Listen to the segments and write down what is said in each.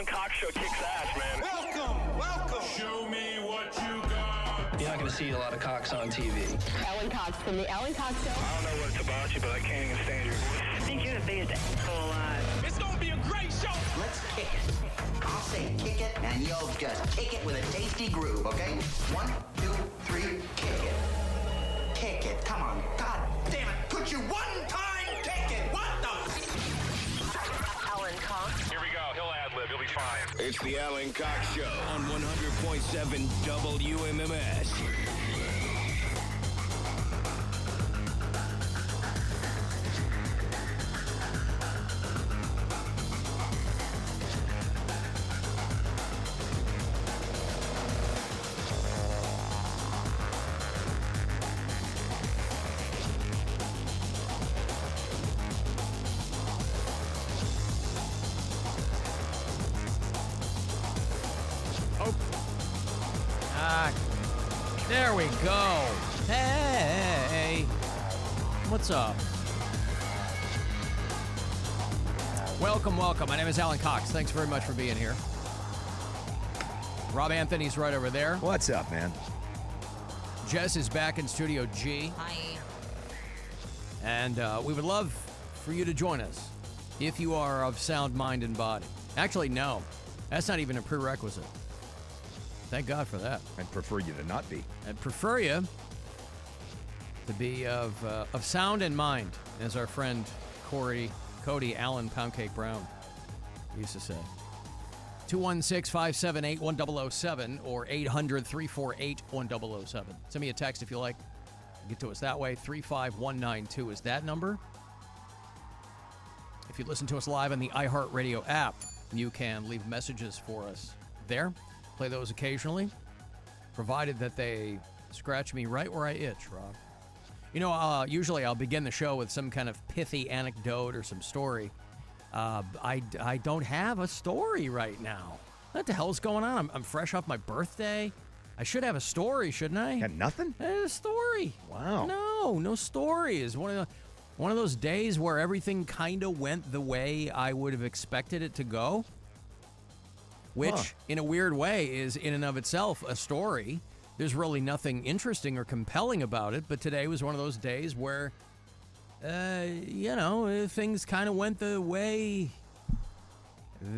Alan Cox Show kicks ass, man. Welcome. Show me what you got. You're not going to see a lot of cocks on TV. Alan Cox from the Alan Cox Show. I don't know what it's about you, but I can't even stand your voice. I think you're the biggest asshole alive. It's gonna be a great show. Let's kick it. I'll say kick it, and you'll just kick it with a tasty groove, okay? 1, 2, 3, kick it. Kick it. Come on. God damn it. Could you one time kick it? What the? Alan Cox. Here we go. He'll ad-lib. He'll be fine. It's the Alan Cox Show on 100.7 WMMS. There we go. Hey. What's up? Welcome. My name is Alan Cox. Thanks very much for being here. Rob Anthony's right over there. What's up, man? Jess is back in Studio G. Hi. And we would love for you to join us if you are of sound mind and body. Actually, no. That's not even a prerequisite. Thank God for that. I'd prefer you to not be. I'd prefer you to be of sound and mind, as our friend Cody Allen Poundcake Brown used to say. 216-578-1007 or 800-348-1007. Send me a text if you like. Get to us that way. 35192 is that number. If you listen to us live on the iHeartRadio app, you can leave messages for us there. Play those occasionally, provided that they scratch me right where I itch, Rob. You know, usually I'll begin the show with some kind of pithy anecdote or some story. I don't have a story right now. What the hell's going on? I'm fresh off my birthday. I should have a story, shouldn't I? Got nothing? A story. Wow. No story. It's one of those days where everything kind of went the way I would have expected it to go. Which, in a weird way, is in and of itself a story. There's really nothing interesting or compelling about it, but today was one of those days where, things kind of went the way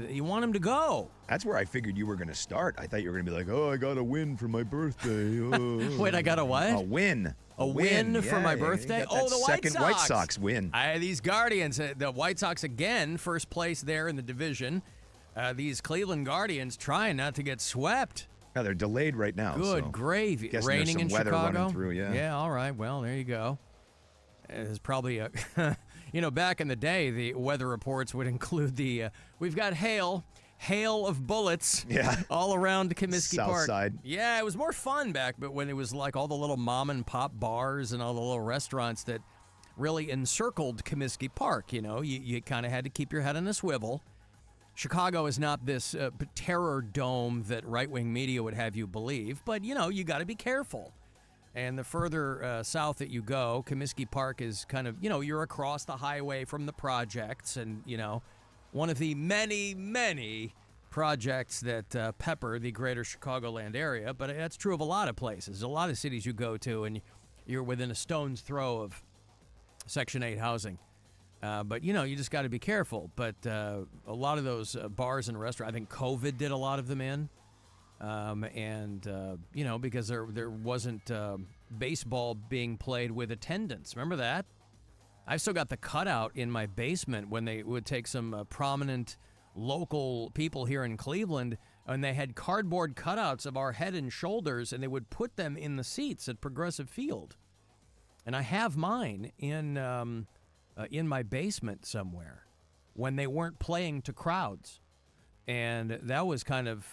you want them to go. That's where I figured you were going to start. I thought you were going to be like, I got a win for my birthday. Oh. Wait, I got a what? A win. A win for my birthday? Oh, the second White Sox win. These Guardians, the White Sox again, first place there in the division. These Cleveland Guardians trying not to get swept. Yeah, they're delayed right now. Good gravy. Raining in weather Chicago. Running through, yeah. Yeah, all right. Well, there you go. It's probably back in the day, the weather reports would include we've got hail of bullets all around Comiskey South Park. Side. Yeah, it was more fun but when it was like all the little mom and pop bars and all the little restaurants that really encircled Comiskey Park. You know, you kind of had to keep your head on a swivel. Chicago is not this terror dome that right-wing media would have you believe, but, you got to be careful. And the further south that you go, Comiskey Park is kind of, you're across the highway from the projects and, one of the many, many projects that pepper the greater Chicagoland area, but that's true of a lot of places. A lot of cities you go to and you're within a stone's throw of Section 8 housing. But, you just got to be careful. But a lot of those bars and restaurants, I think COVID did a lot of them in. Because there wasn't baseball being played with attendance. Remember that? I've still got the cutout in my basement when they would take some prominent local people here in Cleveland, and they had cardboard cutouts of our head and shoulders, and they would put them in the seats at Progressive Field. And I have mine in my basement somewhere when they weren't playing to crowds. And that was kind of,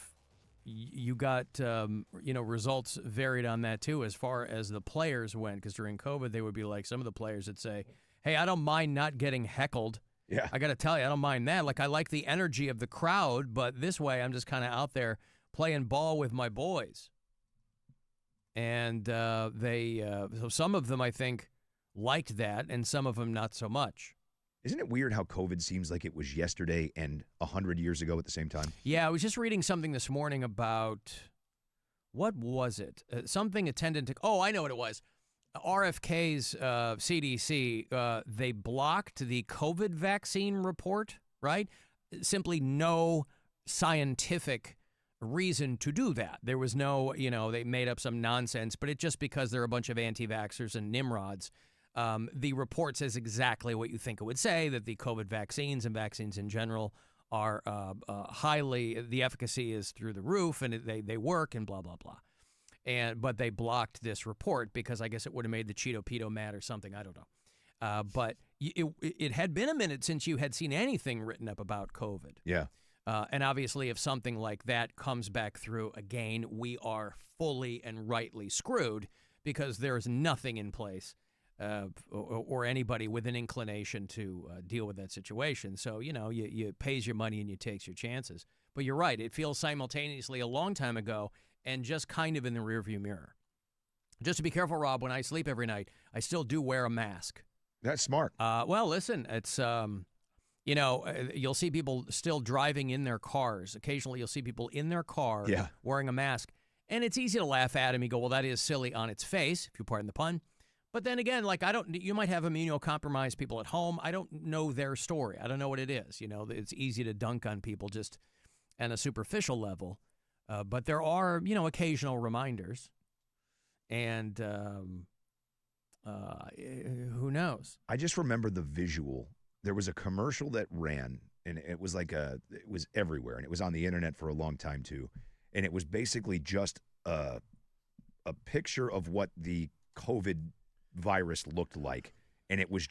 you got, results varied on that too as far as the players went. Because during COVID, they would be like, some of the players would say, hey, I don't mind not getting heckled. Yeah. I got to tell you, I don't mind that. Like, I like the energy of the crowd, but this way I'm just kind of out there playing ball with my boys. And so some of them, I think, liked that, and some of them not so much. Isn't it weird how COVID seems like it was yesterday and 100 years ago at the same time? Yeah, I was just reading something this morning about, what was it? Something attendant to, I know what it was. RFK's CDC, they blocked the COVID vaccine report, right? Simply no scientific reason to do that. There was no, they made up some nonsense, but it's just because they're a bunch of anti-vaxxers and nimrods. The report says exactly what you think it would say, that the COVID vaccines and vaccines in general are the efficacy is through the roof and they work and blah, blah, blah. But they blocked this report because I guess it would have made the Cheeto-Peto mad or something. I don't know. But it had been a minute since you had seen anything written up about COVID. Yeah. And obviously, if something like that comes back through again, we are fully and rightly screwed because there's nothing in place or anybody with an inclination to deal with that situation. So, you pays your money and you takes your chances. But you're right. It feels simultaneously a long time ago and just kind of in the rearview mirror. Just to be careful, Rob, when I sleep every night, I still do wear a mask. That's smart. Well, listen, it's, you'll see people still driving in their cars. Occasionally you'll see people in their car wearing a mask. And it's easy to laugh at them. You go, well, that is silly on its face, if you pardon the pun. But then again, you might have immunocompromised people at home. I don't know their story. I don't know what it is. It's easy to dunk on people just on a superficial level. But there are, occasional reminders. And who knows? I just remember the visual. There was a commercial that ran, and it was it was everywhere, and it was on the internet for a long time too. And it was basically just a picture of what the COVID virus looked like, and it was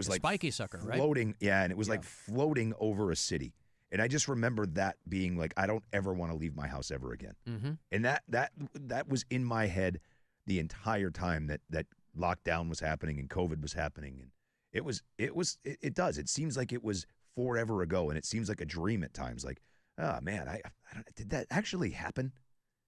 like spiky sucker, floating, right? Yeah, and it was like floating over a city. And I just remember that being like, I don't ever want to leave my house ever again. Mm-hmm. And that was in my head the entire time that lockdown was happening and COVID was happening. And it seems like it was forever ago, and it seems like a dream at times. Like, oh man, I don't, did that actually happen?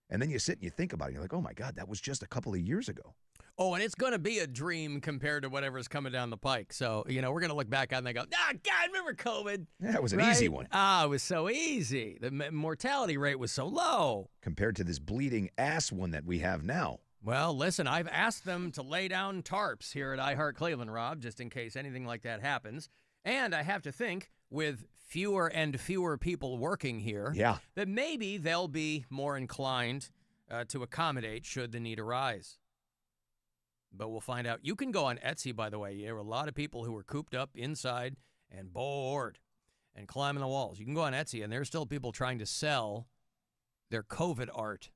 And then you sit and you think about it, and you're like, oh my God, that was just a couple of years ago. Oh, and it's going to be a dream compared to whatever's coming down the pike. So, we're going to look back on it and go, God, remember COVID? That was an easy one. It was so easy. The mortality rate was so low. Compared to this bleeding ass one that we have now. Well, listen, I've asked them to lay down tarps here at iHeart Cleveland, Rob, just in case anything like that happens. And I have to think, with fewer and fewer people working here, that maybe they'll be more inclined to accommodate should the need arise. But we'll find out. You can go on Etsy, by the way. There were a lot of people who were cooped up inside and bored and climbing the walls. You can go on Etsy, and there's still people trying to sell their COVID art.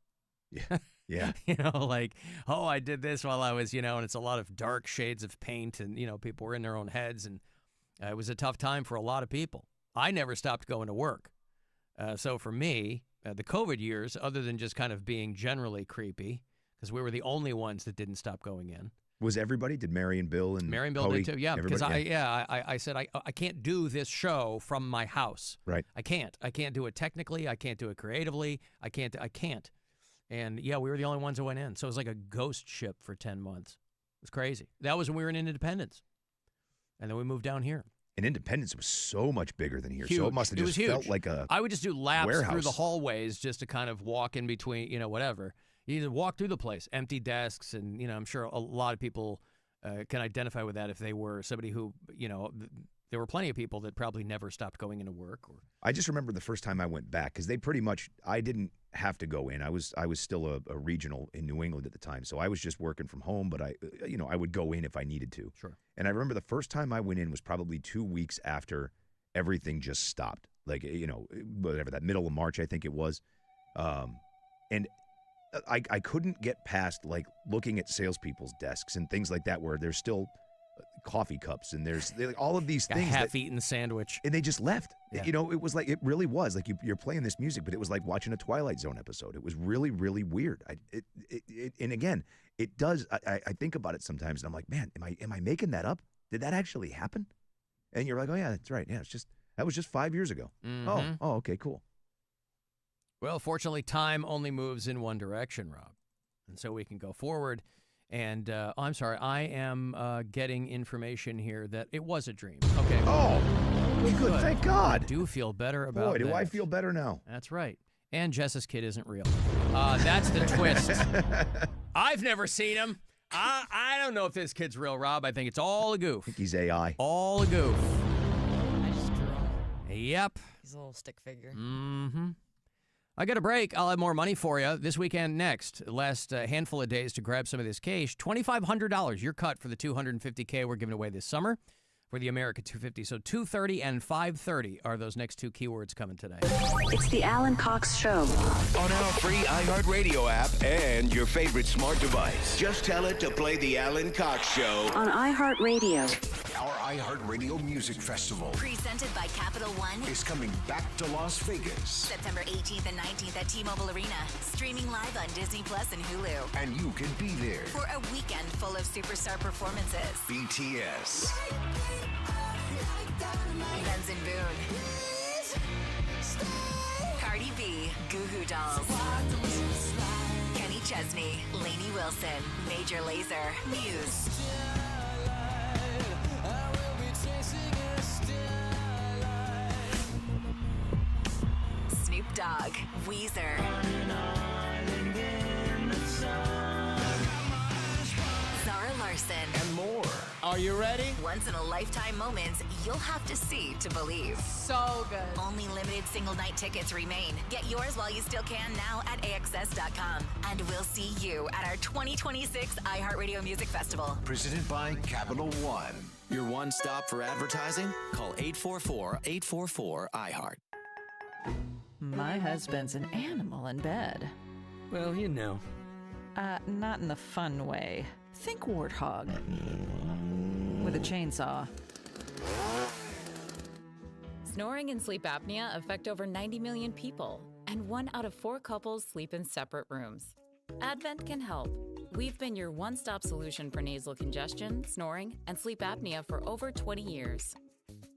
Yeah. Yeah. I did this while I was, and it's a lot of dark shades of paint, and, people were in their own heads, and it was a tough time for a lot of people. I never stopped going to work. So for me, the COVID years, other than just kind of being generally creepy, because we were the only ones that didn't stop going in. Was everybody? Did Mary and Bill and Cody, did too? Yeah, because everybody? I said I can't do this show from my house. Right. I can't do it technically. I can't do it creatively. I can't. And we were the only ones that went in. So it was like a ghost ship for 10 months. It was crazy. That was when we were in Independence, and then we moved down here. And Independence was so much bigger than here, huge. So it must have just felt like I would just do laps warehouse through the hallways just to kind of walk in between, whatever. You just walk through the place, empty desks, and, I'm sure a lot of people can identify with that if they were somebody who, there were plenty of people that probably never stopped going into work. I just remember the first time I went back, because I didn't have to go in. I was still a regional in New England at the time, so I was just working from home, but I would go in if I needed to. Sure. And I remember the first time I went in was probably 2 weeks after everything just stopped. Like, whatever, that middle of March, I think it was. And I couldn't get past, like, looking at salespeople's desks and things like that, where there's still coffee cups and there's all of these things. A half-eaten sandwich. And they just left. Yeah. It was like, it really was like you're playing this music, but it was like watching a Twilight Zone episode. It was really, really weird. And again, it does. I think about it sometimes, and I'm like, man, am I making that up? Did that actually happen? And you're like, oh yeah, that's right. Yeah, that was just 5 years ago. Mm-hmm. Oh, okay, cool. Well, fortunately, time only moves in one direction, Rob. And so we can go forward And I'm sorry, I am getting information here that it was a dream. Okay. Oh, good. Thank God. I do feel better about Boy, do that. I feel better now. That's right. And Jess's kid isn't real. That's the twist. I've never seen him. I don't know if this kid's real, Rob. I think it's all a goof. I think he's AI. All a goof. I just drew him. Yep. He's a little stick figure. Mm-hmm. I got a break. I'll have more money for you this weekend next. Last handful of days to grab some of this cash. $2,500. Your cut for the $250K we're giving away this summer for the America 250. So 230 and 530 are those next two keywords coming today. It's the Alan Cox Show. On our free iHeartRadio app and your favorite smart device. Just tell it to play the Alan Cox Show. On iHeartRadio. Our iHeartRadio Music Festival presented by Capital One is coming back to Las Vegas. September 18th and 19th at T-Mobile Arena. Streaming live on Disney Plus and Hulu. And you can be there for a weekend full of superstar performances. BTS. Benz and Boone. Cardi B. Goo Goo Dolls. Kenny Chesney. Lainey Wilson. Major Lazer. Muse. Snoop Dogg. Weezer. Zara Larson. And more. Are you ready? Once-in-a-lifetime moments you'll have to see to believe. So good. Only limited single-night tickets remain. Get yours while you still can now at AXS.com. And we'll see you at our 2026 iHeartRadio Music Festival. Presented by Capital One. Your one stop for advertising? Call 844-844-iHeart. My husband's an animal in bed. Well, you know. Not in the fun way. Think warthog. With a chainsaw. Snoring and sleep apnea affect over 90 million people, and 1 out of 4 couples sleep in separate rooms. Advent can help. We've been your one-stop solution for nasal congestion, snoring, and sleep apnea for over 20 years.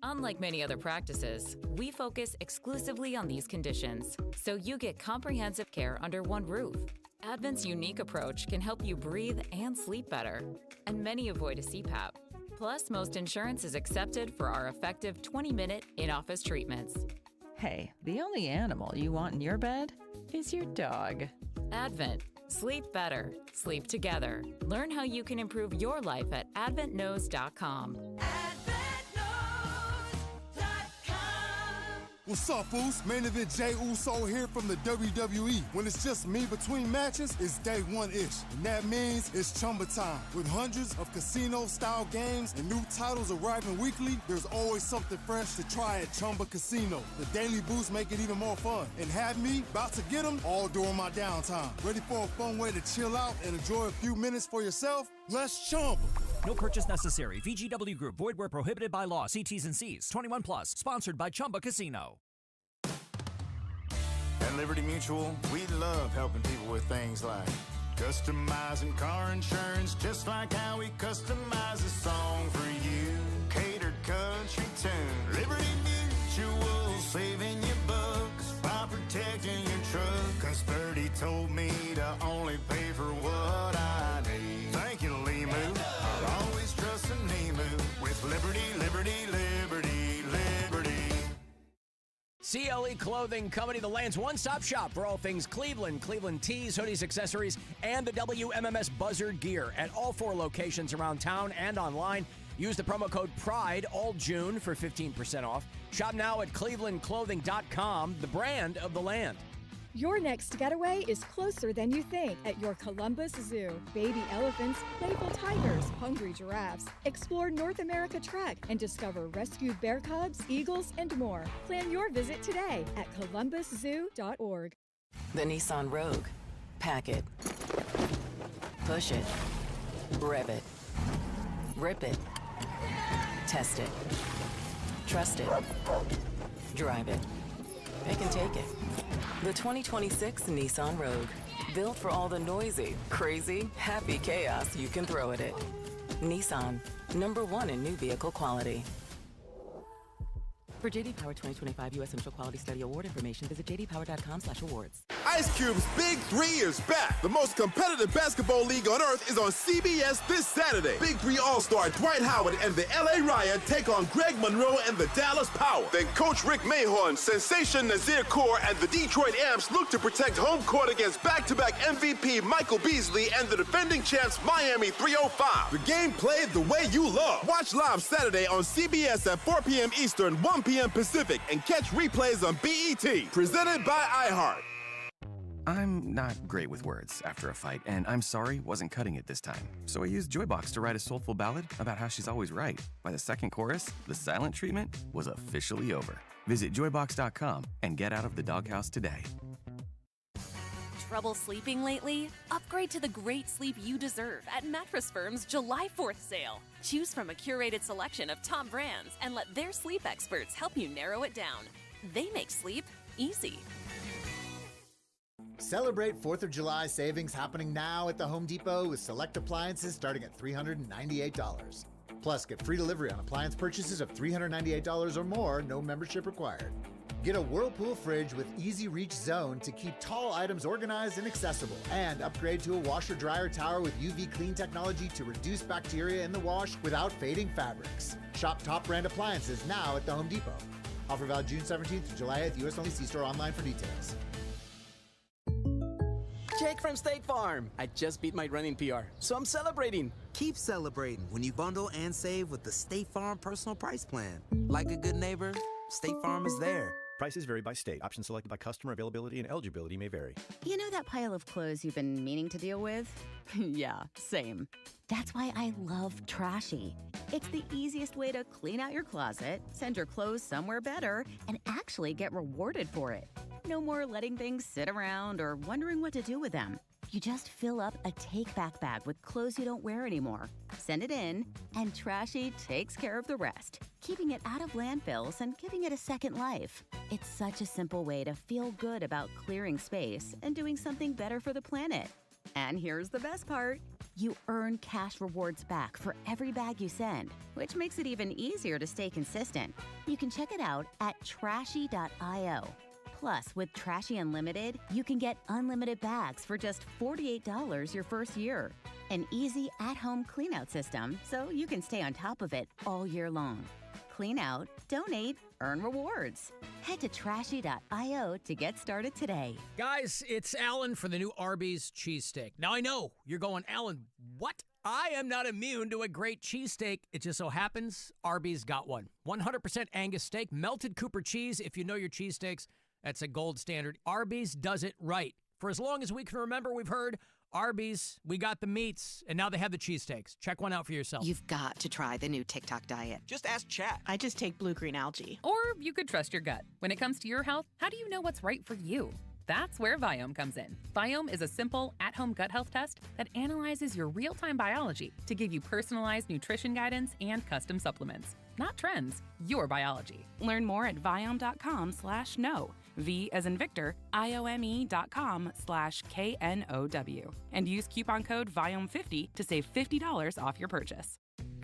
Unlike many other practices, we focus exclusively on these conditions, so you get comprehensive care under one roof. Advent's unique approach can help you breathe and sleep better, and many avoid a CPAP. Plus, most insurance is accepted for our effective 20-minute in-office treatments. Hey, the only animal you want in your bed is your dog. Advent. Sleep better. Sleep together. Learn how you can improve your life at adventknows.com. What's up, fools? Main event Jey Uso here from the WWE. When it's just me between matches, it's day one-ish. And that means it's Chumba time. With hundreds of casino-style games and new titles arriving weekly, there's always something fresh to try at Chumba Casino. The daily boosts make it even more fun. And have me about to get them all during my downtime. Ready for a fun way to chill out and enjoy a few minutes for yourself? Let's Chumba. No purchase necessary. VGW Group. Void where prohibited by law. See T's and C's. 21 plus. Sponsored by Chumba Casino. At Liberty Mutual, we love helping people with things like customizing car insurance, just like how we customize a song for you. Catered country tune. Liberty Mutual, saving you bucks by protecting your truck. 'Cause Birdie told me to only pay for what I need. Thank you, Limu. I'll always trust in Limu with Liberty, Liberty, Liberty, Liberty. CLE Clothing Company, the land's one-stop shop for all things Cleveland. Cleveland tees, hoodies, accessories, and the WMMS Buzzard gear at all 4 locations around town and online. Use the promo code PRIDE all June for 15% off. Shop now at clevelandclothing.com, the brand of the land. Your next getaway is closer than you think at your Columbus Zoo. Baby elephants, playful tigers, hungry giraffes. Explore North America Trek and discover rescued bear cubs, eagles, and more. Plan your visit today at columbuszoo.org. The Nissan Rogue. Pack it. Push it. Rev it. Rip it. Test it. Trust it. Drive it. Pick and take it. The 2026 Nissan Rogue. Built for all the noisy, crazy, happy chaos you can throw at it. Nissan. #1 in new vehicle quality. For J.D. Power 2025 U.S. Initial Quality Study Award information, visit jdpower.com/awards. Ice Cube's Big 3 is back. The most competitive basketball league on earth is on CBS this Saturday. Big 3 All-Star Dwight Howard and the LA Riot take on Greg Monroe and the Dallas Power. Then Coach Rick Mahorn, Sensation Nazir Kaur, and the Detroit Amps look to protect home court against back-to-back MVP Michael Beasley and the defending champs Miami 305. The game played the way you love. Watch live Saturday on CBS at 4 p.m. Eastern, 1 p.m. Pacific, and catch replays on BET. Presented by iHeart. I'm not great with words after a fight, and I'm sorry wasn't cutting it this time. So I used Joybox to write a soulful ballad about how she's always right. By the second chorus, the silent treatment was officially over. Visit joybox.com and get out of the doghouse today. Trouble sleeping lately? Upgrade to the great sleep you deserve at Mattress Firm's July 4th sale. Choose from a curated selection of top brands and let their sleep experts help you narrow it down. They make sleep easy. Celebrate 4th of July savings happening now at the Home Depot with select appliances starting at $398. Plus, get free delivery on appliance purchases of $398 or more, no membership required. Get a Whirlpool fridge with easy reach zone to keep tall items organized and accessible. And upgrade to a washer-dryer tower with UV clean technology to reduce bacteria in the wash without fading fabrics. Shop top brand appliances now at the Home Depot. Offer valid June 17th to July 8th, US only. See store online for details. Jake from State Farm. I just beat my running PR, so I'm celebrating. Keep celebrating when you bundle and save with the State Farm Personal Price Plan. Like a good neighbor, State Farm is there. Prices vary by state. Options selected by customer. Availability and eligibility may vary. You know that pile of clothes you've been meaning to deal with? Yeah, same. That's why I love Trashy. It's the easiest way to clean out your closet, send your clothes somewhere better, and actually get rewarded for it. No more letting things sit around or wondering what to do with them. You just fill up a take-back bag with clothes you don't wear anymore. Send it in, and Trashy takes care of the rest, keeping it out of landfills and giving it a second life. It's such a simple way to feel good about clearing space and doing something better for the planet. And here's the best part. You earn cash rewards back for every bag you send, which makes it even easier to stay consistent. You can check it out at trashy.io. Plus, with Trashy Unlimited, you can get unlimited bags for just $48 your first year. An easy at-home cleanout system so you can stay on top of it all year long. Clean out, donate, earn rewards. Head to trashy.io to get started today. Guys, it's Alan for the new Arby's cheesesteak. Now, I know you're going, Alan, what? I am not immune to a great cheesesteak. It just so happens Arby's got one. 100% Angus steak, melted Cooper cheese. If you know your cheesesteaks, that's a gold standard. Arby's does it right. For as long as we can remember, we've heard Arby's, we got the meats, and now they have the cheesesteaks. Check one out for yourself. You've got to try the new TikTok diet. Just ask chat. I just take blue-green algae. Or you could trust your gut. When it comes to your health, how do you know what's right for you? That's where Viome comes in. Viome is a simple, at-home gut health test that analyzes your real-time biology to give you personalized nutrition guidance and custom supplements. Not trends, your biology. Learn more at Viome.com/know. V as in Victor, IOME.com/KNOW. And use coupon code VIOME50 to save $50 off your purchase.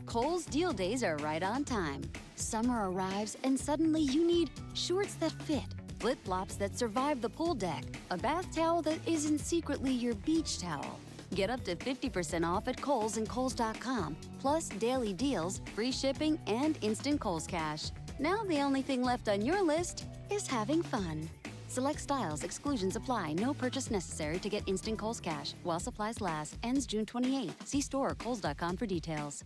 Kohl's deal days are right on time. Summer arrives and suddenly you need shorts that fit, flip-flops that survive the pool deck, a bath towel that isn't secretly your beach towel. Get up to 50% off at Kohl's and Kohl's.com, plus daily deals, free shipping, and instant Kohl's Cash. Now the only thing left on your list is having fun. Select styles, exclusions apply. No purchase necessary to get instant Kohl's Cash. While supplies last. Ends June 28th. See store or Kohl's.com for details.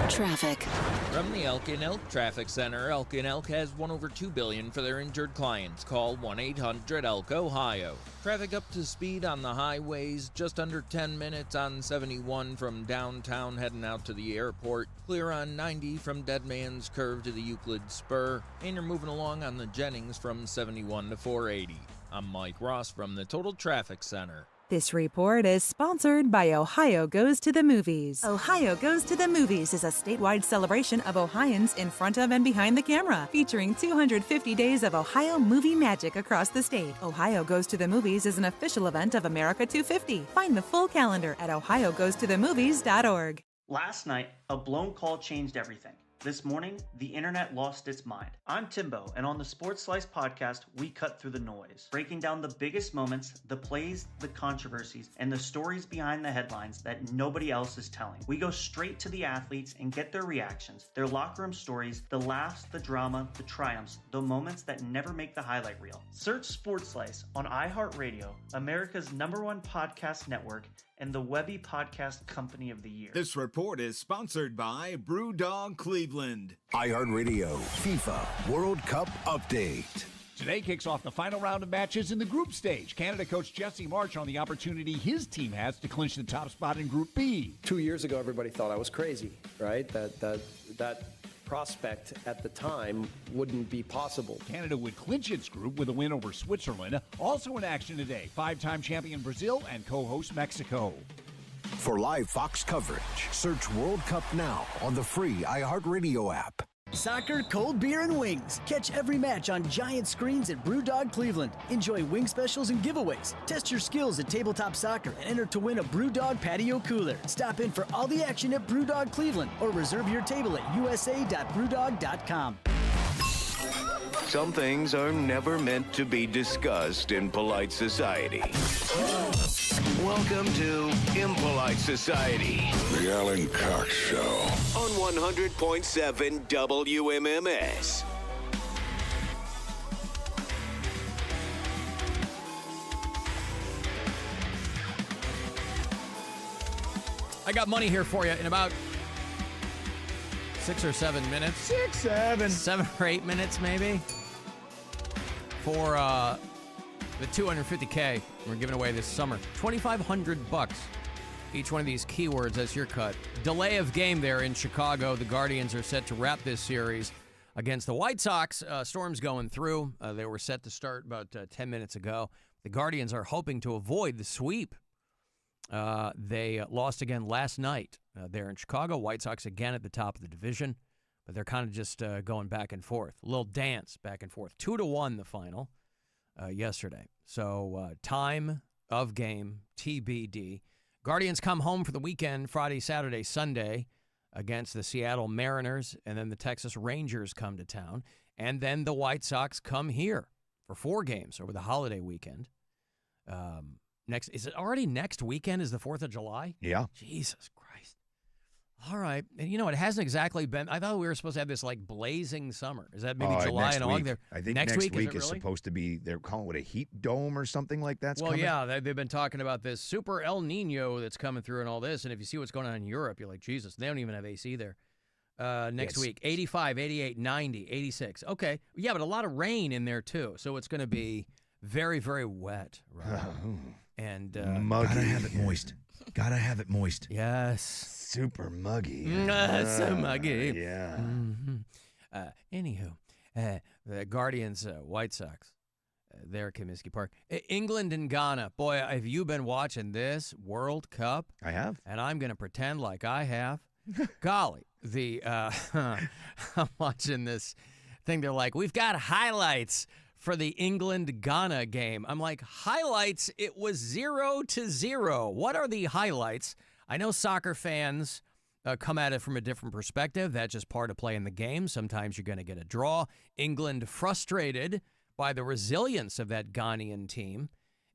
Traffic. From the Elk and Elk Traffic Center, Elk and Elk has $1 over $2 billion for their injured clients. Call 1-800-ELK, Ohio. Traffic up to speed on the highways, just under 10 minutes on 71 from downtown heading out to the airport. Clear on 90 from Dead Man's Curve to the Euclid Spur. And you're moving along on the Jennings from 71 to 480. I'm Mike Ross from the Total Traffic Center. This report is sponsored by Ohio Goes to the Movies. Ohio Goes to the Movies is a statewide celebration of Ohioans in front of and behind the camera, featuring 250 days of Ohio movie magic across the state. Ohio Goes to the Movies is an official event of America 250. Find the full calendar at ohiogoestothemovies.org. Last night, a blown call changed everything. This morning, the internet lost its mind. I'm Timbo, and on the Sports Slice podcast, we cut through the noise, breaking down the biggest moments, the plays, the controversies, and the stories behind the headlines that nobody else is telling. We go straight to the athletes and get their reactions, their locker room stories, the laughs, the drama, the triumphs, the moments that never make the highlight reel. Search Sports Slice on iHeartRadio, America's #1 podcast network, and the Webby Podcast Company of the Year. This report is sponsored by Brewdog Cleveland. iHeartRadio FIFA World Cup Update. Today kicks off the final round of matches in the group stage. Canada coach Jesse March on the opportunity his team has to clinch the top spot in Group B. 2 years ago, everybody thought I was crazy, right? That prospect at the time wouldn't be possible. Canada would clinch its group with a win over Switzerland. Also in action today, 5-time champion Brazil and co-host Mexico. For live Fox coverage, search World Cup now on the free iHeartRadio app. Soccer, cold beer, and wings. Catch every match on giant screens at Brewdog Cleveland. Enjoy wing specials and giveaways. Test your skills at tabletop soccer and enter to win a Brewdog patio cooler. Stop in for all the action at Brewdog Cleveland or reserve your table at usa.brewdog.com. Some things are never meant to be discussed in polite society. Welcome to Impolite Society. The Alan Cox Show. On 100.7 WMMS. I got money here for you in about 6 or 7 minutes. 7 or 8 minutes, maybe. For the $250K we're giving away this summer. $2,500. Each one of these keywords, that's your cut. Delay of game there in Chicago. The Guardians are set to wrap this series against the White Sox. Storm's going through. They were set to start about 10 minutes ago. The Guardians are hoping to avoid the sweep. They lost again last night there in Chicago. White Sox again at the top of the division, but they're kind of just going back and forth. A little dance back and forth. 2-1 the final yesterday. So time of game, TBD. Guardians come home for the weekend, Friday, Saturday, Sunday, against the Seattle Mariners, and then the Texas Rangers come to town. And then the White Sox come here for 4 games over the holiday weekend. Is it already next weekend is the 4th of July? Yeah. Jesus Christ. All right. And you know, it hasn't exactly been, I thought we were supposed to have this like blazing summer. Is that maybe July and August? I think next week is supposed to be, they're calling it a heat dome or something like that. Well, yeah, they've been talking about this super El Nino that's coming through and all this. And if you see what's going on in Europe, you're like, Jesus, they don't even have AC there. Next week, 85, 88, 90, 86. Okay. Yeah, but a lot of rain in there too. So it's going to be very, very wet. Right? And muggy. Gotta have it moist. Gotta have it moist. Yes. Super muggy. So muggy. Yeah. Mm-hmm. Anywho, the Guardians, White Sox, there at Comiskey Park. England and Ghana. Boy, have you been watching this World Cup? I have. And I'm going to pretend like I have. Golly, I'm watching this thing. They're like, we've got highlights for the England-Ghana game. I'm like, highlights? It was 0-0. What are the highlights? I know soccer fans come at it from a different perspective. That's just part of playing the game. Sometimes you're going to get a draw. England frustrated by the resilience of that Ghanaian team.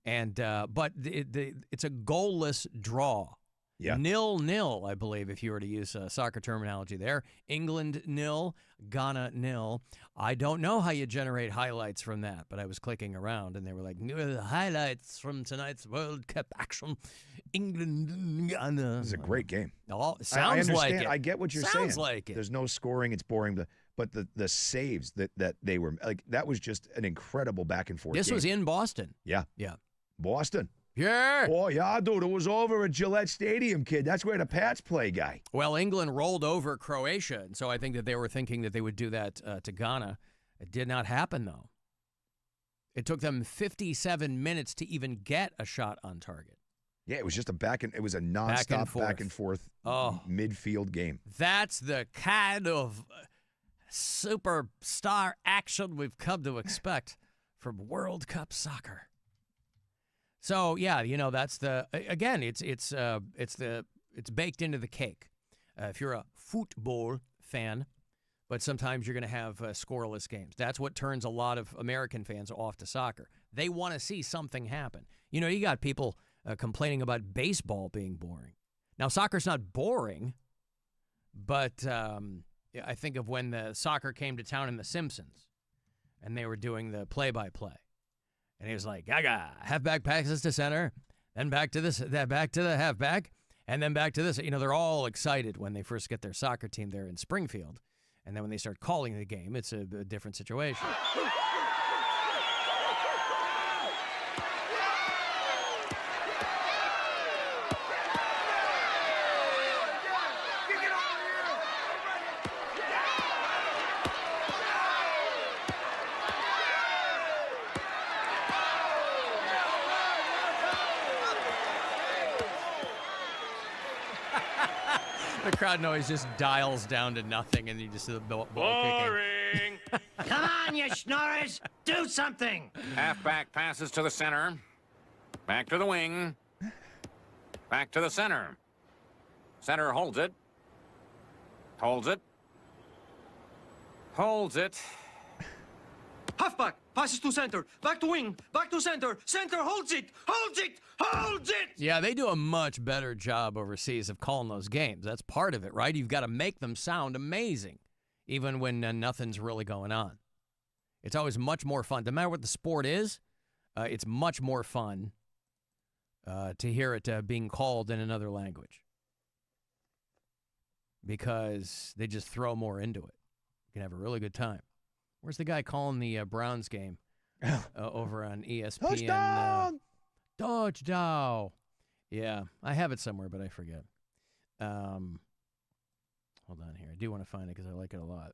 But it's a goalless draw. Yeah. 0-0, I believe, if you were to use soccer terminology there. England 0, Ghana 0. I don't know how you generate highlights from that, but I was clicking around, and they were like, highlights from tonight's World Cup action. England, Ghana. It's a great game. Oh, sounds like it. I get what you're saying. Sounds like it. There's no scoring. It's boring. But the saves that they were, like, that was just an incredible back and forth This game. was in Boston. Yeah. Yeah. Boston. Yeah. Oh, yeah, dude. It was over at Gillette Stadium, kid. That's where the Pats play, guy. Well, England rolled over Croatia, and so I think that they were thinking that they would do that to Ghana. It did not happen, though. It took them 57 minutes to even get a shot on target. Yeah, it was just it was a nonstop back and forth midfield game. That's the kind of superstar action we've come to expect from World Cup soccer. So yeah, that's it's baked into the cake. If you're a football fan, but sometimes you're going to have scoreless games. That's what turns a lot of American fans off to soccer. They want to see something happen. You know, you got people complaining about baseball being boring. Now, soccer's not boring, but I think of when the soccer came to town in The Simpsons, and they were doing the play-by-play. And he was like, Gaga, halfback passes to center, then back to this, back to the halfback, and then back to this. You know, they're all excited when they first get their soccer team there in Springfield. And then when they start calling the game, it's a different situation. The crowd noise just dials down to nothing, and you just see the ball kicking. Come on, you schnorrers! Do something! Halfback passes to the center. Back to the wing. Back to the center. Center holds it. Holds it. Holds it. Halfback passes to center. Back to wing. Back to center. Center holds it. Holds it. Holds it! Yeah, they do a much better job overseas of calling those games. That's part of it, right? You've got to make them sound amazing, even when nothing's really going on. It's always much more fun. No matter what the sport is, it's much more fun to hear it being called in another language because they just throw more into it. You can have a really good time. Where's the guy calling the Browns game over on ESPN? Touchdown! Touchdown. Yeah, I have it somewhere, but I forget. Hold on here. I do want to find it because I like it a lot.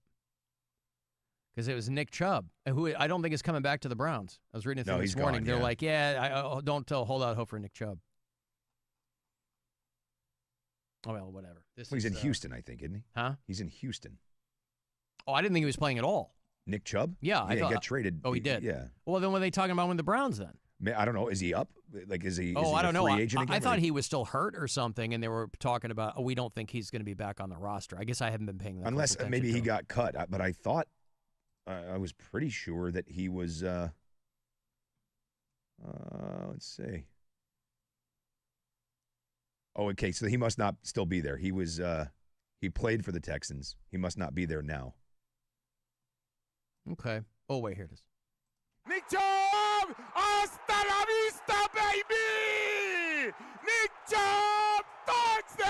Because it was Nick Chubb, who I don't think is coming back to the Browns. I was reading a thing this morning. They're like, don't hold out hope for Nick Chubb. Oh, well, whatever. He's in Houston, I think, isn't he? Huh? He's in Houston. Oh, I didn't think he was playing at all. Nick Chubb? Yeah, I thought he got traded. Oh, he did? Yeah. Well, then what are they talking about with the Browns then? I don't know. Is he up? Like, is he? I don't know. Free agent again, I thought he was still hurt or something, and they were talking about, we don't think he's going to be back on the roster. I guess I haven't been paying that unless maybe he got cut. But I thought I was pretty sure that he was. Let's see. Oh, okay. So he must not still be there. He was. He played for the Texans. He must not be there now. Okay. Oh, wait, here it is. Nick Chubb! Hasta la vista, baby! Nick Chubb! Touchdown!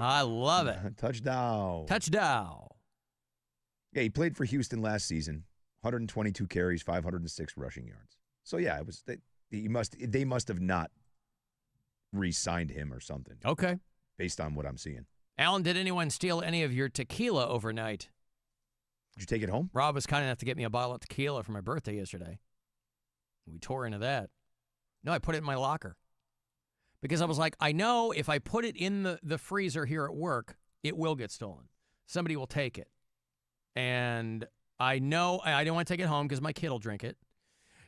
I love it. Touchdown. Touchdown. Yeah, he played for Houston last season. 122 carries, 506 rushing yards. So, yeah, it was they must have not re-signed him or something. Okay. Based on what I'm seeing. Alan, did anyone steal any of your tequila overnight? Did you take it home? Rob was kind enough to get me a bottle of tequila for my birthday yesterday. We tore into that. No, I put it in my locker. Because I was like, I know if I put it in the freezer here at work, it will get stolen. Somebody will take it. And I know I didn't want to take it home because my kid will drink it.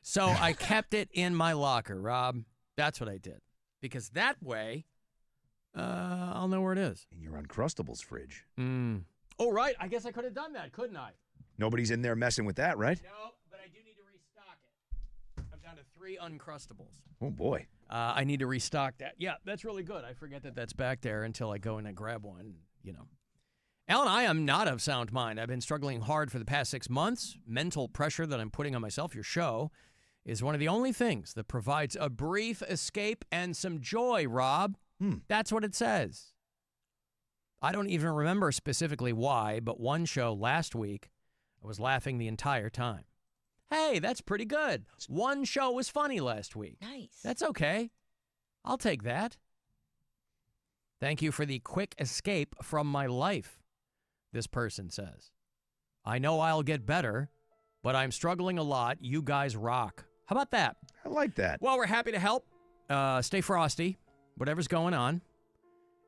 So I kept it in my locker, Rob. That's what I did. Because that way, I'll know where it is. In your Uncrustables fridge. Oh, right. I guess I could have done that, couldn't I? Nobody's in there messing with that, right? No, but I do need to restock it. I'm down to 3 Uncrustables. Oh, boy. I need to restock that. Yeah, that's really good. I forget that that's back there until I go in and grab one, you know. Alan, I am not of sound mind. I've been struggling hard for the past 6 months. Mental pressure that I'm putting on myself, your show, is one of the only things that provides a brief escape and some joy, Rob. That's what it says. I don't even remember specifically why, but one show last week, I was laughing the entire time. Hey, that's pretty good. One show was funny last week. Nice. That's okay. I'll take that. Thank you for the quick escape from my life, this person says. I know I'll get better, but I'm struggling a lot. You guys rock. How about that? I like that. Well, we're happy to help. Stay frosty, whatever's going on.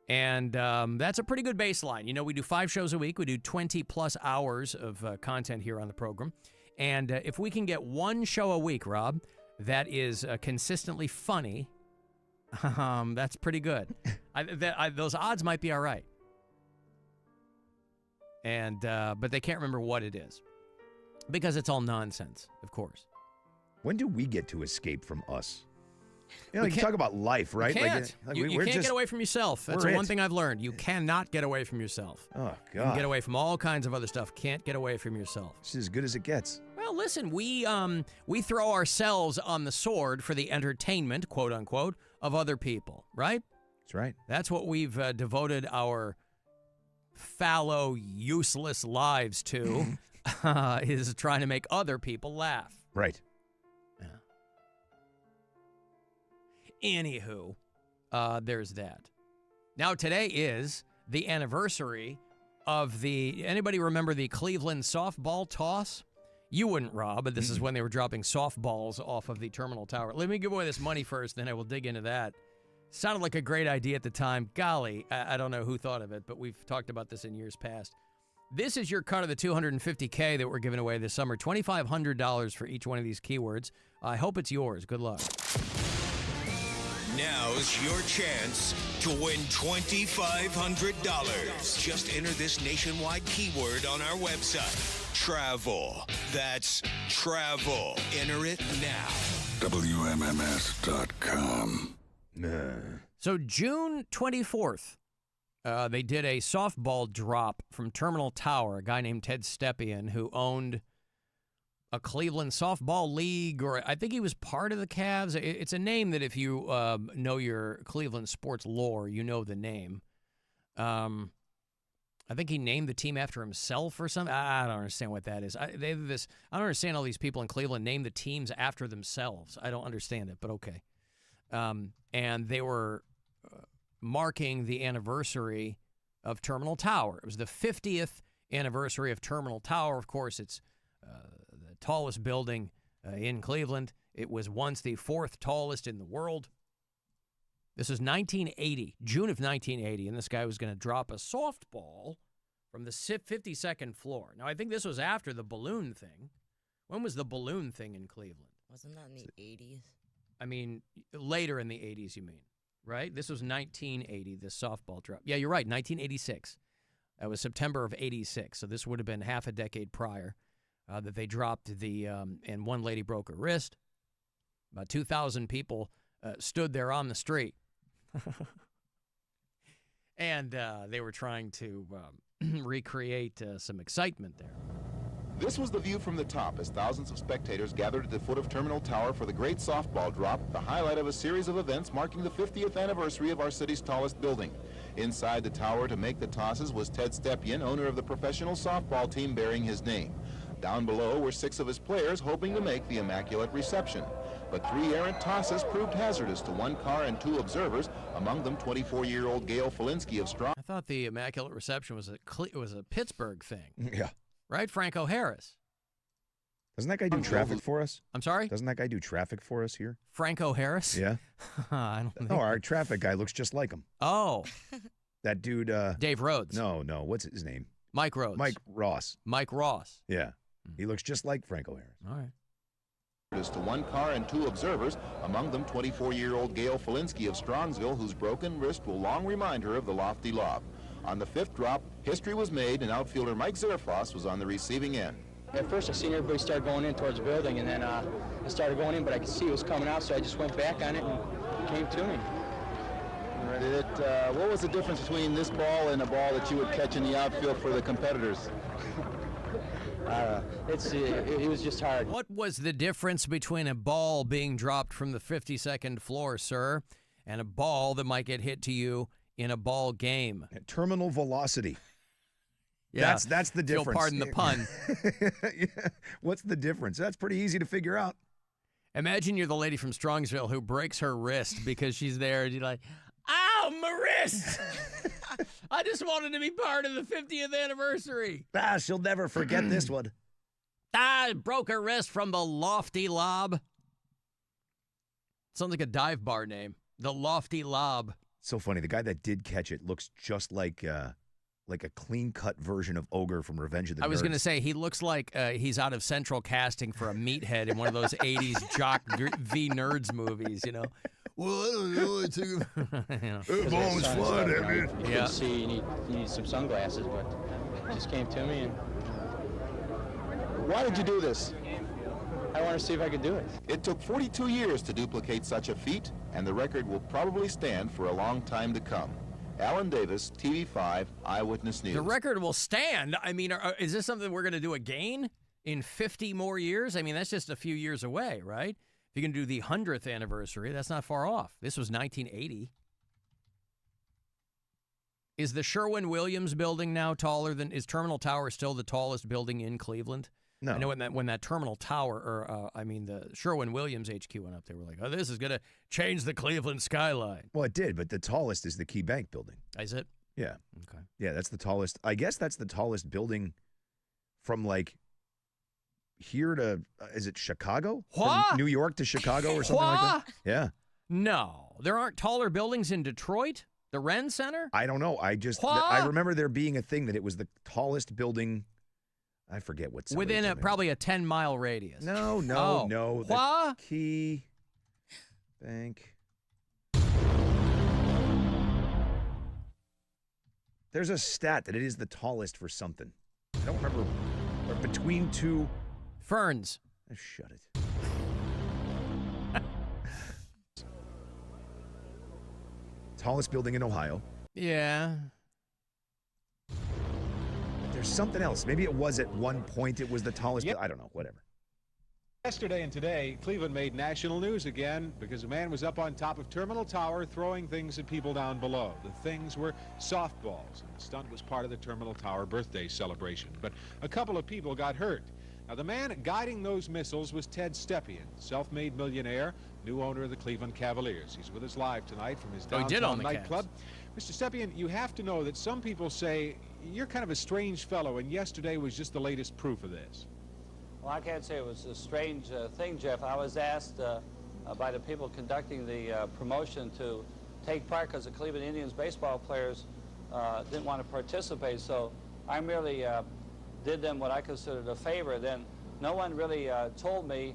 And that's a pretty good baseline. You know, we do 5 shows a week. We do 20-plus hours of content here on the program. And if we can get one show a week, Rob, that is consistently funny, that's pretty good. Those odds might be all right. and but they can't remember what it is because it's all nonsense, of course. When do we get to escape from us? You know, you talk about life, right? You can't. You can't get away from yourself. That's the one thing I've learned. You cannot get away from yourself. Oh, God. You can get away from all kinds of other stuff. Can't get away from yourself. It's as good as it gets. Well, listen, we throw ourselves on the sword for the entertainment, quote unquote, of other people, right? That's right. That's what we've devoted our fallow, useless lives to, is trying to make other people laugh. Right. Anywho, there's that. Now, today is the anniversary of anybody remember the Cleveland softball toss? You wouldn't, Rob, but this is when they were dropping softballs off of the terminal tower. Let me give away this money first, then I will dig into that. Sounded like a great idea at the time. Golly, I don't know who thought of it, but we've talked about this in years past. This is your cut of the $250K that we're giving away this summer. $2,500 for each one of these keywords. I hope it's yours. Good luck. Now's your chance to win $2,500. Just enter this nationwide keyword on our website. Travel. That's travel. Enter it now. WMMS.com. So June 24th, they did a softball drop from Terminal Tower. A guy named Ted Stepien, who owned a Cleveland softball league, or I think he was part of the Cavs. It's a name that if you know your Cleveland sports lore, you know the name. I think he named the team after himself or something. I don't understand what that is. I don't understand all these people in Cleveland name the teams after themselves. I don't understand it, but okay. And they were marking the anniversary of Terminal Tower. It was the 50th anniversary of Terminal Tower. Of course, it's the tallest building in Cleveland. It was once the fourth tallest in the world. This was 1980, June of 1980, and this guy was going to drop a softball from the 52nd floor. Now, I think this was after the balloon thing. When was the balloon thing in Cleveland? Wasn't that in the 80s? I mean, later in the 80s, you mean, right? This was 1980, this softball drop. Yeah, you're right, 1986. That was September of 86, so this would have been half a decade prior that they dropped the, and one lady broke her wrist. About 2,000 people stood there on the street. And they were trying to recreate some excitement there. This was the view from the top as thousands of spectators gathered at the foot of Terminal Tower for the great softball drop, the highlight of a series of events marking the 50th anniversary of our city's tallest building. Inside the tower to make the tosses was Ted Stepien, owner of the professional softball team bearing his name. Down below were 6 of his players hoping to make the immaculate reception. But 3 errant tosses proved hazardous to 1 car and 2 observers, among them 24-year-old Gail Felinsky of Strong. I thought the immaculate reception was a Pittsburgh thing. Yeah. Right? Franco Harris. Doesn't that guy do traffic for us? I'm sorry? Doesn't that guy do traffic for us here? Franco Harris? Yeah. I don't think. No, our traffic guy looks just like him. Oh. That dude. Dave Rhodes. No. What's his name? Mike Rhodes. Mike Ross. Mike Ross. Yeah. He looks just like Franco Harris. All right. To 1 car and 2 observers, among them 24-year-old Gail Felinsky of Strongsville, whose broken wrist will long remind her of the lofty lob. On the 5th drop, history was made, and outfielder Mike Zerfoss was on the receiving end. At first, I seen everybody start going in towards the building, and then I started going in, but I could see it was coming out, so I just went back on it and came to me. What was the difference between this ball and a ball that you would catch in the outfield for the competitors? It was just hard. What was the difference between a ball being dropped from the 52nd floor, sir, and a ball that might get hit to you in a ball game? Terminal velocity. Yeah, that's the difference. You'll pardon the pun. Yeah. What's the difference? That's pretty easy to figure out. Imagine you're the lady from Strongsville who breaks her wrist because she's there and you're like, ow, my wrist! I just wanted to be part of the 50th anniversary. She'll never forget this one. I broke her wrist from the Lofty Lob. Sounds like a dive bar name. The Lofty Lob. So funny. The guy that did catch it looks just like a clean-cut version of Ogre from Revenge of the Nerds. I was going to say, he looks like he's out of central casting for a meathead in one of those 80s Jock V Nerds movies, you know. Well, I don't know. It's That ball was fun, man. You couldn't see, you need some sunglasses, but just came to me, and Why did you do this? I want to see if I could do it. It took 42 years to duplicate such a feat, and the record will probably stand for a long time to come. Alan Davis, TV5, Eyewitness News. The record will stand. I mean, is this something we're going to do again in 50 more years? I mean, that's just a few years away, right? If you can do the 100th anniversary, that's not far off. This was 1980. Is the Sherwin-Williams building now taller than, is Terminal Tower still the tallest building in Cleveland? No. I know when that Terminal Tower, or the Sherwin-Williams HQ went up, they were like, oh, this is going to change the Cleveland skyline. Well, it did, but the tallest is the Key Bank building. Is it? Yeah. Okay. Yeah, that's the tallest. I guess that's the tallest building from like here to, is it Chicago? What? From New York to Chicago or something like that? Yeah. No. There aren't taller buildings in Detroit? The Ren Center? I don't know. I remember there being a thing that it was the tallest building. I forget what. Within probably a 10-mile radius. No. What? Key Bank. There's a stat that it is the tallest for something. I don't remember. Or between two. Ferns. Shut it. Tallest building in Ohio. Yeah. There's something else. Maybe it was at one point it was the tallest. I don't know. Whatever. Yesterday and today, Cleveland made national news again because a man was up on top of Terminal Tower throwing things at people down below. The things were softballs, and the stunt was part of the Terminal Tower birthday celebration. But a couple of people got hurt. Now, the man guiding those missiles was Ted Stepien, self-made millionaire, new owner of the Cleveland Cavaliers. He's with us live tonight from his downtown nightclub. Mr. Stepien, you have to know that some people say you're kind of a strange fellow, and yesterday was just the latest proof of this. Well, I can't say it was a strange thing, Jeff. I was asked by the people conducting the promotion to take part because the Cleveland Indians baseball players didn't want to participate, so I merely did them what I considered a favor. Then no one really told me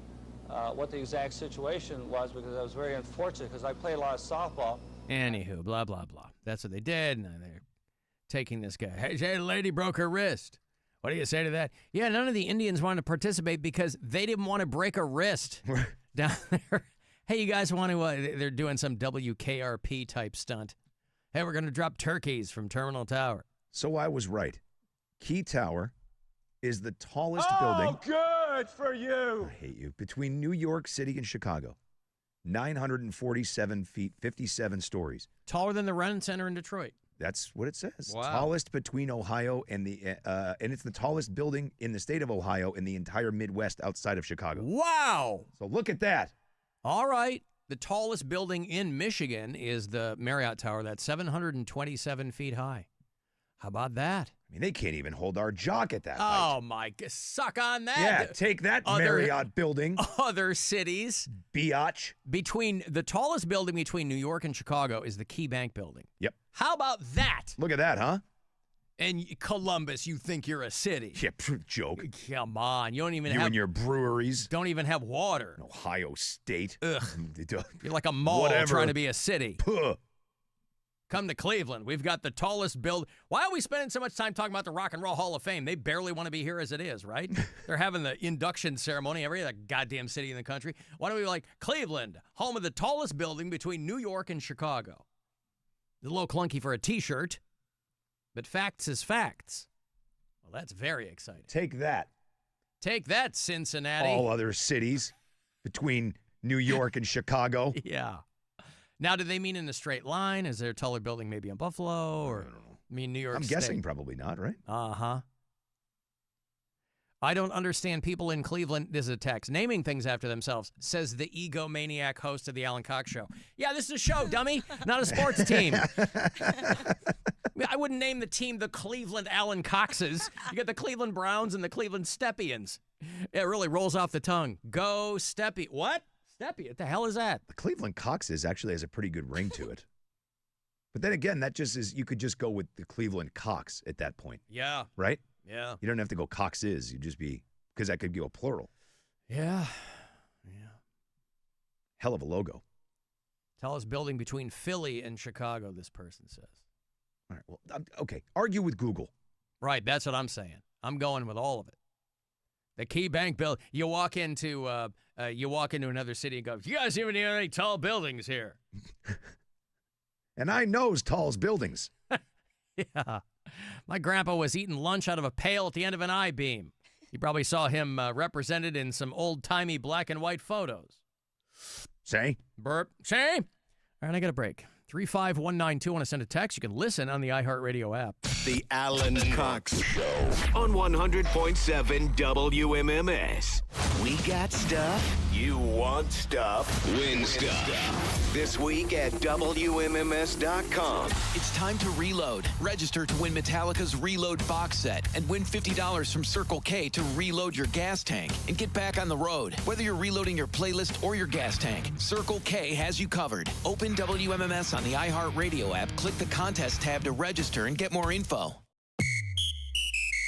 what the exact situation was because I was very unfortunate because I played a lot of softball. Anywho, blah, blah, blah. That's what they did, and they're taking this guy. Hey, the lady broke her wrist. What do you say to that? Yeah, none of the Indians wanted to participate because they didn't want to break a wrist down there. Hey, you guys want to, they're doing some WKRP type stunt. Hey, we're going to drop turkeys from Terminal Tower. So I was right. Key Tower is the tallest building. Oh, good for you. I hate you. Between New York City and Chicago. 947 feet, 57 stories. Taller than the Ren Center in Detroit. That's what it says. Wow. Tallest between Ohio and and it's the tallest building in the state of Ohio in the entire Midwest outside of Chicago. Wow. So look at that. All right. The tallest building in Michigan is the Marriott Tower. That's 727 feet high. How about that? I mean, they can't even hold our jock at that height. Oh, my. Suck on that. Yeah, take that, Marriott building. Other cities. Biatch. The tallest building between New York and Chicago is the Key Bank building. Yep. How about that? Look at that, huh? And Columbus, you think you're a city. Yeah, joke. Come on. You don't even You have... and your breweries. Don't even have water. Ohio State. Ugh. You're like a mall trying to be a city. Puh. Come to Cleveland. We've got the tallest build. Why are we spending so much time talking about the Rock and Roll Hall of Fame? They barely want to be here as it is, right? They're having the induction ceremony every other goddamn city in the country. Why don't we be like Cleveland, home of the tallest building between New York and Chicago? It's a little clunky for a T-shirt, but facts is facts. Well, that's very exciting. Take that. Take that, Cincinnati. All other cities between New York and Chicago. Yeah. Now, do they mean in a straight line? Is there a taller building maybe in Buffalo? Or, I don't know. I mean, New York State? I'm guessing probably not, right? Uh-huh. I don't understand people in Cleveland, this is a text, naming things after themselves, says the egomaniac host of the Alan Cox Show. Yeah, this is a show, dummy, not a sports team. I wouldn't name the team the Cleveland Alan Coxes. You got the Cleveland Browns and the Cleveland Steppians. It really rolls off the tongue. Go Steppy. What? Steppy, what the hell is that? The Cleveland Coxes actually has a pretty good ring to it. But then again, that just is, you could just go with the Cleveland Cox at that point. Yeah. Right? Yeah. You don't have to go Coxes. You just be, because that could be a plural. Yeah. Hell of a logo. Tallest building between Philly and Chicago, this person says. All right. Well, okay. Argue with Google. Right, that's what I'm saying. I'm going with all of it. The Key Bank building. You walk into another city and go, you guys even hear any tall buildings here? And I knows tall's buildings. Yeah. My grandpa was eating lunch out of a pail at the end of an I-beam. You probably saw him represented in some old-timey black and white photos. Say? Burp. Say? All right, I got a break. 35192. Want to send a text? You can listen on the iHeartRadio app. The Alan Cox Show on 100.7 WMMS. We got stuff. You want stuff. Win stuff. This week at WMMS.com. It's time to reload. Register to win Metallica's Reload box set and win $50 from Circle K to reload your gas tank and get back on the road. Whether you're reloading your playlist or your gas tank, Circle K has you covered. Open WMMS on the iHeartRadio app, click the contest tab to register and get more info.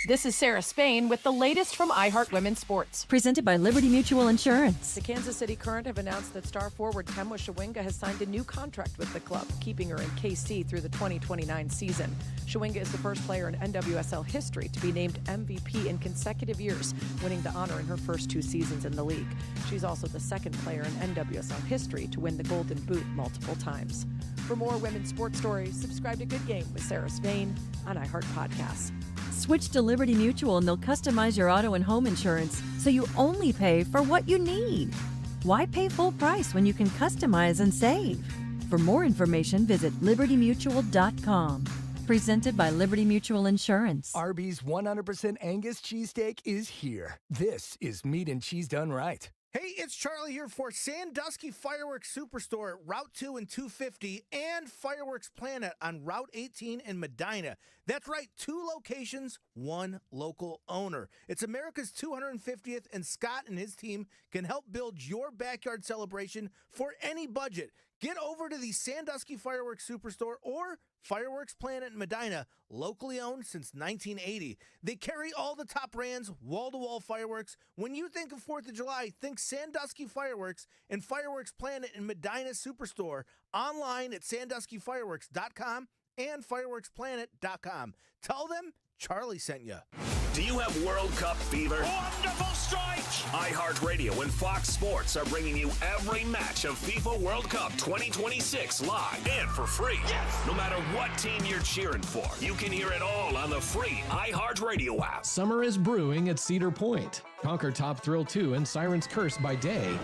This is Sarah Spain with the latest from iHeart Women's Sports. Presented by Liberty Mutual Insurance. The Kansas City Current have announced that star forward Kemwa Shawinga has signed a new contract with the club, keeping her in KC through the 2029 season. Shawinga is the first player in NWSL history to be named MVP in consecutive years, winning the honor in her first 2 seasons in the league. She's also the second player in NWSL history to win the Golden Boot multiple times. For more women's sports stories, subscribe to Good Game with Sarah Spain on iHeart Podcasts. Switch to Liberty Mutual and they'll customize your auto and home insurance so you only pay for what you need. Why pay full price when you can customize and save? For more information, visit libertymutual.com. Presented by Liberty Mutual Insurance. Arby's 100% Angus cheesesteak is here. This is meat and cheese done right. Hey, it's Charlie here for Sandusky Fireworks Superstore at Route 2 and 250 and Fireworks Planet on Route 18 in Medina. That's right, 2 locations, 1 local owner. It's America's 250th, and Scott and his team can help build your backyard celebration for any budget. Get over to the Sandusky Fireworks Superstore or Fireworks Planet in Medina, locally owned since 1980. They carry all the top brands, wall-to-wall fireworks. When you think of 4th of July, think Sandusky Fireworks and Fireworks Planet in Medina Superstore. Online at sanduskyfireworks.com and fireworksplanet.com. Tell them Charlie sent you. Do you have World Cup fever? Wonderful strike! iHeartRadio and Fox Sports are bringing you every match of FIFA World Cup 2026 live and for free. Yes! No matter what team you're cheering for, you can hear it all on the free iHeartRadio app. Summer is brewing at Cedar Point. Conquer Top Thrill 2 and Siren's Curse by day.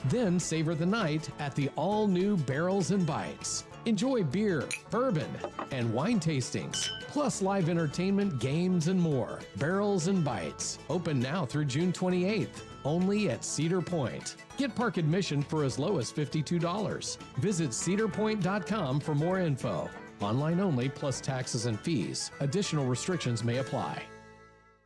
Then savor the night at the all-new Barrels and Bites. Enjoy beer, bourbon, and wine tastings, plus live entertainment, games, and more. Barrels and Bites. Open now through June 28th, only at Cedar Point. Get park admission for as low as $52. Visit cedarpoint.com for more info. Online only, plus taxes and fees. Additional restrictions may apply.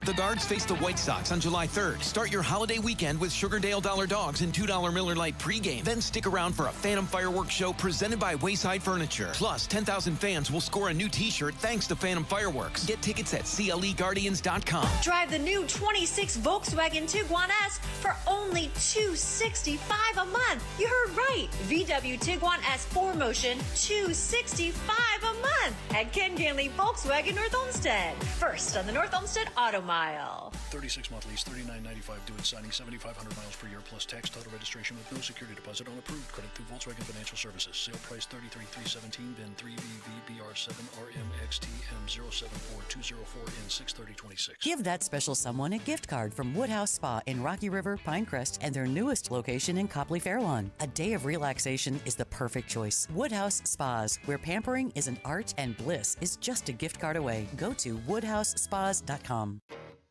The Guards face the White Sox on July 3rd. Start your holiday weekend with Sugardale Dollar Dogs and $2 Miller Lite pregame. Then stick around for a Phantom Fireworks show presented by Wayside Furniture. Plus, 10,000 fans will score a new t-shirt thanks to Phantom Fireworks. Get tickets at CLEGuardians.com. Drive the new 26 Volkswagen Tiguan S for only $265 a month. You heard right. VW Tiguan S 4Motion, $265 a month. At Ken Ganley Volkswagen North Olmsted. First on the North Olmsted Auto Mile. 36-month lease, $39.95 due at signing, 7,500 miles per year plus tax, total registration with no security deposit on approved credit through Volkswagen Financial Services. Sale price $33,317, VIN 3VVBR7RMXTM074204N63026. Give that special someone a gift card from Woodhouse Spa in Rocky River, Pinecrest, and their newest location in Copley Fairlawn. A day of relaxation is the perfect choice. Woodhouse Spas, where pampering is an art and bliss is just a gift card away. Go to woodhousespas.com.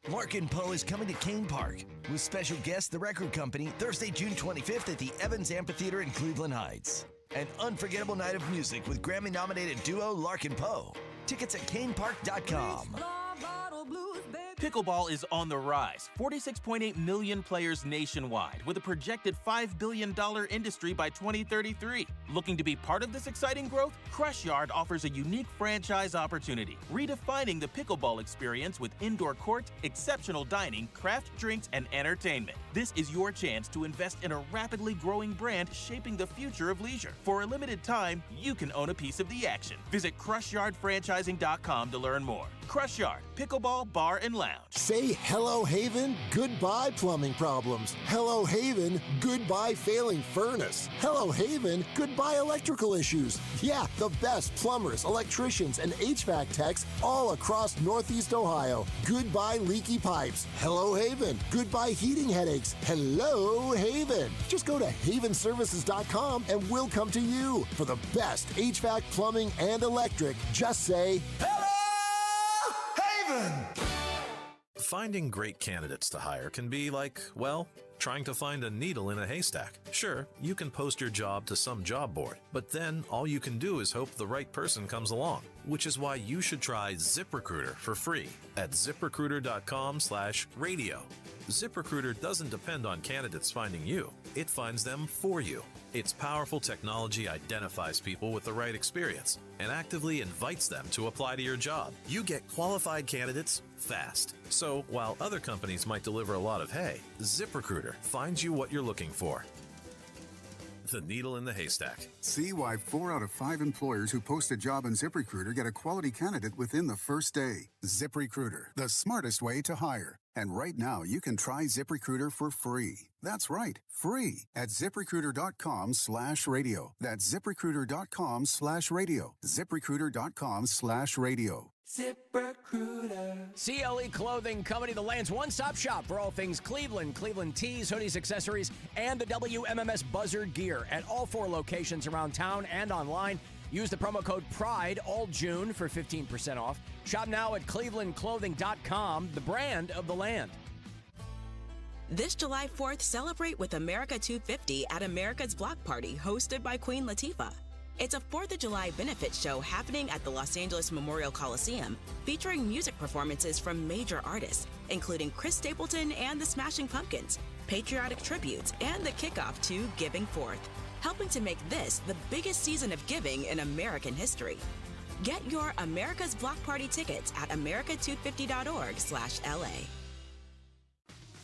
Larkin Poe is coming to Kane Park with special guest, the Record Company, Thursday, June 25th at the Evans Amphitheater in Cleveland Heights. An unforgettable night of music with Grammy-nominated duo Larkin Poe. Tickets at kanepark.com. Pickleball is on the rise. 46.8 million players nationwide, with a projected $5 billion industry by 2033. Looking to be part of this exciting growth? Crush Yard offers a unique franchise opportunity, redefining the pickleball experience with indoor court, exceptional dining, craft drinks, and entertainment. This is your chance to invest in a rapidly growing brand shaping the future of leisure. For a limited time, you can own a piece of the action. Visit CrushYardFranchising.com to learn more. Crush Yard, pickleball, bar, and lounge. Say hello, Haven, goodbye plumbing problems. Hello, Haven, goodbye failing furnace. Hello, Haven, goodbye electrical issues. Yeah, the best plumbers, electricians, and HVAC techs all across Northeast Ohio. Goodbye leaky pipes. Hello, Haven, goodbye heating headaches. Hello, Haven. Just go to havenservices.com and we'll come to you. For the best HVAC, plumbing, and electric, just say, Finding great candidates to hire can be like, well, trying to find a needle in a haystack. Sure, you can post your job to some job board, but then all you can do is hope the right person comes along, which is why you should try ZipRecruiter for free at ZipRecruiter.com/radio. ZipRecruiter doesn't depend on candidates finding you. It finds them for you. Its powerful technology identifies people with the right experience and actively invites them to apply to your job. You get qualified candidates fast. So while other companies might deliver a lot of hay, ZipRecruiter finds you what you're looking for. The needle in the haystack. See why 4 out of 5 employers who post a job on ZipRecruiter get a quality candidate within the first day. ZipRecruiter, the smartest way to hire. And right now, you can try ZipRecruiter for free. That's right, free at ZipRecruiter.com/radio. That's ZipRecruiter.com/radio. ZipRecruiter.com/radio. ZipRecruiter. CLE Clothing Company, the land's one-stop shop for all things Cleveland. Cleveland tees, hoodies, accessories, and the WMMS Buzzard gear at all 4 locations around town and online. Use the promo code PRIDE all June for 15% off. Shop now at clevelandclothing.com, the brand of the land. This July 4th, celebrate with America 250 at America's Block Party, hosted by Queen Latifah. It's a 4th of July benefit show happening at the Los Angeles Memorial Coliseum, featuring music performances from major artists, including Chris Stapleton and the Smashing Pumpkins, patriotic tributes, and the kickoff to Giving Forth, helping to make this the biggest season of giving in American history. Get your America's Block Party tickets at america250.org/LA.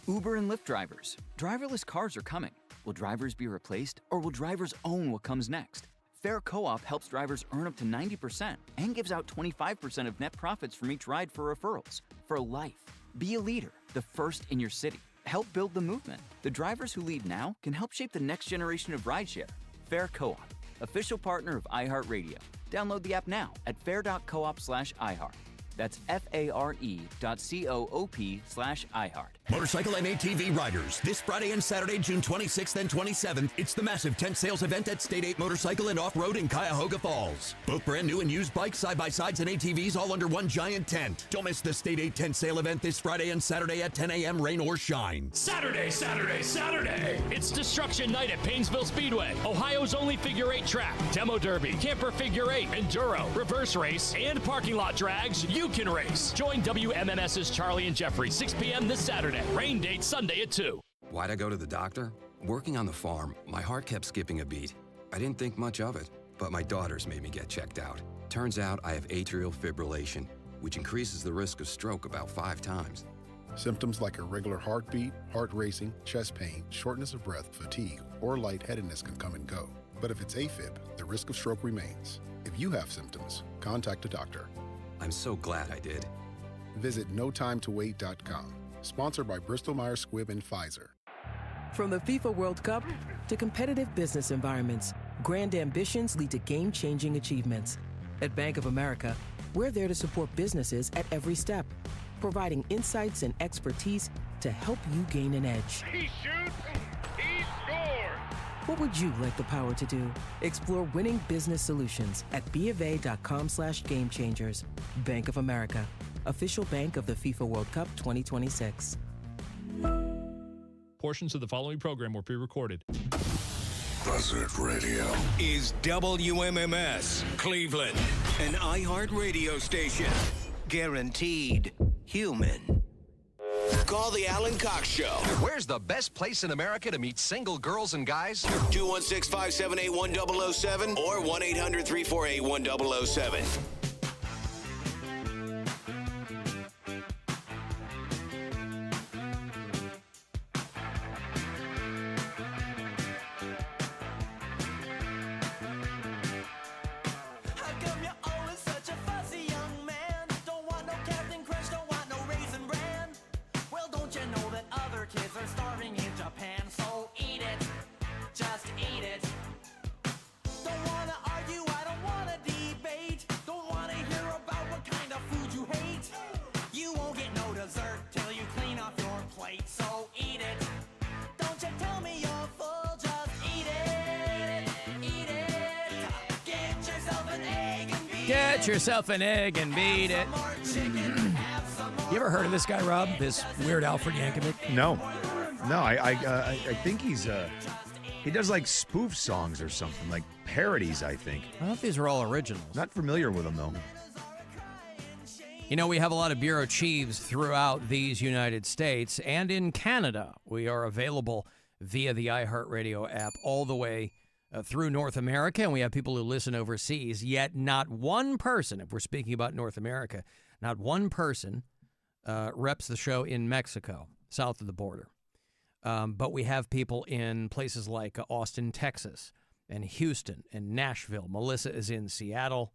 Uber and Lyft drivers. Driverless cars are coming. Will drivers be replaced, or will drivers own what comes next? Fair Co-op helps drivers earn up to 90% and gives out 25% of net profits from each ride for referrals. For life. Be a leader, the first in your city. Help build the movement. The drivers who lead now can help shape the next generation of rideshare. Fair Co-op, official partner of iHeartRadio. Download the app now at fair.coop/iHeart. That's FARE.coop/iHeart. Motorcycle and ATV riders, this Friday and Saturday, June 26th and 27th, it's the massive tent sales event at State 8 Motorcycle and Off-Road in Cuyahoga Falls. Both brand new and used bikes, side-by-sides, and ATVs all under one giant tent. Don't miss the State 8 tent sale event this Friday and Saturday at 10 a.m., rain or shine. Saturday! It's Destruction Night at Painesville Speedway, Ohio's only figure 8 track. Demo Derby, Camper Figure 8, Enduro, Reverse Race, and Parking Lot Drags. You can race. Join WMMS's Charlie and Jeffrey, 6 p.m. this Saturday. Rain date Sunday at 2. Why'd I go to the doctor? Working on the farm, my heart kept skipping a beat. I didn't think much of it, but my daughters made me get checked out. Turns out I have atrial fibrillation, which increases the risk of stroke about 5 times. Symptoms like irregular heartbeat, heart racing, chest pain, shortness of breath, fatigue, or lightheadedness can come and go. But if it's AFib, the risk of stroke remains. If you have symptoms, contact a doctor. I'm so glad I did. Visit notimetowait.com. Sponsored by Bristol-Myers Squibb and Pfizer. From the FIFA World Cup to competitive business environments, grand ambitions lead to game-changing achievements. At Bank of America, we're there to support businesses at every step, providing insights and expertise to help you gain an edge. He shoots, he scores! What would you like the power to do? Explore winning business solutions at BofA.com/gamechangers. Bank of America, official bank of the FIFA World Cup 2026. Portions of the following program were pre-recorded. Buzzard Radio is WMMS Cleveland, an iHeart radio station. Guaranteed human. Call the Alan Cox Show. Where's the best place in America to meet single girls and guys? 216-578-1007 or 1-800-348-1007. Get yourself an egg and beat it. You ever heard of this guy, Rob? This Weird Alfred Yankovic? No. I think he does like spoof songs or something, like parodies, I think. I don't know if these are all originals. Not familiar with them, though. You know, we have a lot of bureau chiefs throughout these United States and in Canada. We are available via the iHeartRadio app all the way through North America, and we have people who listen overseas, yet not one person, if we're speaking about North America, not one person reps the show in Mexico, south of the border. But we have people in places like Austin, Texas, and Houston, and Nashville. Melissa is in Seattle.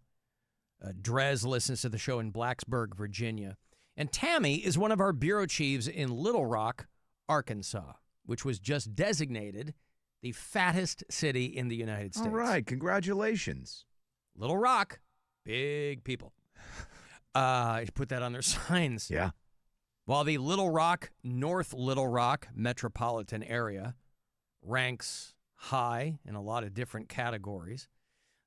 Drez listens to the show in Blacksburg, Virginia. And Tammy is one of our bureau chiefs in Little Rock, Arkansas, which was just designated the fattest city in the United States. All right, congratulations. Little Rock, big people. Put that on their signs. Yeah. While the Little Rock, North Little Rock metropolitan area ranks high in a lot of different categories,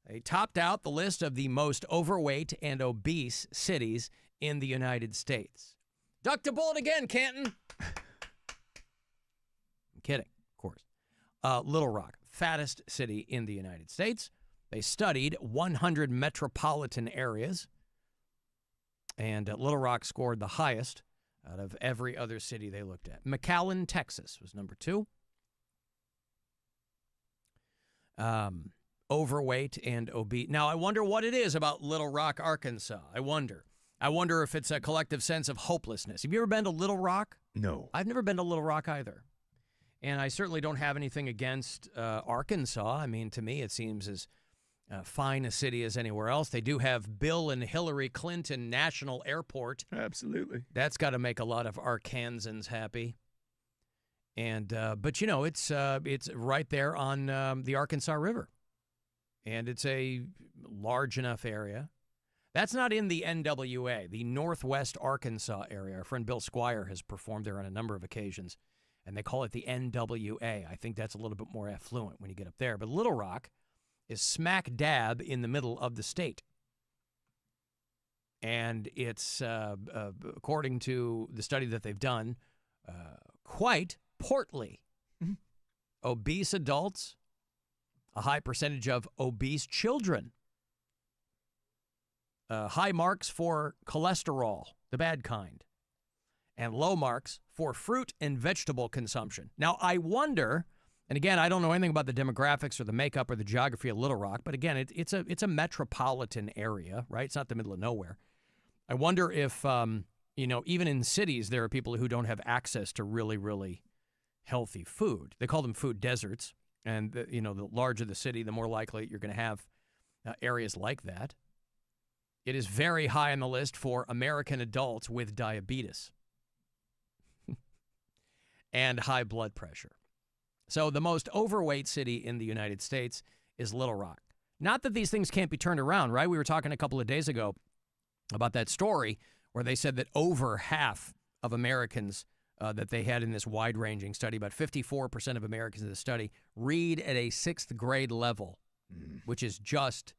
they topped out the list of the most overweight and obese cities in the United States. Duck to bullet again, Canton. I'm kidding, of course. Little Rock, fattest city in the United States. They studied 100 metropolitan areas, and Little Rock scored the highest out of every other city they looked at. McAllen, Texas was number 2. Overweight and obese. Now, I wonder what it is about Little Rock, Arkansas. I wonder if it's a collective sense of hopelessness. Have you ever been to Little Rock? No. I've never been to Little Rock either. And I certainly don't have anything against Arkansas. I mean, to me, it seems as fine a city as anywhere else. They do have Bill and Hillary Clinton National Airport. Absolutely. That's got to make a lot of Arkansans happy. And but you know, it's right there on the Arkansas River, and it's a large enough area. That's not in the NWA, the Northwest Arkansas area. Our friend Bill Squire has performed there on a number of occasions, and they call it the NWA. I think that's a little bit more affluent when you get up there. But Little Rock is smack dab in the middle of the state. And it's, according to the study that they've done, quite portly. Obese adults, a high percentage of obese children, high marks for cholesterol, the bad kind, and low marks for fruit and vegetable consumption. Now, I wonder, and again, I don't know anything about the demographics or the makeup or the geography of Little Rock, but again, it's a metropolitan area, right? It's not the middle of nowhere. I wonder if, even in cities, there are people who don't have access to really, really healthy food. They call them food deserts. And, the larger the city, the more likely you're going to have areas like that. It is very high on the list for American adults with diabetes and high blood pressure. So the most overweight city in the United States is Little Rock. Not that these things can't be turned around, right? We were talking a couple of days ago about that story where they said that over half of Americans that they had in this wide-ranging study, about 54% of Americans in the study, read at a 6th grade level, which is just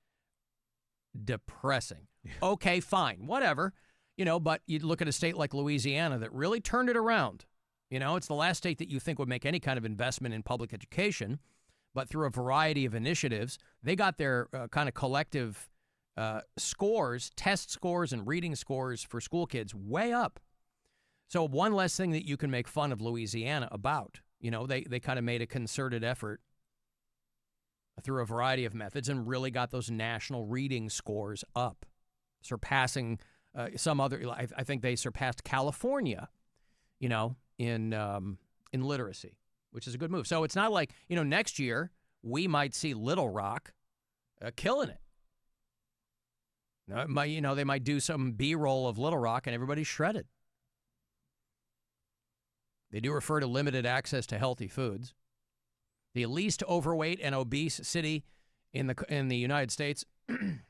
depressing. Yeah. Okay, fine, whatever. But you look at a state like Louisiana that really turned it around. It's the last state that you think would make any kind of investment in public education, but through a variety of initiatives, they got their kind of collective scores, test scores and reading scores for school kids way up. So one less thing that you can make fun of Louisiana about. You know, they kind of made a concerted effort through a variety of methods and really got those national reading scores up, surpassing some other. I think they surpassed California, you know, in literacy, which is a good move. So it's not like, you know, next year we might see Little Rock killing it. You know, they might do some B-roll of Little Rock and everybody's shredded. They do refer to limited access to healthy foods. The least overweight and obese city in the United States,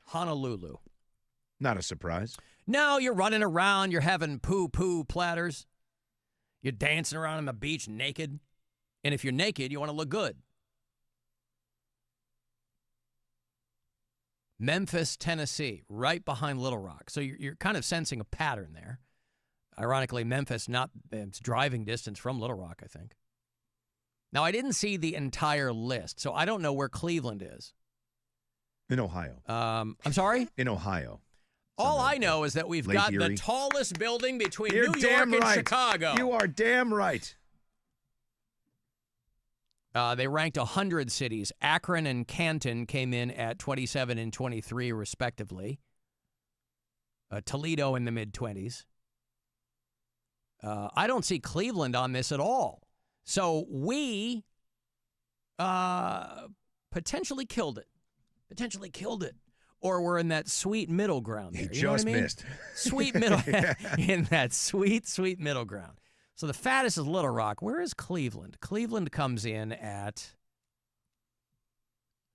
Honolulu. Not a surprise. No, you're running around. You're having poo-poo platters. You're dancing around on the beach naked. And if you're naked, you want to look good. Memphis, Tennessee, right behind Little Rock. So you're kind of sensing a pattern there. Ironically, Memphis, it's driving distance from Little Rock, I think. Now, I didn't see the entire list, so I don't know where Cleveland is. In Ohio. I'm sorry? In Ohio. All I know is that we've got Erie. the tallest building between You're New York and right. Chicago. You are damn right. They ranked 100 cities. Akron and Canton came in at 27 and 23, respectively. Toledo in the mid-20s. I don't see Cleveland on this at all. So we potentially killed it. Or we're in that sweet middle ground there. You just know what I mean? missed. Sweet middle. In that sweet, sweet middle ground. So the fattest is Little Rock. Where is Cleveland? Cleveland comes in at,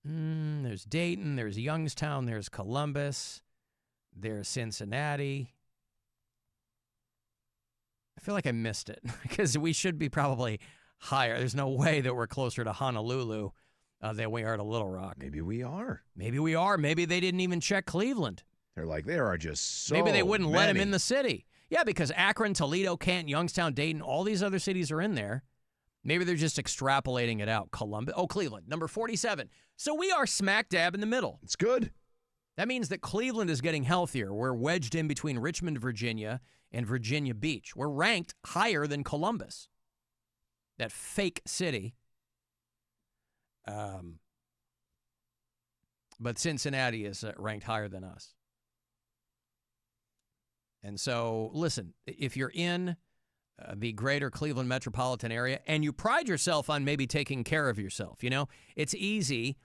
there's Dayton, there's Youngstown, there's Columbus, there's Cincinnati. I feel like I missed it because we should be probably higher. There's no way that we're closer to Honolulu than we are to Little Rock. Maybe we are. Maybe we are. Maybe they didn't even check Cleveland. They're like, there are just so Maybe they wouldn't let him many. in the city. Yeah, because Akron, Toledo, Canton, Youngstown, Dayton, all these other cities are in there. Maybe they're just extrapolating it out. Cleveland, number 47. So we are smack dab in the middle. It's good. That means that Cleveland is getting healthier. We're wedged in between Richmond, Virginia, and Virginia Beach. We're ranked higher than Columbus, that fake city. But Cincinnati is ranked higher than us. And so, listen, if you're in the greater Cleveland metropolitan area and you pride yourself on maybe taking care of yourself, you know, it's easy,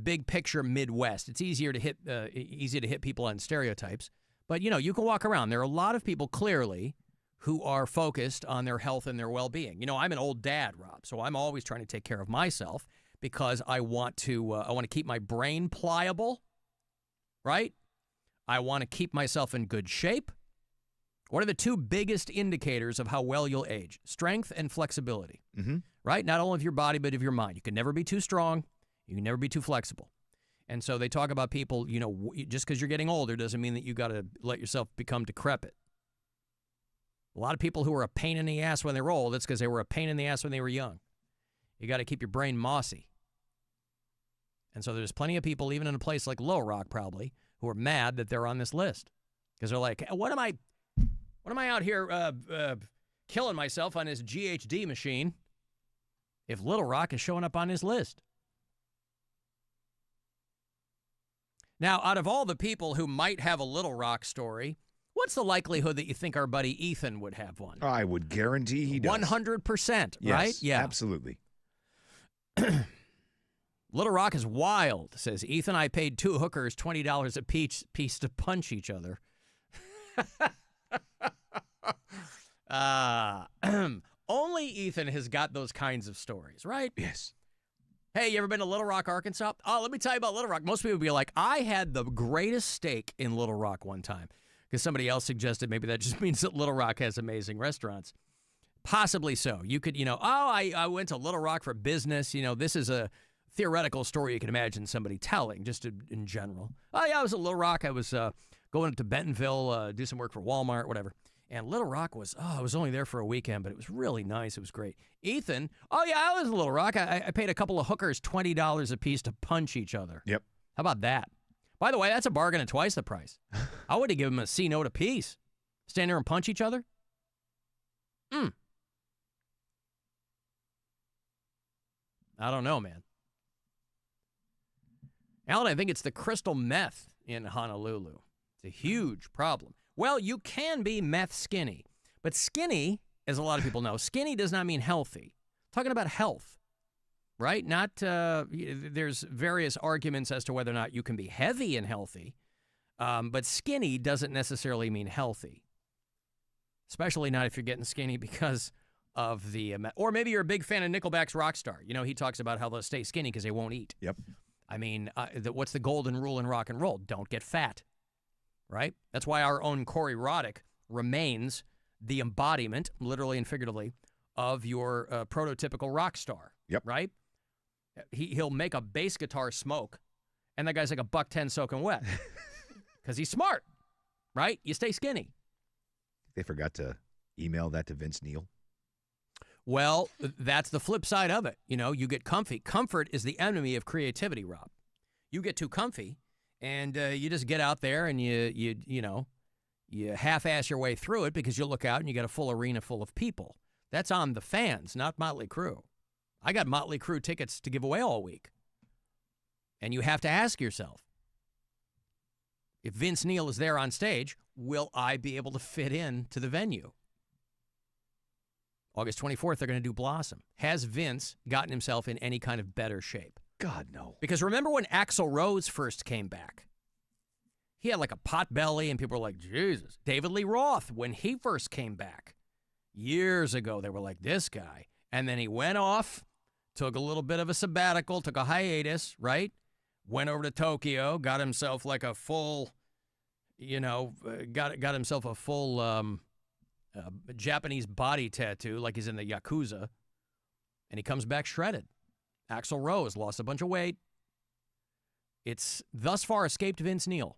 big picture Midwest. It's easy to hit people on stereotypes. But, you know, you can walk around. There are a lot of people clearly who are focused on their health and their well-being. You know, I'm an old dad, Rob, so I'm always trying to take care of myself because I want to keep my brain pliable, right? I want to keep myself in good shape. What are the two biggest indicators of how well you'll age? Strength and flexibility, right? Not only of your body, but of your mind. You can never be too strong. You can never be too flexible. And so they talk about people, you know, just because you're getting older doesn't mean that you got to let yourself become decrepit. A lot of people who are a pain in the ass when they're old, it's because they were a pain in the ass when they were young. You got to keep your brain mossy. And so there's plenty of people, even in a place like Little Rock probably, who are mad that they're on this list. Because they're like, what am I out here killing myself on this GHD machine if Little Rock is showing up on his list? Now, out of all the people who might have a Little Rock story, what's the likelihood that you think our buddy Ethan would have one? I would guarantee he does. 100%, yes, right? Yeah. Absolutely. Little Rock is wild, says Ethan. I paid 2 hookers $20 a piece to punch each other. Only Ethan has got those kinds of stories, right? Yes. Hey, you ever been to Little Rock, Arkansas? Oh, let me tell you about Little Rock. Most people would be like, I had the greatest steak in Little Rock one time. Because somebody else suggested maybe that just means that Little Rock has amazing restaurants. Possibly so. You could, I went to Little Rock for business. You know, this is a theoretical story you can imagine somebody telling, just in general. Oh, yeah, I was at Little Rock. I was going to Bentonville, do some work for Walmart, whatever. And Little Rock I was only there for a weekend, but it was really nice. It was great. Ethan, oh, yeah, I was at Little Rock. I paid a couple of hookers $20 a piece to punch each other. Yep. How about that? By the way, that's a bargain at twice the price. I would have given them a C note apiece. Stand there and punch each other? I don't know, man. Alan, I think it's the crystal meth in Honolulu. It's a huge problem. Well, you can be meth skinny, but skinny, as a lot of people know, skinny does not mean healthy. Talking about health, right? Not, there's various arguments as to whether or not you can be heavy and healthy, but skinny doesn't necessarily mean healthy, especially not if you're getting skinny because of the, or maybe you're a big fan of Nickelback's Rockstar. You know, he talks about how they'll stay skinny because they won't eat. Yep. I mean, what's the golden rule in rock and roll? Don't get fat, right? That's why our own Corey Roddick remains the embodiment, literally and figuratively, of your prototypical rock star. Yep. Right? He'll make a bass guitar smoke, and that guy's like $110 soaking wet because he's smart, right? You stay skinny. They forgot to email that to Vince Neil. Well, that's the flip side of it. You know, you get comfy. Comfort is the enemy of creativity, Rob. You get too comfy, and you just get out there and you half-ass your way through it because you look out and you got a full arena full of people. That's on the fans, not Motley Crue. I got Motley Crue tickets to give away all week. And you have to ask yourself, if Vince Neil is there on stage, will I be able to fit in to the venue? August 24th, they're going to do Blossom. Has Vince gotten himself in any kind of better shape? God, no. Because remember when Axl Rose first came back? He had like a pot belly, and people were like, Jesus. David Lee Roth, when he first came back years ago, they were like, this guy. And then he went off, took a little bit of a sabbatical, took a hiatus, right? Went over to Tokyo, got himself like a full, got himself a full Japanese body tattoo like he's in the Yakuza. And he comes back shredded. Axl Rose lost a bunch of weight. It's thus far escaped Vince Neil.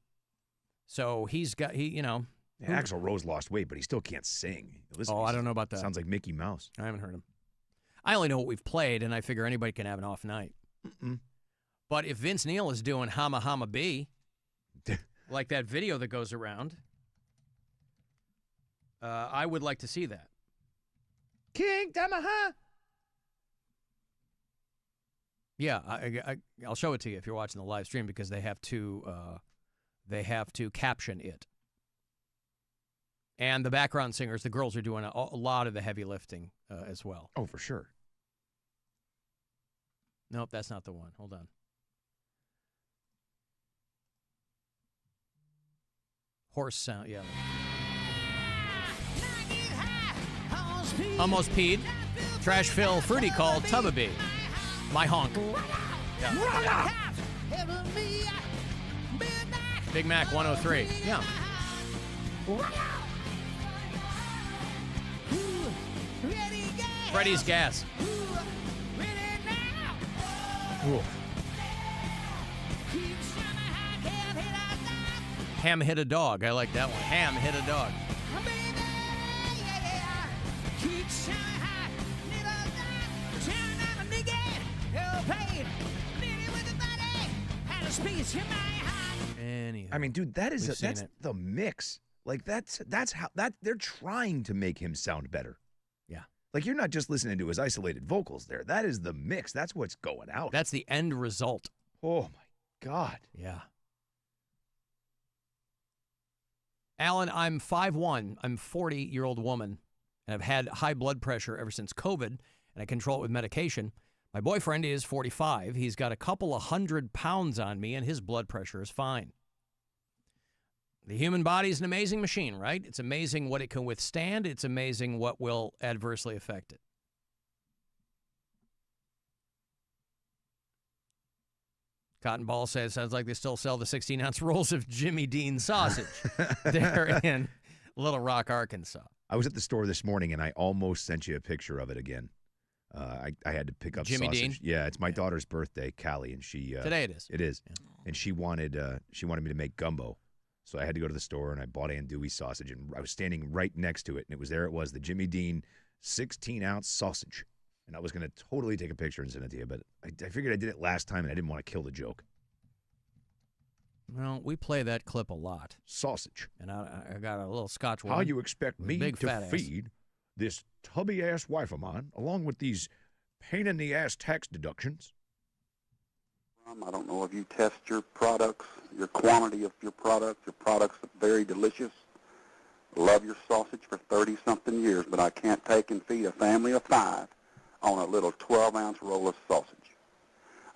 So he's got, Axl Rose lost weight, but he still can't sing. Listen, I don't know about that. Sounds like Mickey Mouse. I haven't heard him. I only know what we've played, and I figure anybody can have an off night. But if Vince Neil is doing Hama Hama B, like that video that goes around, I would like to see that. King Tamaha. Yeah, I'll show it to you if you're watching the live stream because they have to caption it. And the background singers, the girls, are doing a lot of the heavy lifting as well. Oh, for sure. Nope, that's not the one. Hold on. Horse sound, yeah. Almost peed. Trash Phil Fruity called Tubba Bee. My honk. Yeah. Big Mac 103. Yeah. Freddy's Gas. Ooh. Ham hit a dog. I like that one. Ham hit a dog. I mean, dude, that's the mix. Like that's how they're trying to make him sound better. Yeah. Like you're not just listening to his isolated vocals there. That is the mix. That's what's going out. That's the end result. Oh my God. Yeah. Alan, I'm 5'1". I'm a 40-year-old woman, and I've had high blood pressure ever since COVID, and I control it with medication. My boyfriend is 45. He's got a couple of 100 pounds on me, and his blood pressure is fine. The human body is an amazing machine, right? It's amazing what it can withstand. It's amazing what will adversely affect it. Cotton Ball says, sounds like they still sell the 16-ounce rolls of Jimmy Dean sausage. They're in Little Rock, Arkansas. I was at the store this morning, and I almost sent you a picture of it again. I had to pick up Jimmy sausage. Dean? Yeah, it's my daughter's birthday, Callie, and she Today it is. It is, yeah. And she wanted me to make gumbo, so I had to go to the store and I bought andouille sausage, and I was standing right next to it, and it was the Jimmy Dean 16-ounce sausage, and I was going to totally take a picture and send it to you, but I figured I did it last time, and I didn't want to kill the joke. Well, we play that clip a lot. Sausage. And I got a little Scotch How woman. you expect me to feed this tubby-ass wife of mine, along with these pain-in-the-ass tax deductions. I don't know if you test your products, your quantity of your products. Your products are very delicious. Love your sausage for 30-something years, but I can't take and feed a family of 5 on a little 12-ounce roll of sausage.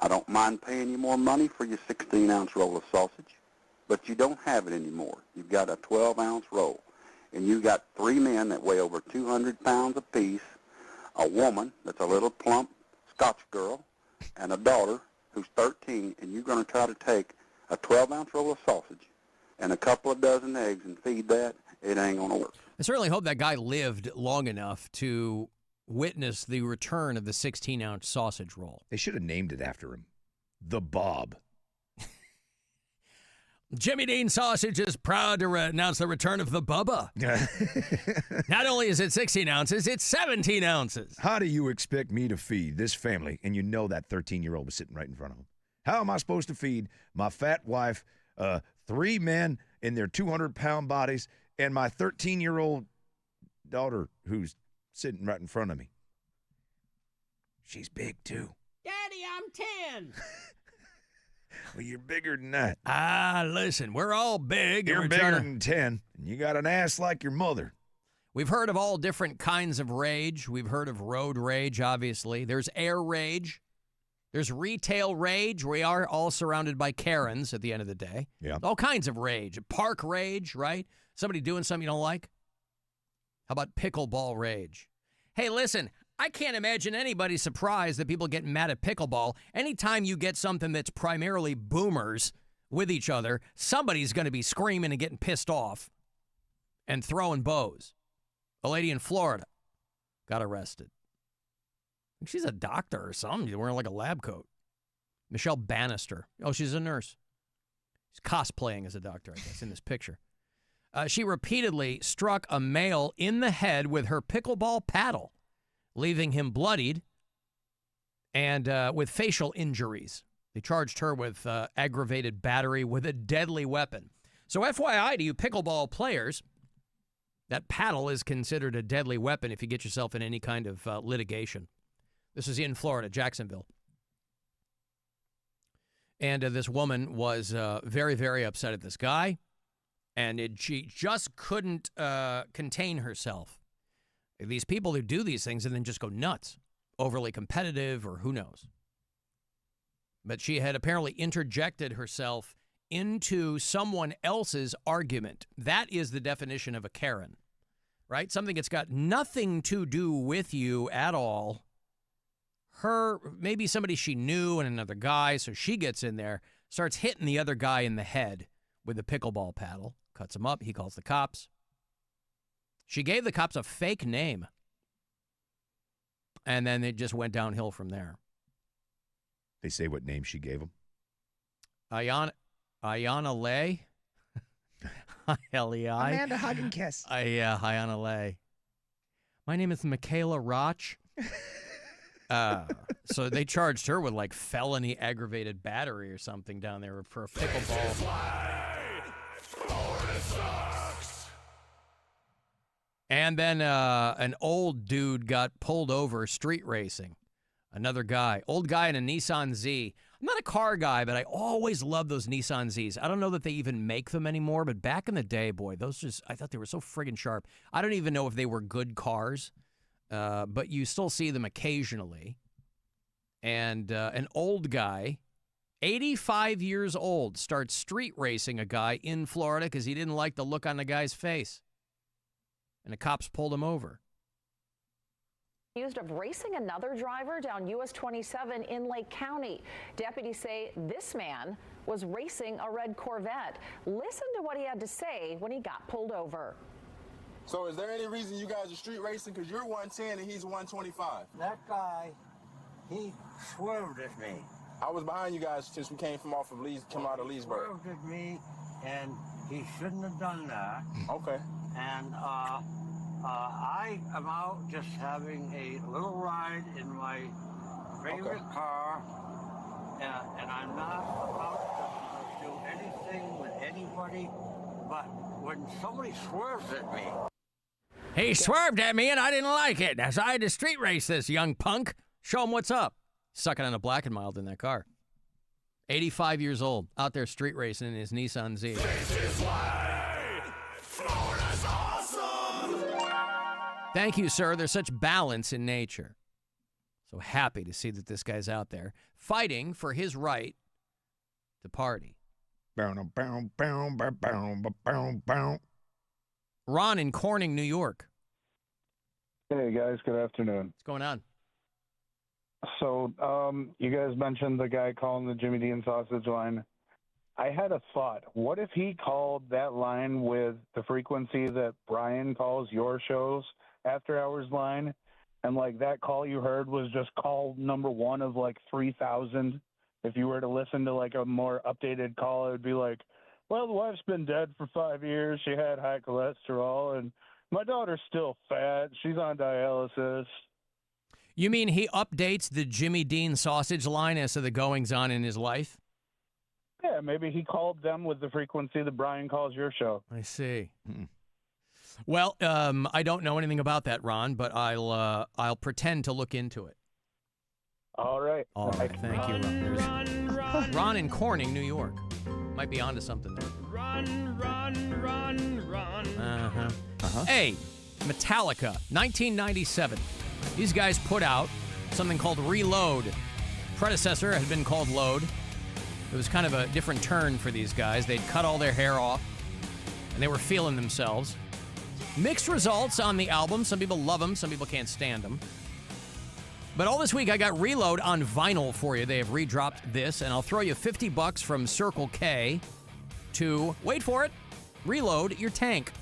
I don't mind paying you more money for your 16-ounce roll of sausage, but you don't have it anymore. You've got a 12-ounce roll, and you've got 3 men that weigh over 200 pounds apiece, a woman that's a little plump Scotch girl, and a daughter who's 13, and you're going to try to take a 12-ounce roll of sausage and a couple of dozen eggs and feed that. It ain't going to work. I certainly hope that guy lived long enough to witness the return of the 16-ounce sausage roll. They should have named it after him. The Bob. Jimmy Dean Sausage is proud to announce the return of the Bubba. Not only is it 16 ounces, it's 17 ounces. How do you expect me to feed this family? And you know that 13-year-old was sitting right in front of him. How am I supposed to feed my fat wife, 3 men in their 200-pound bodies, and my 13-year-old daughter who's sitting right in front of me? She's big, too. Daddy, I'm 10. Well, you're bigger than that. Listen, we're all big. You're bigger than 10, and you got an ass like your mother. We've heard of all different kinds of rage. We've heard of road rage, obviously. There's air rage. There's retail rage. We are all surrounded by Karens at the end of the day. Yeah. All kinds of rage. Park rage, right? Somebody doing something you don't like. How about pickleball rage? Hey, listen, I can't imagine anybody surprised that people get mad at pickleball. Anytime you get something that's primarily boomers with each other, somebody's going to be screaming and getting pissed off and throwing bows. A lady in Florida got arrested. I think she's a doctor or something. She's wearing like a lab coat. Michelle Bannister. Oh, she's a nurse. She's cosplaying as a doctor, I guess, in this picture. She repeatedly struck a male in the head with her pickleball paddle, leaving him bloodied and with facial injuries. They charged her with aggravated battery with a deadly weapon. So FYI to you pickleball players, that paddle is considered a deadly weapon if you get yourself in any kind of litigation. This is in Florida, Jacksonville. And this woman was very, very upset at this guy, and she just couldn't contain herself. These people who do these things and then just go nuts, overly competitive or who knows. But she had apparently interjected herself into someone else's argument. That is the definition of a Karen, right? Something that's got nothing to do with you at all. Maybe somebody she knew and another guy, so she gets in there, starts hitting the other guy in the head with the pickleball paddle, cuts him up, he calls the cops. She gave the cops a fake name, and then it just went downhill from there. They say what name she gave him? Ayanna Lay. L-E-I. Amanda Hug and Kiss. Yeah, Ayanna Lay. My name is Michaela Roch. So they charged her with like felony aggravated battery or something down there for a pickleball. And then an old dude got pulled over street racing. Another guy, old guy in a Nissan Z. I'm not a car guy, but I always loved those Nissan Zs. I don't know that they even make them anymore, but back in the day, boy, I thought they were so friggin' sharp. I don't even know if they were good cars, but you still see them occasionally. And an old guy, 85 years old, starts street racing a guy in Florida because he didn't like the look on the guy's face. And the cops pulled him over. Accused of racing another driver down US 27 in Lake County. Deputies say this man was racing a red Corvette. Listen to what he had to say when he got pulled over. So is there any reason you guys are street racing? Because you're 110 and he's 125. That guy, he swerved at me. I was behind you guys since we came out of Leesburg. He swerved at me, and he shouldn't have done that. Okay. And I am out just having a little ride in my favorite car, and I'm not about to do anything with anybody, but when somebody swerves at me. He swerved at me and I didn't like it. So I had to street race this young punk. Show him what's up. Sucking on a black and mild in that car. 85 years old, out there street racing in his Nissan Z. This is why Florida's awesome. Thank you, sir. There's such balance in nature. So happy to see that this guy's out there fighting for his right to party. Ron in Corning, New York. Hey, guys. Good afternoon. What's going on? So, you guys mentioned the guy calling the Jimmy Dean sausage line. I had a thought. What if he called that line with the frequency that Brian calls your shows after hours line? And, like, that call you heard was just call number one of, like, 3,000. If you were to listen to, like, a more updated call, it would be like, well, the wife's been dead for 5 years. She had high cholesterol, and my daughter's still fat. She's on dialysis. You mean he updates the Jimmy Dean sausage line as to the goings-on in his life? Yeah, maybe he called them with the frequency that Brian calls your show. I see. Well, I don't know anything about that, Ron, but I'll pretend to look into it. All right. All right. Thank you, Ron. Ron in Corning, New York. Might be onto something there. Run, run, run, run. Hey, Metallica, 1997. These guys put out something called Reload. Predecessor had been called Load. It was kind of a different turn for these guys. They'd cut all their hair off, and they were feeling themselves. Mixed results on the album. Some people love them. Some people can't stand them. But all this week, I got Reload on vinyl for you. They have redropped this, and I'll throw you $50 from Circle K to, wait for it, reload your tank.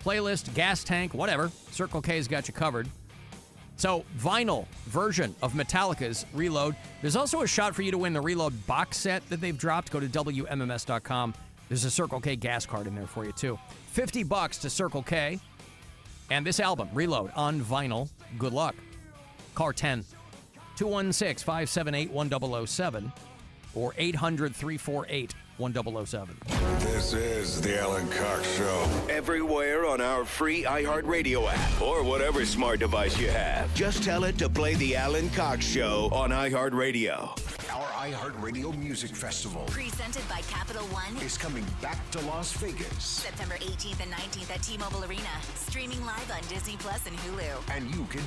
Playlist, gas tank, whatever. Circle K's got you covered. So, vinyl version of Metallica's Reload. There's also a shot for you to win the Reload box set that they've dropped. Go to WMMS.com. There's a Circle K gas card in there for you, too. $50 to Circle K. And this album, Reload, on vinyl. Good luck. Call 216-578-1007 or 800-348-1007. This is the Alan Cox Show. Everywhere on our free iHeartRadio app or whatever smart device you have. Just tell it to play the Alan Cox Show on iHeartRadio. Our iHeartRadio Music Festival presented by Capital One is coming back to Las Vegas. September 18th and 19th at T-Mobile Arena. Streaming live on Disney Plus and Hulu. And you can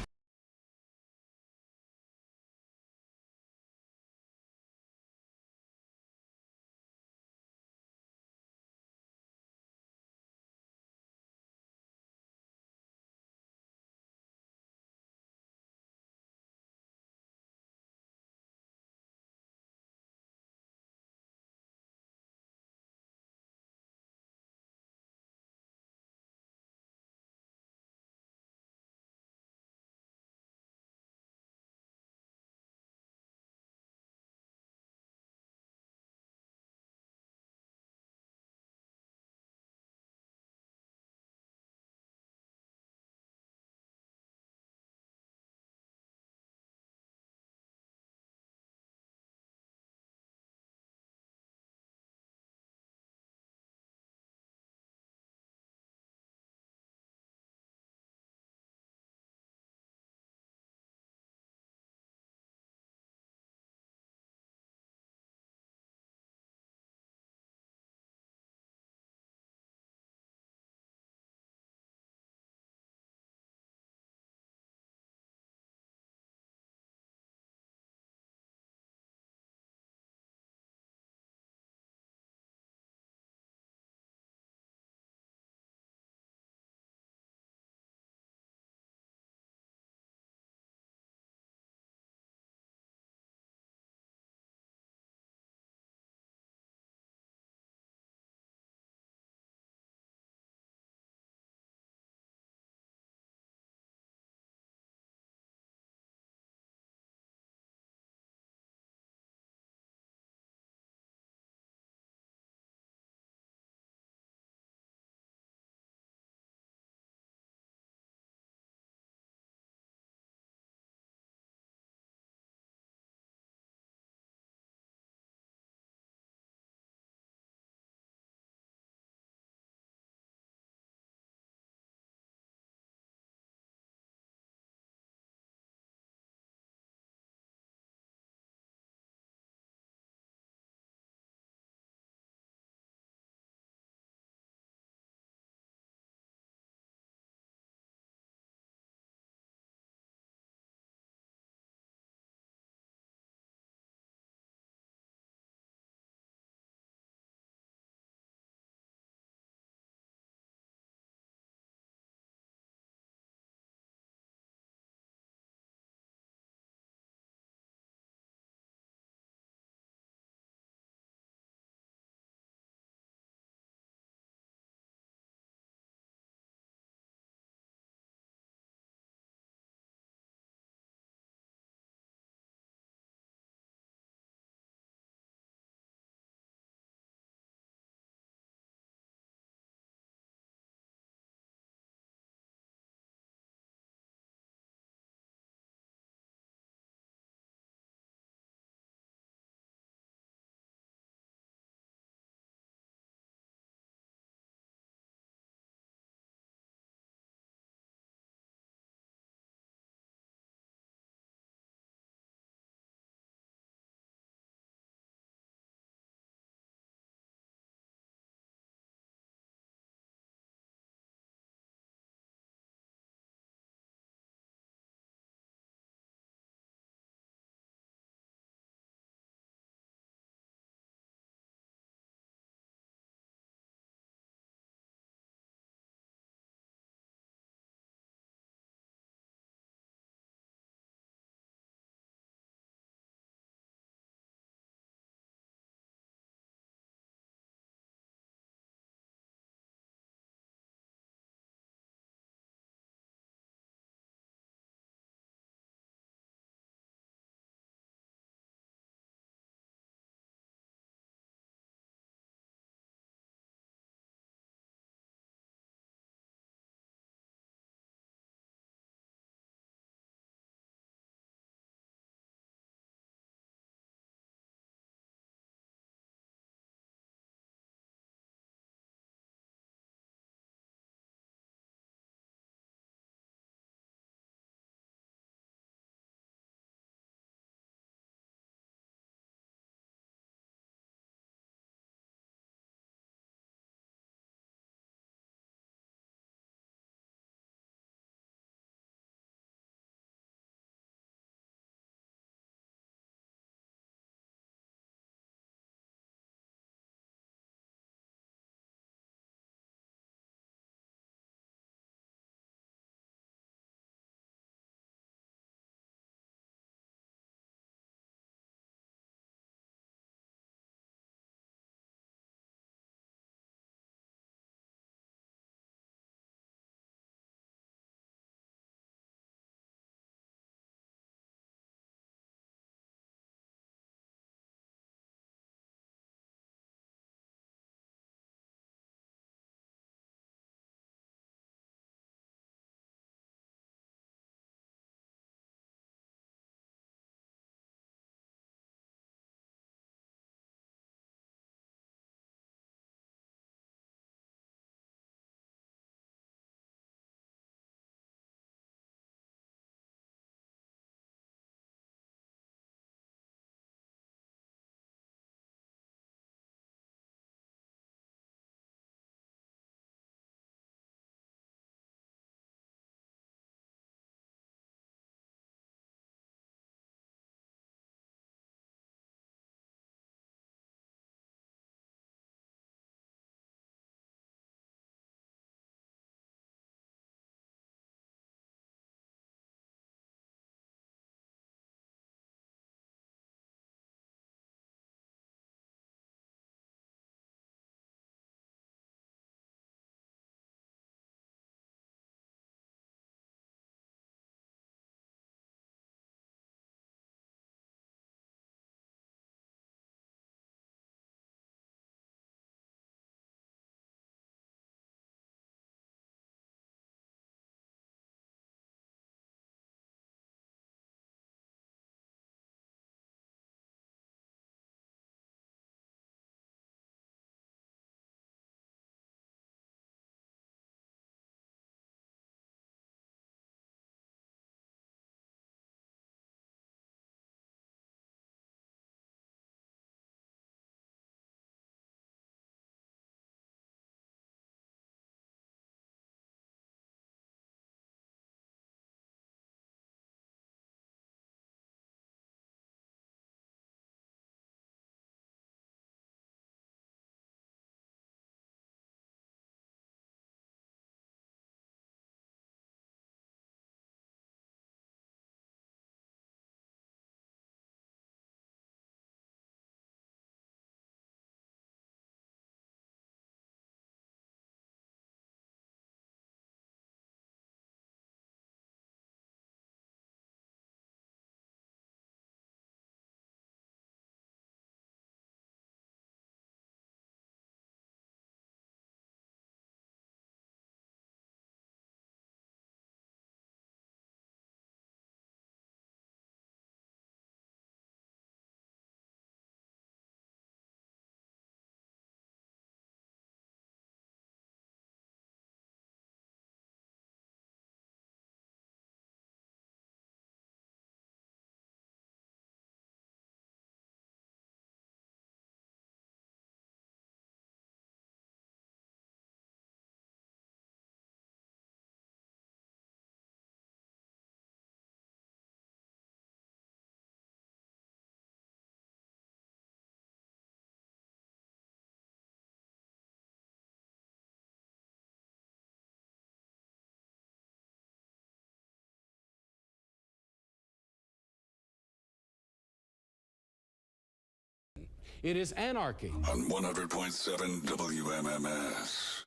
It is anarchy. On 100.7 WMMS.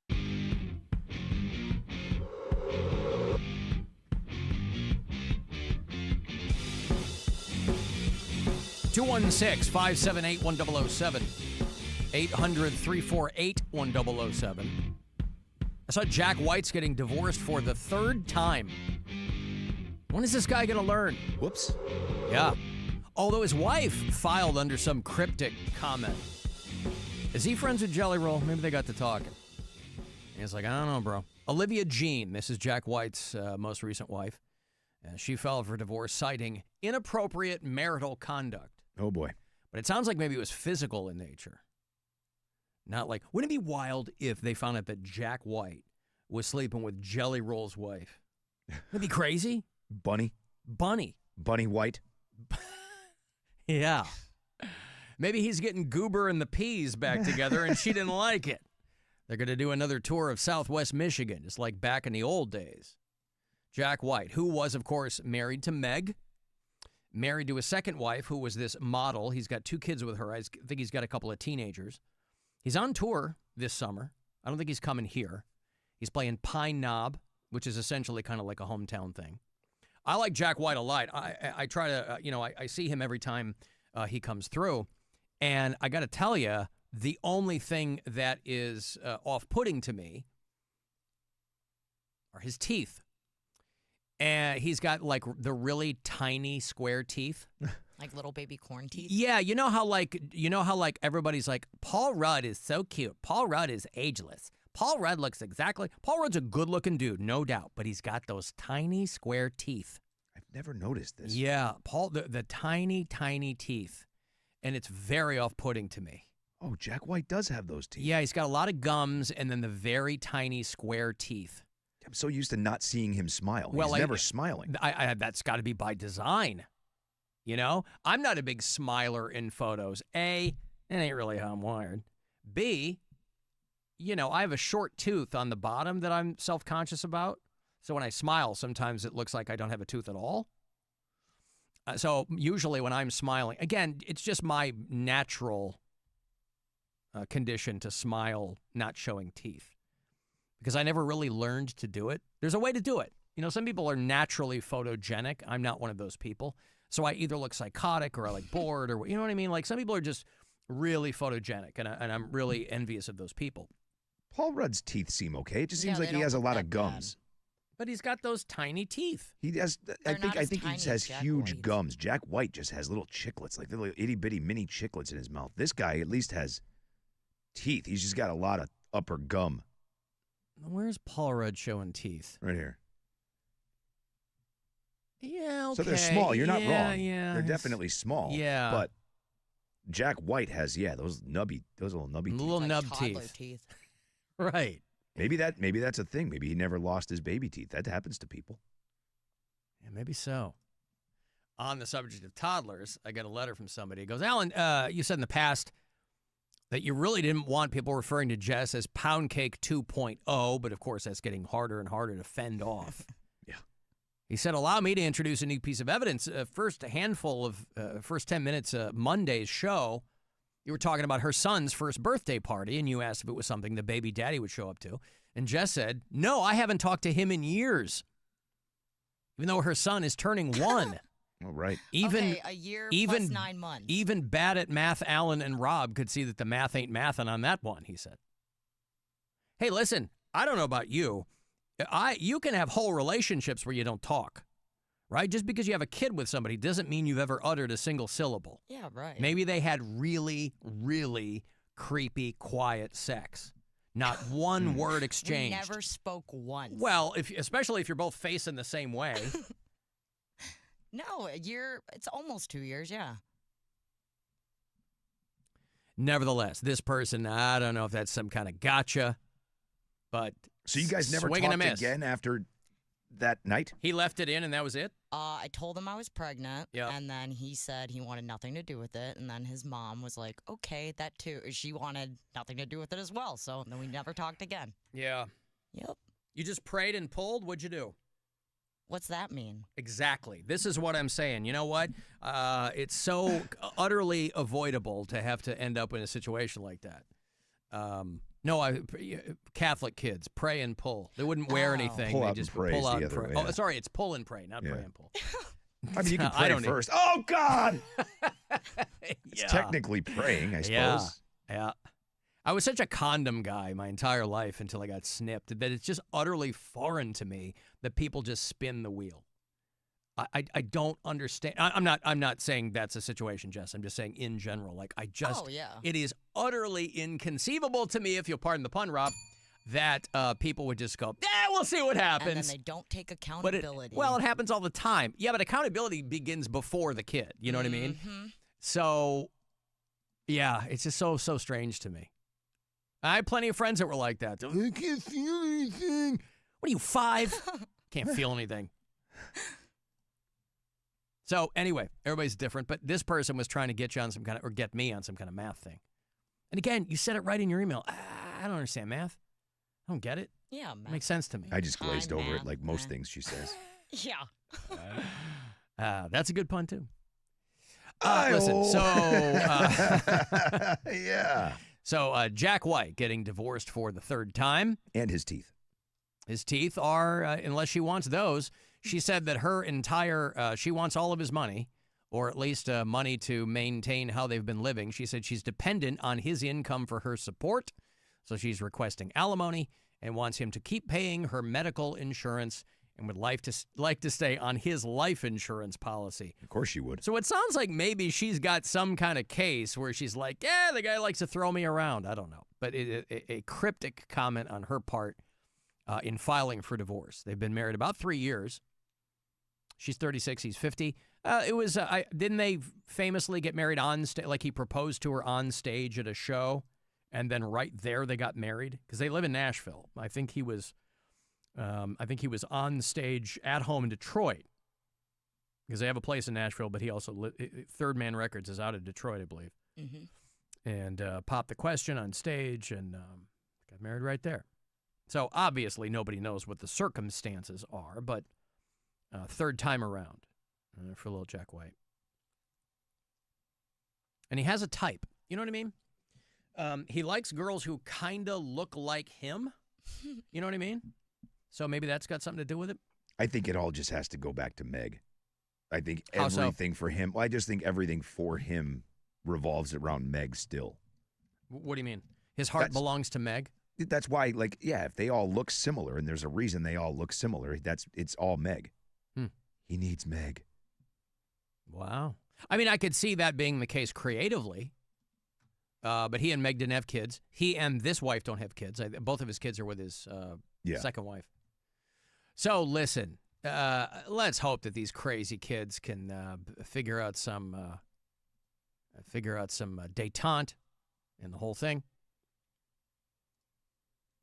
216-578-1007. 800-348-1007. I saw Jack White's getting divorced for the third time. When is this guy going to learn? Whoops. Yeah. Although his wife filed under some cryptic comment. Is he friends with Jelly Roll? Maybe they got to talking. And he's like, I don't know, bro. Olivia Jean, this is Jack White's most recent wife. She filed for divorce, citing inappropriate marital conduct. Oh, boy. But it sounds like maybe it was physical in nature. Not like, wouldn't it be wild if they found out that Jack White was sleeping with Jelly Roll's wife? That'd be crazy. Bunny White. Yeah. Maybe he's getting Goober and the Peas back together and she didn't like it. They're going to do another tour of Southwest Michigan, just like back in the old days. Jack White, who was, of course, married to Meg, married to a second wife who was this model. He's got 2 kids with her. I think he's got a couple of teenagers. He's on tour this summer. I don't think he's coming here. He's playing Pine Knob, which is essentially kind of like a hometown thing. I like Jack White a lot. I try to, I see him every time he comes through. And I got to tell you, the only thing that is off-putting to me are his teeth. And he's got like the really tiny square teeth. Like little baby corn teeth? Yeah, you know how everybody's like, Paul Rudd is so cute. Paul Rudd is ageless. Paul Rudd looks Paul Rudd's a good-looking dude, no doubt, but he's got those tiny square teeth. I've never noticed this. Yeah, Paul, the tiny, tiny teeth. And it's very off-putting to me. Oh, Jack White does have those teeth. Yeah, he's got a lot of gums and then the very tiny square teeth. I'm so used to not seeing him smile. He's never smiling. That's got to be by design. You know? I'm not a big smiler in photos. A, it ain't really how I'm wired. B, I have a short tooth on the bottom that I'm self-conscious about. So when I smile, sometimes it looks like I don't have a tooth at all. So usually when I'm smiling, again, it's just my natural condition to smile not showing teeth. Because I never really learned to do it. There's a way to do it. Some people are naturally photogenic. I'm not one of those people. So I either look psychotic or I like bored or, you know what I mean? Like some people are just really photogenic, and I'm really envious of those people. Paul Rudd's teeth seem okay. It just seems like he has a lot of gums. But he's got those tiny teeth. He has. I think he just has huge gums. Jack White just has little chiclets, like little itty bitty mini chiclets in his mouth. This guy at least has teeth. He's just got a lot of upper gum. Where's Paul Rudd showing teeth? Right here. Yeah, okay. So they're small. You're not wrong. Yeah. They're definitely small. Yeah. But Jack White has, those little nubby teeth. Little like nub teeth. Right. Maybe that's a thing. Maybe he never lost his baby teeth. That happens to people. Yeah, maybe so. On the subject of toddlers, I got a letter from somebody. It goes, Alan, you said in the past that you really didn't want people referring to Jess as Pound Cake 2.0, but of course that's getting harder and harder to fend off. Yeah. He said, allow me to introduce a new piece of evidence. First 10 minutes Monday's show, you were talking about her son's first birthday party, and you asked if it was something the baby daddy would show up to. And Jess said, no, I haven't talked to him in years, even though her son is turning 1. All right. A year plus 9 months. Even bad at math, Alan and Rob could see that the math ain't mathin' on that one, he said. Hey, listen, I don't know about you. You can have whole relationships where you don't talk, right? Just because you have a kid with somebody doesn't mean you've ever uttered a single syllable. Yeah, right. Maybe they had really, really creepy, quiet sex. Not one word exchanged. We never spoke once. Well, especially if you're both facing the same way. No, a year. It's almost 2 years, yeah. Nevertheless, this person, I don't know if that's some kind of gotcha, but so you guys never talked again after that night? He left it in and that was it? I told him I was pregnant, yep. And then he said he wanted nothing to do with it, and then his mom was like, okay, that too. She wanted nothing to do with it as well, so then we never talked again. Yeah. Yep. You just prayed and pulled? What'd you do? What's that mean? Exactly. This is what I'm saying. You know what? It's so utterly avoidable to have to end up in a situation like that. Catholic kids pray and pull. They wouldn't wear anything. Pull they out just and pray pull is out the and other pray. way, Oh, yeah. sorry, it's pull and pray, not Yeah. pray and pull. I mean, you can I pray don't first. Oh, God! Yeah. It's technically praying, I suppose. Yeah. I was such a condom guy my entire life until I got snipped that it's just utterly foreign to me that people just spin the wheel. I don't understand. I'm not saying that's a situation, Jess. I'm just saying in general. Like it is utterly inconceivable to me, if you'll pardon the pun, Rob, that people would just go, we'll see what happens. And then they don't take accountability. It happens all the time. Yeah, but accountability begins before the kid. You know what I mean? So, yeah, it's just so strange to me. I had plenty of friends that were like that. I can't feel anything. What are you, 5? Can't feel anything. So anyway, everybody's different, but this person was trying to get you on some kind of, or get me on some kind of math thing. And again, you said it right in your email. I don't understand math. I don't get it. Yeah, math. It makes sense to me. I just glazed over it like most things she says. Yeah. That's a good pun too. Yeah. So Jack White getting divorced for the 3rd time. And his teeth. His teeth are, unless she wants those, she said that her entire, she wants all of his money, or at least money to maintain how they've been living. She said she's dependent on his income for her support, so she's requesting alimony and wants him to keep paying her medical insurance and would like to stay on his life insurance policy. Of course she would. So it sounds like maybe she's got some kind of case where she's like, yeah, the guy likes to throw me around. I don't know. But a cryptic comment on her part in filing for divorce. They've been married about 3 years. She's 36, he's 50. Didn't they famously get married on stage? Like he proposed to her on stage at a show, and then right there they got married because they live in Nashville. I think he was on stage at home in Detroit because they have a place in Nashville, but he also Third Man Records is out of Detroit, I believe. Mm-hmm. And popped the question on stage and got married right there. So obviously nobody knows what the circumstances are, but 3rd time around for little Jack White. And he has a type. You know what I mean? He likes girls who kind of look like him. You know what I mean? So maybe that's got something to do with it? I think it all just has to go back to Meg. I think How so? everything for him, I just think everything for him revolves around Meg still. What do you mean? His heart belongs to Meg? That's why, if they all look similar, and there's a reason they all look similar, it's all Meg. He needs Meg. Wow. I mean, I could see that being the case creatively, but he and Meg didn't have kids. He and this wife don't have kids. Both of his kids are with his second wife. So listen, let's hope that these crazy kids can figure out some détente in the whole thing.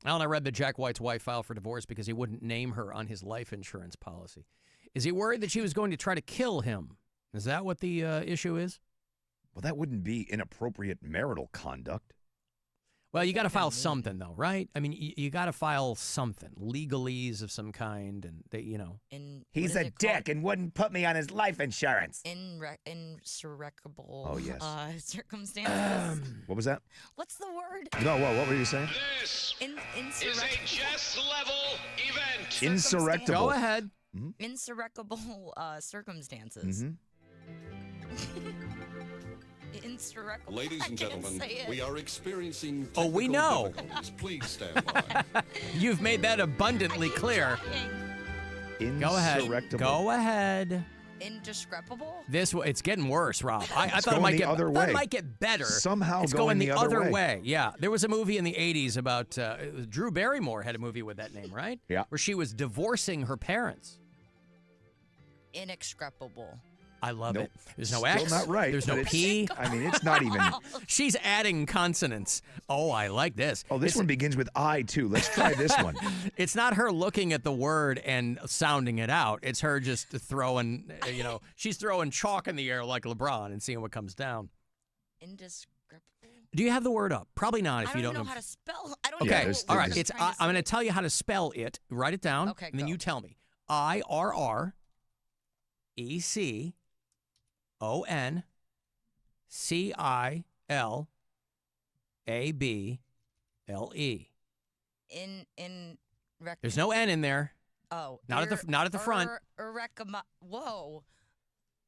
Alan, I read that Jack White's wife filed for divorce because he wouldn't name her on his life insurance policy. Is he worried that she was going to try to kill him? Is that what the issue is? Well, that wouldn't be inappropriate marital conduct. Well, you got to file something, though, right? I mean, you got to file something, legalese of some kind, and He's a dick and wouldn't put me on his life insurance. Insurrecable circumstances. What was that? What's the word? No, what were you saying? This is a Jess level event. Insurrectable. Go ahead. Mm-hmm. Insurrecable circumstances. Insurrectable. Ladies and gentlemen, we are experiencing we know. difficulties. Please stand by. You've made that abundantly clear. Go ahead. Go ahead. Indescribable? It's getting worse, Rob. I It's thought going the other way. It might get better. Somehow it's going the the other way. Yeah, there was a movie in the 80s about Drew Barrymore had a movie with that name, right? Yeah. Where she was divorcing her parents. Inexcrepable. I love Nope. it. There's no Still X. not right, There's but no it's- P. I mean, it's not even. She's adding consonants. Oh, I like this. Oh, this one begins with I, too. Let's try this one. It's not her looking at the word and sounding it out. It's her just throwing, she's throwing chalk in the air like LeBron and seeing what comes down. Indescribable. Do you have the word up? Probably not if you don't know how to spell. I don't Okay, know. all right. I'm going to tell you how to spell it. Write it down, Okay, and then go. you tell me. IRRECONCILABLE. There's no N in there. Oh, not at the front. Whoa,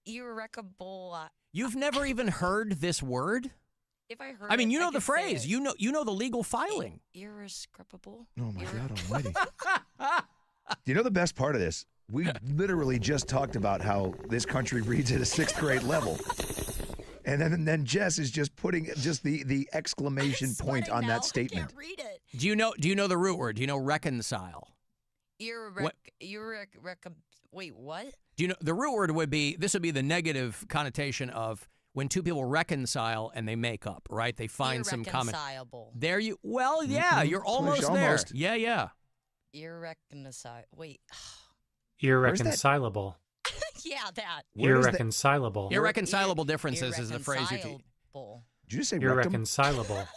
irreconcilable. You've never even heard this word? If I heard, I mean, you know could the say phrase. it. You know the legal filing. Irrescripable. Oh my God Almighty! Do you know the best part of this? We literally just talked about how this country reads at a 6th grade level. And then Jess is just putting just the exclamation point on that statement. I can't read it. Do you know the root word? Do you know reconcile? Wait, what? Do you know the root word would be the negative connotation of when two people reconcile and they make up, right? They find some common. Irreconcilable. There you. Well, yeah, you're almost there. Almost. Yeah. Irreconcilable. Wait. Irreconcilable. Yeah, that. Irreconcilable. Irreconcilable differences is the phrase you keep. Did you just say Irreconcilable?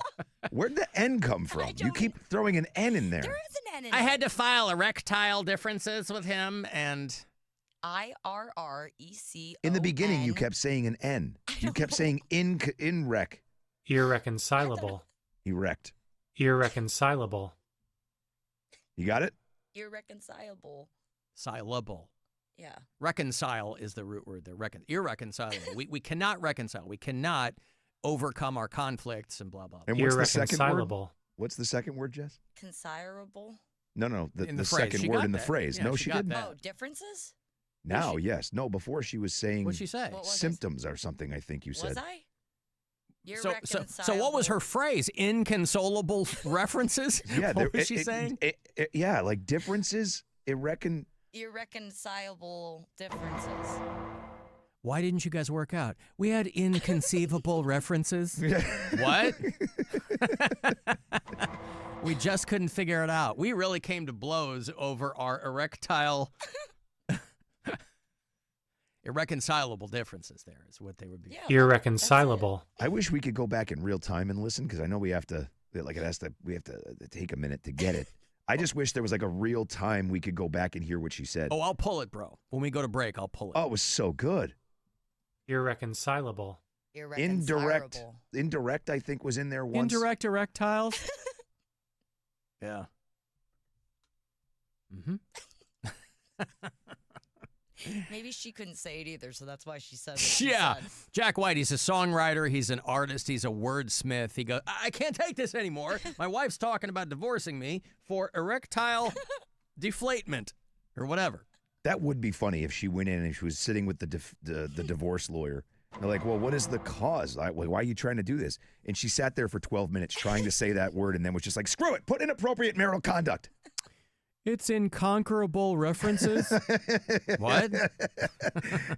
Where'd the N come from? You keep throwing an N in there. There is an N in I it. had to file erectile differences with him, and IRRECON. In the beginning, you kept saying an N. You kept saying in rec. Irreconcilable. Erect. Irreconcilable. You got it? Irreconcilable. Silable. Yeah. Reconcile is the root word there. Irreconcilable. we cannot reconcile. We cannot overcome our conflicts and blah, blah, blah. And what's the second word? What's the second word, Jess? Concirable. No. The phrase. second She word got in the that. phrase. Yeah, No, she she got didn't. that. Oh, differences? Now, yes. No, before she was saying. What'd she say? What was symptoms or something, I think you said. Was I? So what was her phrase? Inconsolable references? Yeah. What was she saying? Yeah, like differences. Irreconcilable differences. Why didn't you guys work out? We had inconceivable references. What? We just couldn't figure it out. We really came to blows over our irreconcilable differences. There is what they would be. Yeah, Irreconcilable. I wish we could go back in real time and listen because I know we have to take a minute to get it. I just wish there was like a real time we could go back and hear what she said. Oh, I'll pull it, bro. When we go to break, I'll pull it. Oh, it was so good. Irreconcilable. Indirect, I think, was in there once. Indirect erectiles. Yeah. Mm-hmm. Maybe she couldn't say it either, so that's why she said it. Yeah. Jack White, he's a songwriter. He's an artist. He's a wordsmith. He goes, I can't take this anymore. My wife's talking about divorcing me for erectile deflatement or whatever. That would be funny if she went in and she was sitting with the divorce lawyer. They're like, well, what is the cause? Why are you trying to do this? And she sat there for 12 minutes trying to say that word and then was just like, screw it, put inappropriate marital conduct. It's inconquerable references. What?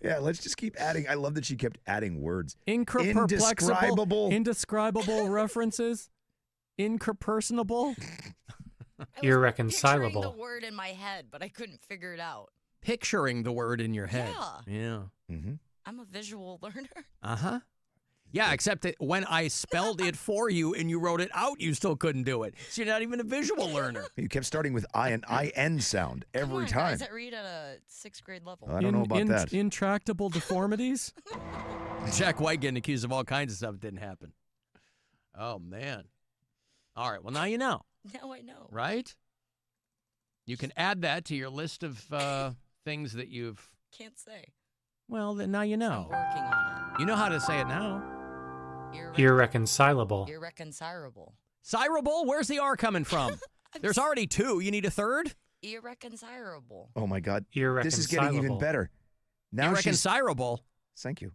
Yeah, let's just keep adding. I love that she kept adding words. Indescribable references. Intrapersonable. Irreconcilable. Picturing the word in my head, but I couldn't figure it out. Picturing the word in your head. Yeah. Mm-hmm. I'm a visual learner. Uh-huh. Yeah, except that when I spelled it for you and you wrote it out, you still couldn't do it. So you're not even a visual learner. You kept starting with I and IN sound every time. Guys, I read at a 6th grade level. I don't know about that. Intractable deformities? Jack White getting accused of all kinds of stuff didn't happen. Oh, man. All right, well, now you know. Now I know. Right? You can add that to your list of things that you've... Can't say. Well, then now you know. I'm working on it. You know how to say it now. Irreconcilable. Irreconcilable. Cyrable? Where's the R coming from? There's already two. You need a third? Irreconcilable. Oh, my God. Irreconcilable. This is getting even better. Now Irreconcilable. Thank you.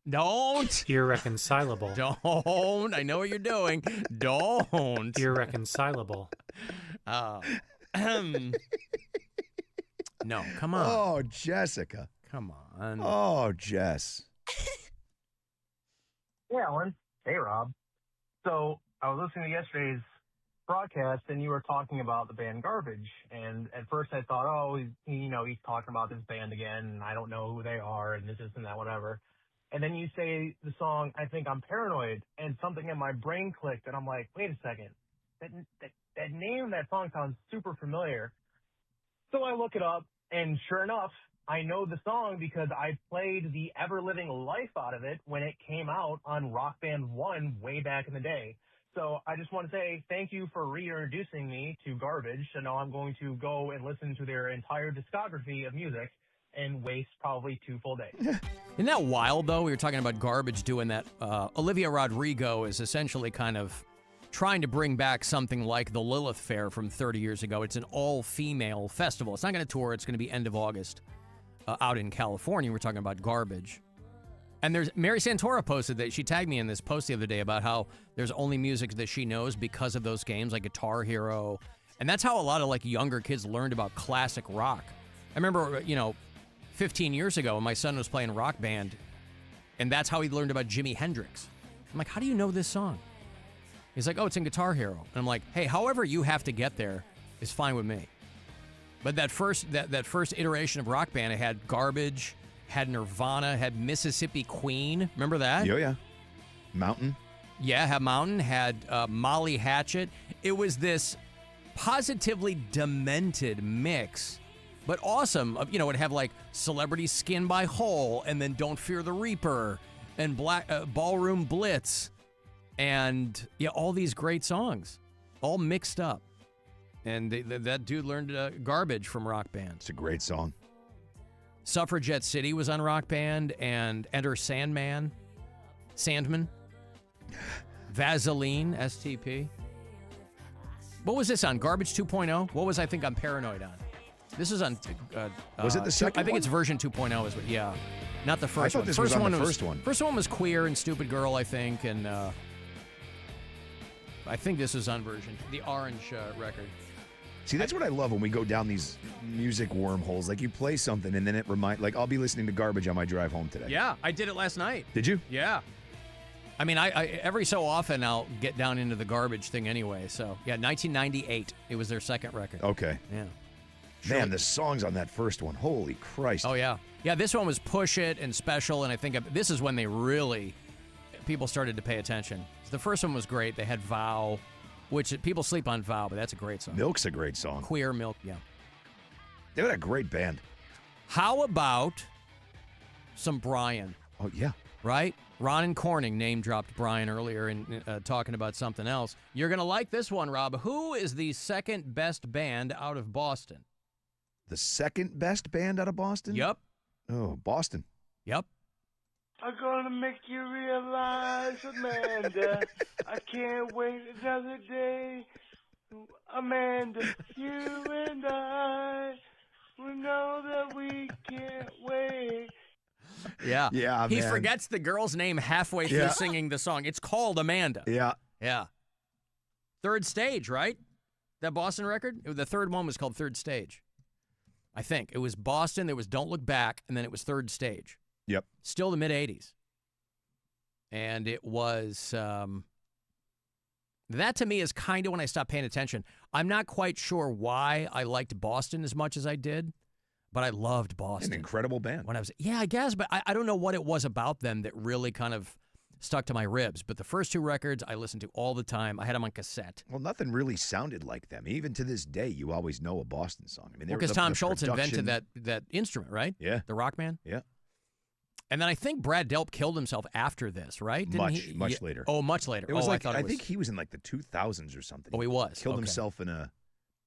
Don't. Irreconcilable. Don't. I know what you're doing. Don't. Irreconcilable. No, come on. Oh, Jessica. Come on. Oh, Jess. Hey, Alan. Hey, Rob. So I was listening to yesterday's broadcast, and you were talking about the band Garbage. And at first I thought, oh, he's talking about this band again, and I don't know who they are, and this and that, whatever. And then you say the song, I Think I'm Paranoid, and something in my brain clicked, and I'm like, wait a second. That name of that song sounds super familiar. So I look it up, And sure enough, I know the song because I played the ever-living life out of it when it came out on Rock Band 1 way back in the day. So I just want to say thank you for reintroducing me to Garbage. So now I'm going to go and listen to their entire discography of music and waste probably 2 full days. Isn't that wild, though? We were talking about Garbage doing that. Olivia Rodrigo is essentially kind of trying to bring back something like the Lilith Fair from 30 years ago. It's an all-female festival. It's not going to tour. It's going to be end of August out in California. We're talking about Garbage. And there's Mary Santora posted that. She tagged me in this post the other day about how there's only music that she knows because of those games, like Guitar Hero. And that's how a lot of like younger kids learned about classic rock. I remember, 15 years ago when my son was playing Rock Band, and that's how he learned about Jimi Hendrix. I'm like, how do you know this song? He's like, oh, it's in Guitar Hero. And I'm like, hey, however you have to get there is fine with me. But that first iteration of Rock Band, it had Garbage, had Nirvana, had Mississippi Queen. Remember that? Oh, yeah. Mountain. Yeah, had Mountain, had Molly Hatchet. It was this positively demented mix, but awesome. It'd have like Celebrity Skin by Hole, and then Don't Fear the Reaper, and Ballroom Blitz, and all these great songs, all mixed up. And that dude learned Garbage from Rock Band. It's a great song. Suffragette City was on Rock Band, and Enter Sandman, Vaseline, STP. What was this on? Garbage 2.0? What was I think I'm Paranoid on? This is on. Was it the second I think one? it's version 2.0 is what. Yeah, not the first I thought one. this First was on one the first one. First one was Queer and Stupid Girl, I think, and I think this is on version the Orange record. See, that's what I love when we go down these music wormholes. Like, you play something, and then it like, I'll be listening to Garbage on my drive home today. Yeah, I did it last night. Did you? Yeah. I mean, I every so often I'll get down into the Garbage thing anyway. So, yeah, 1998. It was their second record. Okay. Yeah. Man, the songs on that first one, holy Christ. Oh, yeah. Yeah, this one was Push It and Special, and I think this is when people started to pay attention. The first one was great. They had Vow, which people sleep on Vow, but that's a great song. Milk's a great song. Queer Milk, yeah. They had a great band. How about some Brian? Oh, yeah. Right? Ron and Corning name-dropped Brian earlier in talking about something else. You're going to like this one, Rob. Who is the second best band out of Boston? The second best band out of Boston? Yep. Oh, Boston. Yep. I'm gonna make you realize, Amanda, I can't wait another day. Amanda, you and I, we know that we can't wait. Yeah. Yeah, He man. forgets the girl's name halfway through singing the song. It's called Amanda. Yeah. Yeah. Third Stage, right? That Boston record? The third one was called Third Stage. I think. It was Boston, there was Don't Look Back, and then it was Third Stage. Yep. Still the mid-'80s. And it was, that to me is kind of when I stopped paying attention. I'm not quite sure why I liked Boston as much as I did, but I loved Boston. An incredible band. Yeah, I guess, but I don't know what it was about them that really kind of stuck to my ribs. But the first two records I listened to all the time. I had them on cassette. Well, nothing really sounded like them. Even to this day, you always know a Boston song. I mean, Because Tom Schultz invented that instrument, right? Yeah. The Rockman? Yeah. And then I think Brad Delp killed himself after this, right? Didn't Much later. Oh, much later. It was I think he was in like the 2000s or something. Oh, he was. Killed Okay. himself in a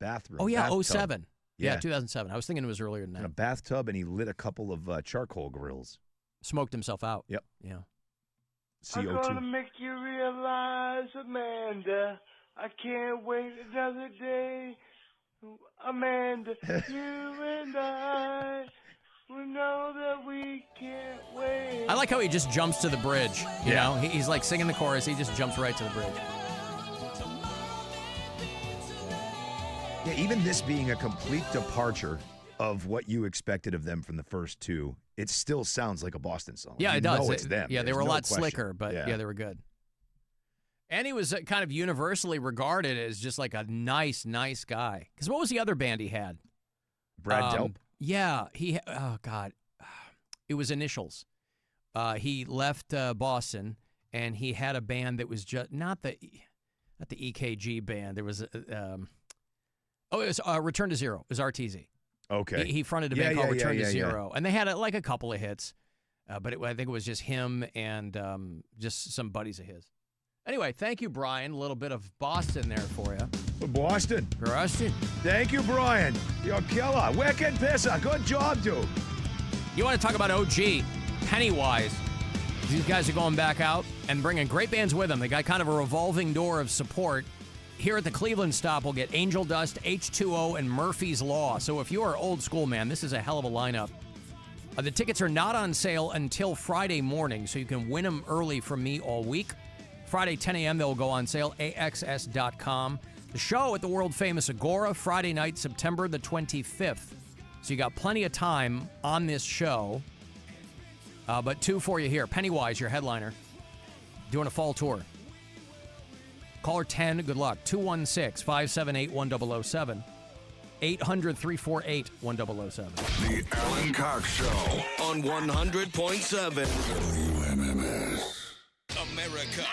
bathroom. Oh, yeah, bathtub. 07. Yeah, Yeah. 2007. I was thinking it was earlier than In a that. bathtub, and he lit a couple of charcoal grills. Smoked himself out. Yep. Yeah. I'm CO2. gonna make you realize, Amanda, I can't wait another day. Amanda, you and I, we know that we can't wait. I like how he just jumps to the bridge. You know, he's like singing the chorus. He just jumps right to the bridge. Yeah, even this being a complete departure of what you expected of them from the first two, it still sounds like a Boston song. Yeah, You it does. know it's them. Yeah, they There's were a no lot question. slicker, but yeah, they were good. And he was kind of universally regarded as just like a nice guy. Because what was the other band he had? Brad Delp? Yeah, oh God, it was Initials. He left Boston, and he had a band that was just not the EKG band. There was it was Return to Zero. It was RTZ. Okay. He fronted a Yeah, band called yeah, Return yeah, to yeah, yeah. Zero, and they had like a couple of hits, but I think it was just him and just some buddies of his. Anyway, thank you, Brian. A little bit of Boston there for you. Boston. Boston. Thank you, Brian. You're a killer. Wicked pisser. Good job, dude. You want to talk about OG, Pennywise. These guys are going back out and bringing great bands with them. They got kind of a revolving door of support. Here at the Cleveland stop, we'll get Angel Dust, H2O, and Murphy's Law. So if you are old school, man, this is a hell of a lineup. The tickets are not on sale until Friday morning, so you can win them early from me all week. Friday, 10 a.m., they'll go on sale, AXS.com. The show at the world-famous Agora, Friday night, September the 25th. So you got plenty of time on this show. But two for you here. Pennywise, your headliner, doing a fall tour. Caller 10, good luck. 216-578-1007. 800-348-1007. The Alan Cox Show on 100.7 WMMS. America.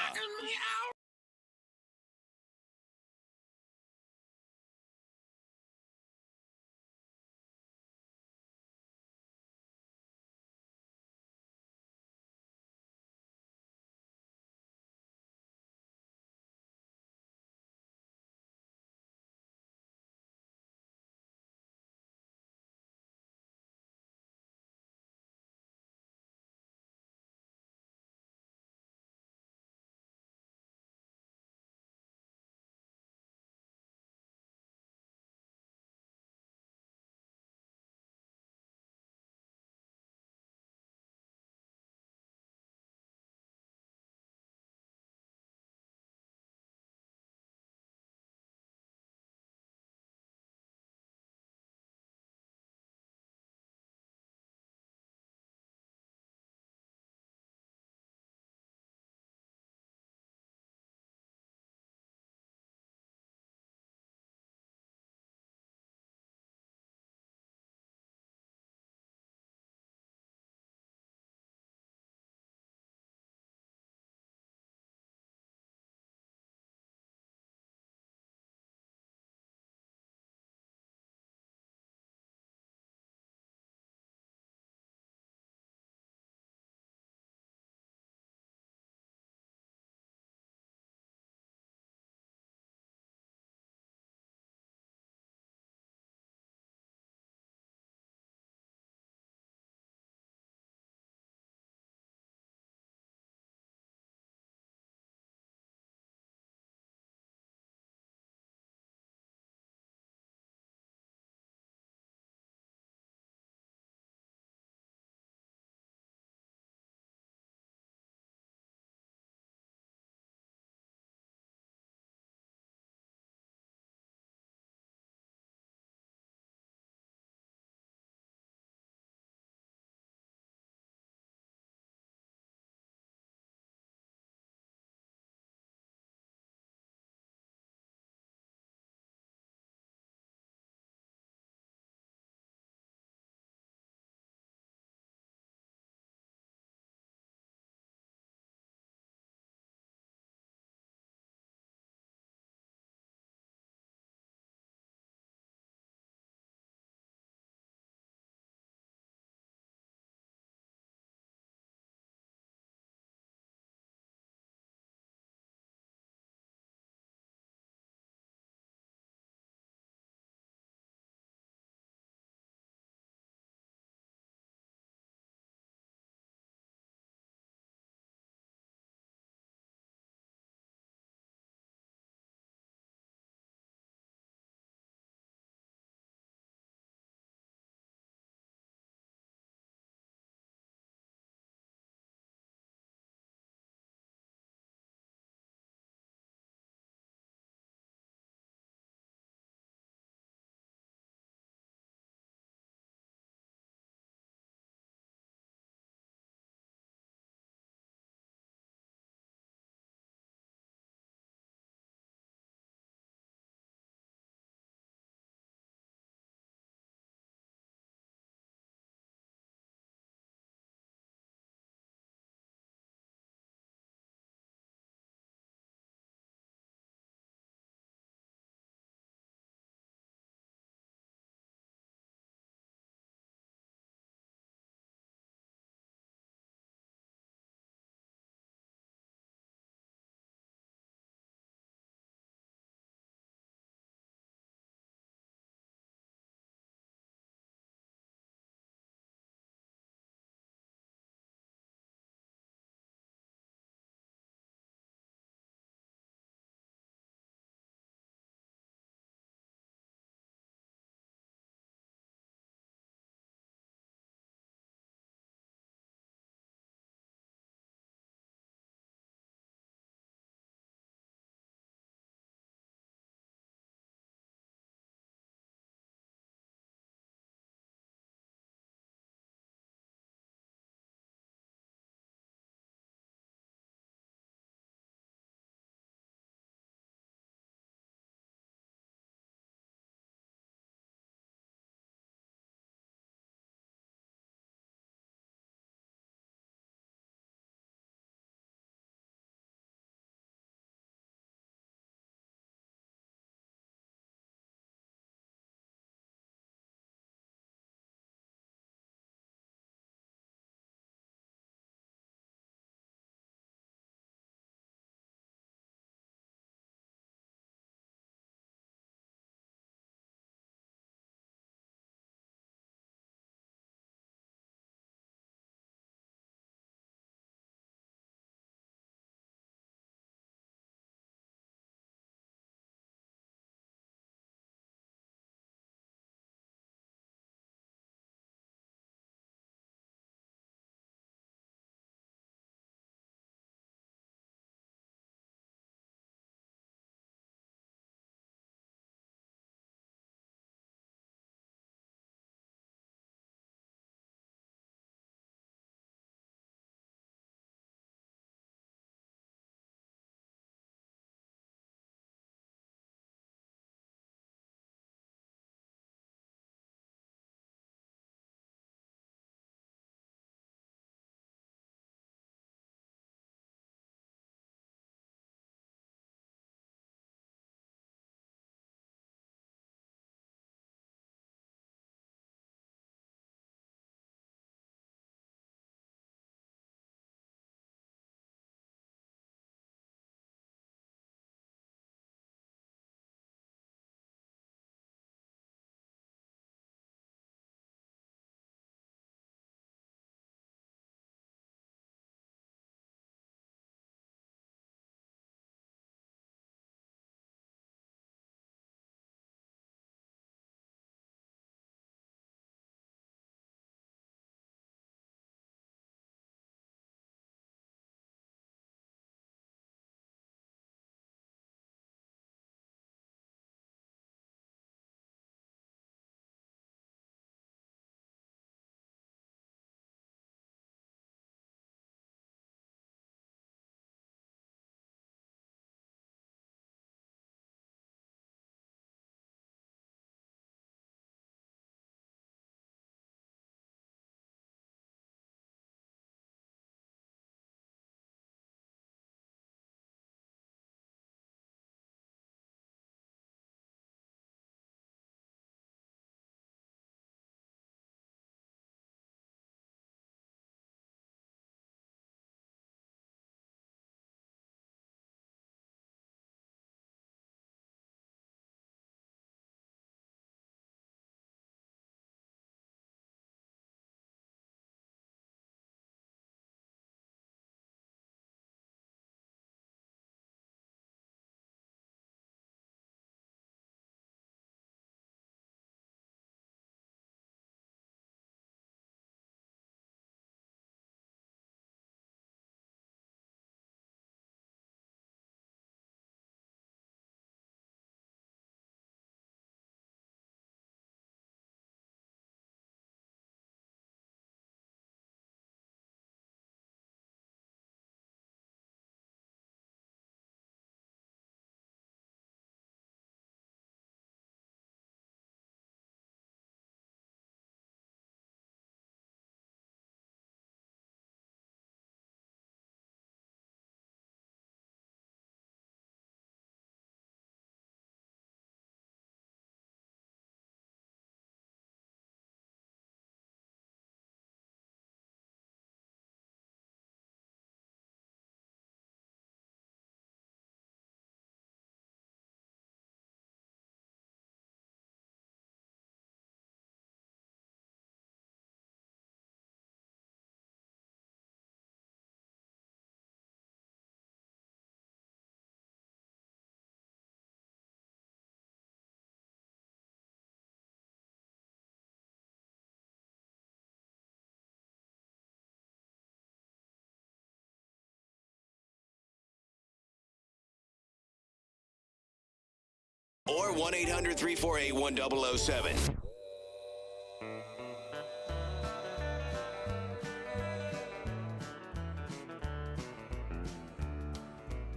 Or 1-800-348-1007.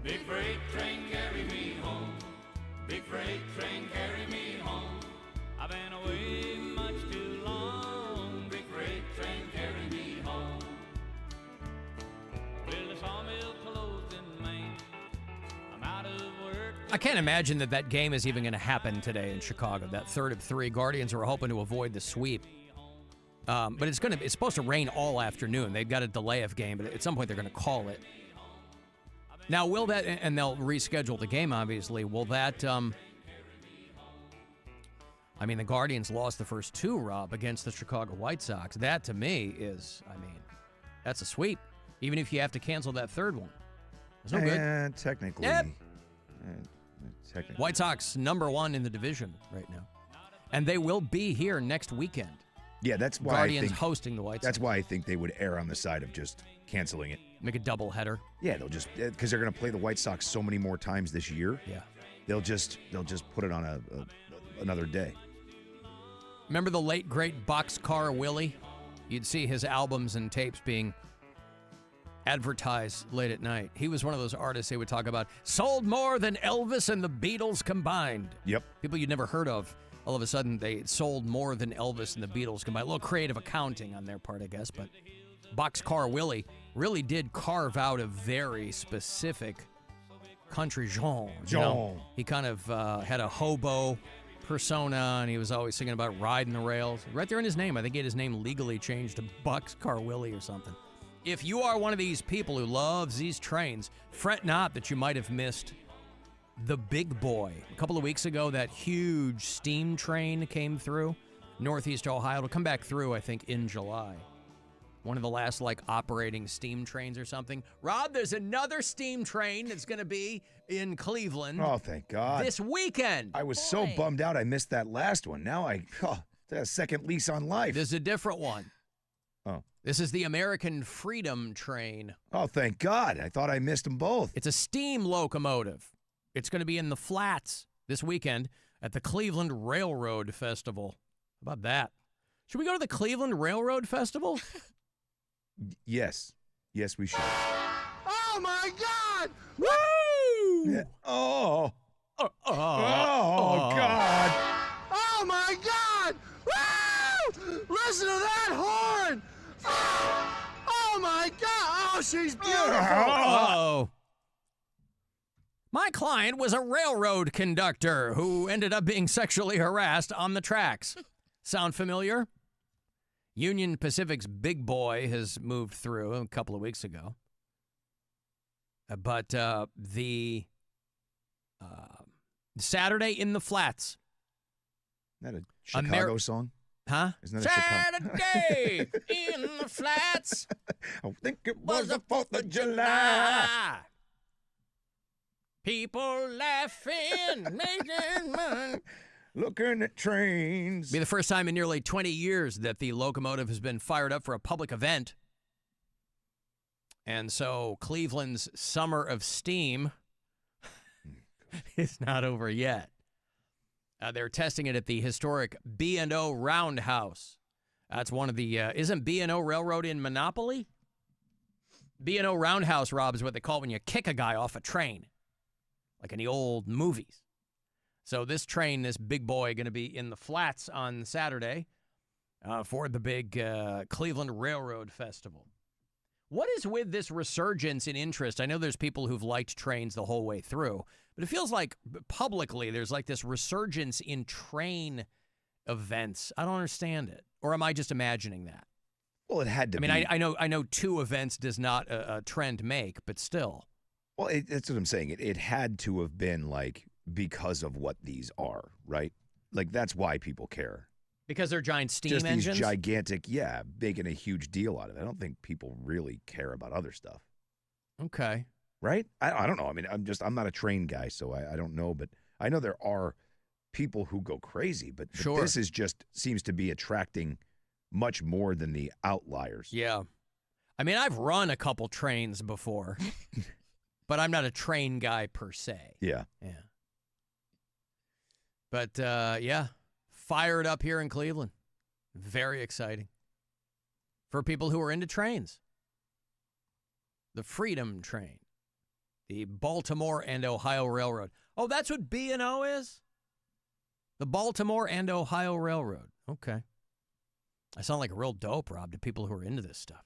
Big freight train carry me home. Big freight train carry me home. I've been away much too long. Big freight train carry me home. Well, the sawmill closed in Maine. I'm out of work. I can't imagine that game is even going to happen today in Chicago. That third of three. Guardians are hoping to avoid the sweep. But it's supposed to rain all afternoon. They've got a delay of game, but at some point they're going to call it. Now, will that, and they'll reschedule the game, obviously, will that, the Guardians lost the first two, Rob, against the Chicago White Sox. That, to me, is, that's a sweep, even if you have to cancel that third one. It's no good. Technically. Yep. Technically. White Sox #1 in the division right now. And they will be here next weekend. Yeah, that's why Guardians hosting the White Sox. That's why I think they would err on the side of just canceling it. Make a doubleheader. Yeah, they'll just because they're going to play the White Sox so many more times this year. Yeah, they'll just put it on another day. Remember the late great Boxcar Willie? You'd see his albums and tapes being advertised late at night. He was one of those artists they would talk about. Sold more than Elvis and the Beatles combined. Yep. People you'd never heard of. All of a sudden, they sold more than Elvis and the Beatles combined. A little creative accounting on their part, I guess, but Boxcar Willie really did carve out a very specific country genre. You know? He kind of had a hobo persona, and he was always singing about riding the rails. Right there in his name. I think he had his name legally changed to Boxcar Willie or something. If you are one of these people who loves these trains, fret not that you might have missed the big boy. A couple of weeks ago, that huge steam train came through Northeast Ohio. It'll come back through, I think, in July. One of the last, operating steam trains or something. Rob, there's another steam train that's going to be in Cleveland. Oh, thank God. This weekend. I was so bummed out I missed that last one. Now I got a second lease on life. There's a different one. Oh. This is the American Freedom Train. Oh, thank God. I thought I missed them both. It's a steam locomotive. It's going to be in the Flats this weekend at the Cleveland Railroad Festival. How about that? Should we go to the Cleveland Railroad Festival? Yes. Yes, we should. Oh, my God! Woo! Yeah. Oh. God. Oh, my God! Woo! Listen to that horn! Oh, my God! Oh, she's beautiful! Uh-oh. My client was a railroad conductor who ended up being sexually harassed on the tracks. Sound familiar? Union Pacific's big boy has moved through a couple of weeks ago. But the Saturday in the Flats. Isn't that a Chicago song? Huh? Isn't that Saturday in the Flats. I think it was the 4th of July. People laughing, making money. Looking at trains. Be the first time in nearly 20 years that the locomotive has been fired up for a public event. And so Cleveland's Summer of Steam is not over yet. They're testing it at the historic B&O Roundhouse. That's one of the, isn't B&O Railroad in Monopoly? B&O Roundhouse, Rob, is what they call it when you kick a guy off a train. Like in the old movies. So this train, this big boy, going to be in the Flats on Saturday for the big Cleveland Railroad Festival. What is with this resurgence in interest? I know there's people who've liked trains the whole way through, but it feels like publicly there's like this resurgence in train events. I don't understand it. Or am I just imagining that? Well, it had to be. I know two events does not a trend make, but still. Well, that's what I'm saying. It had to have been because of what these are, right? That's why people care. Because they're giant steam just engines? These gigantic, making a huge deal out of it. I don't think people really care about other stuff. Okay. Right? I don't know. I mean, I'm not a train guy, so I don't know. But I know there are people who go crazy. But Sure. This is just seems to be attracting much more than the outliers. Yeah. I mean, I've run a couple trains before. But I'm not a train guy per se. Yeah. Yeah. But, yeah, fired up here in Cleveland. Very exciting. For people who are into trains. The Freedom Train. The Baltimore and Ohio Railroad. Oh, that's what B&O is? The Baltimore and Ohio Railroad. Okay. I sound like a real dope, Rob, to people who are into this stuff.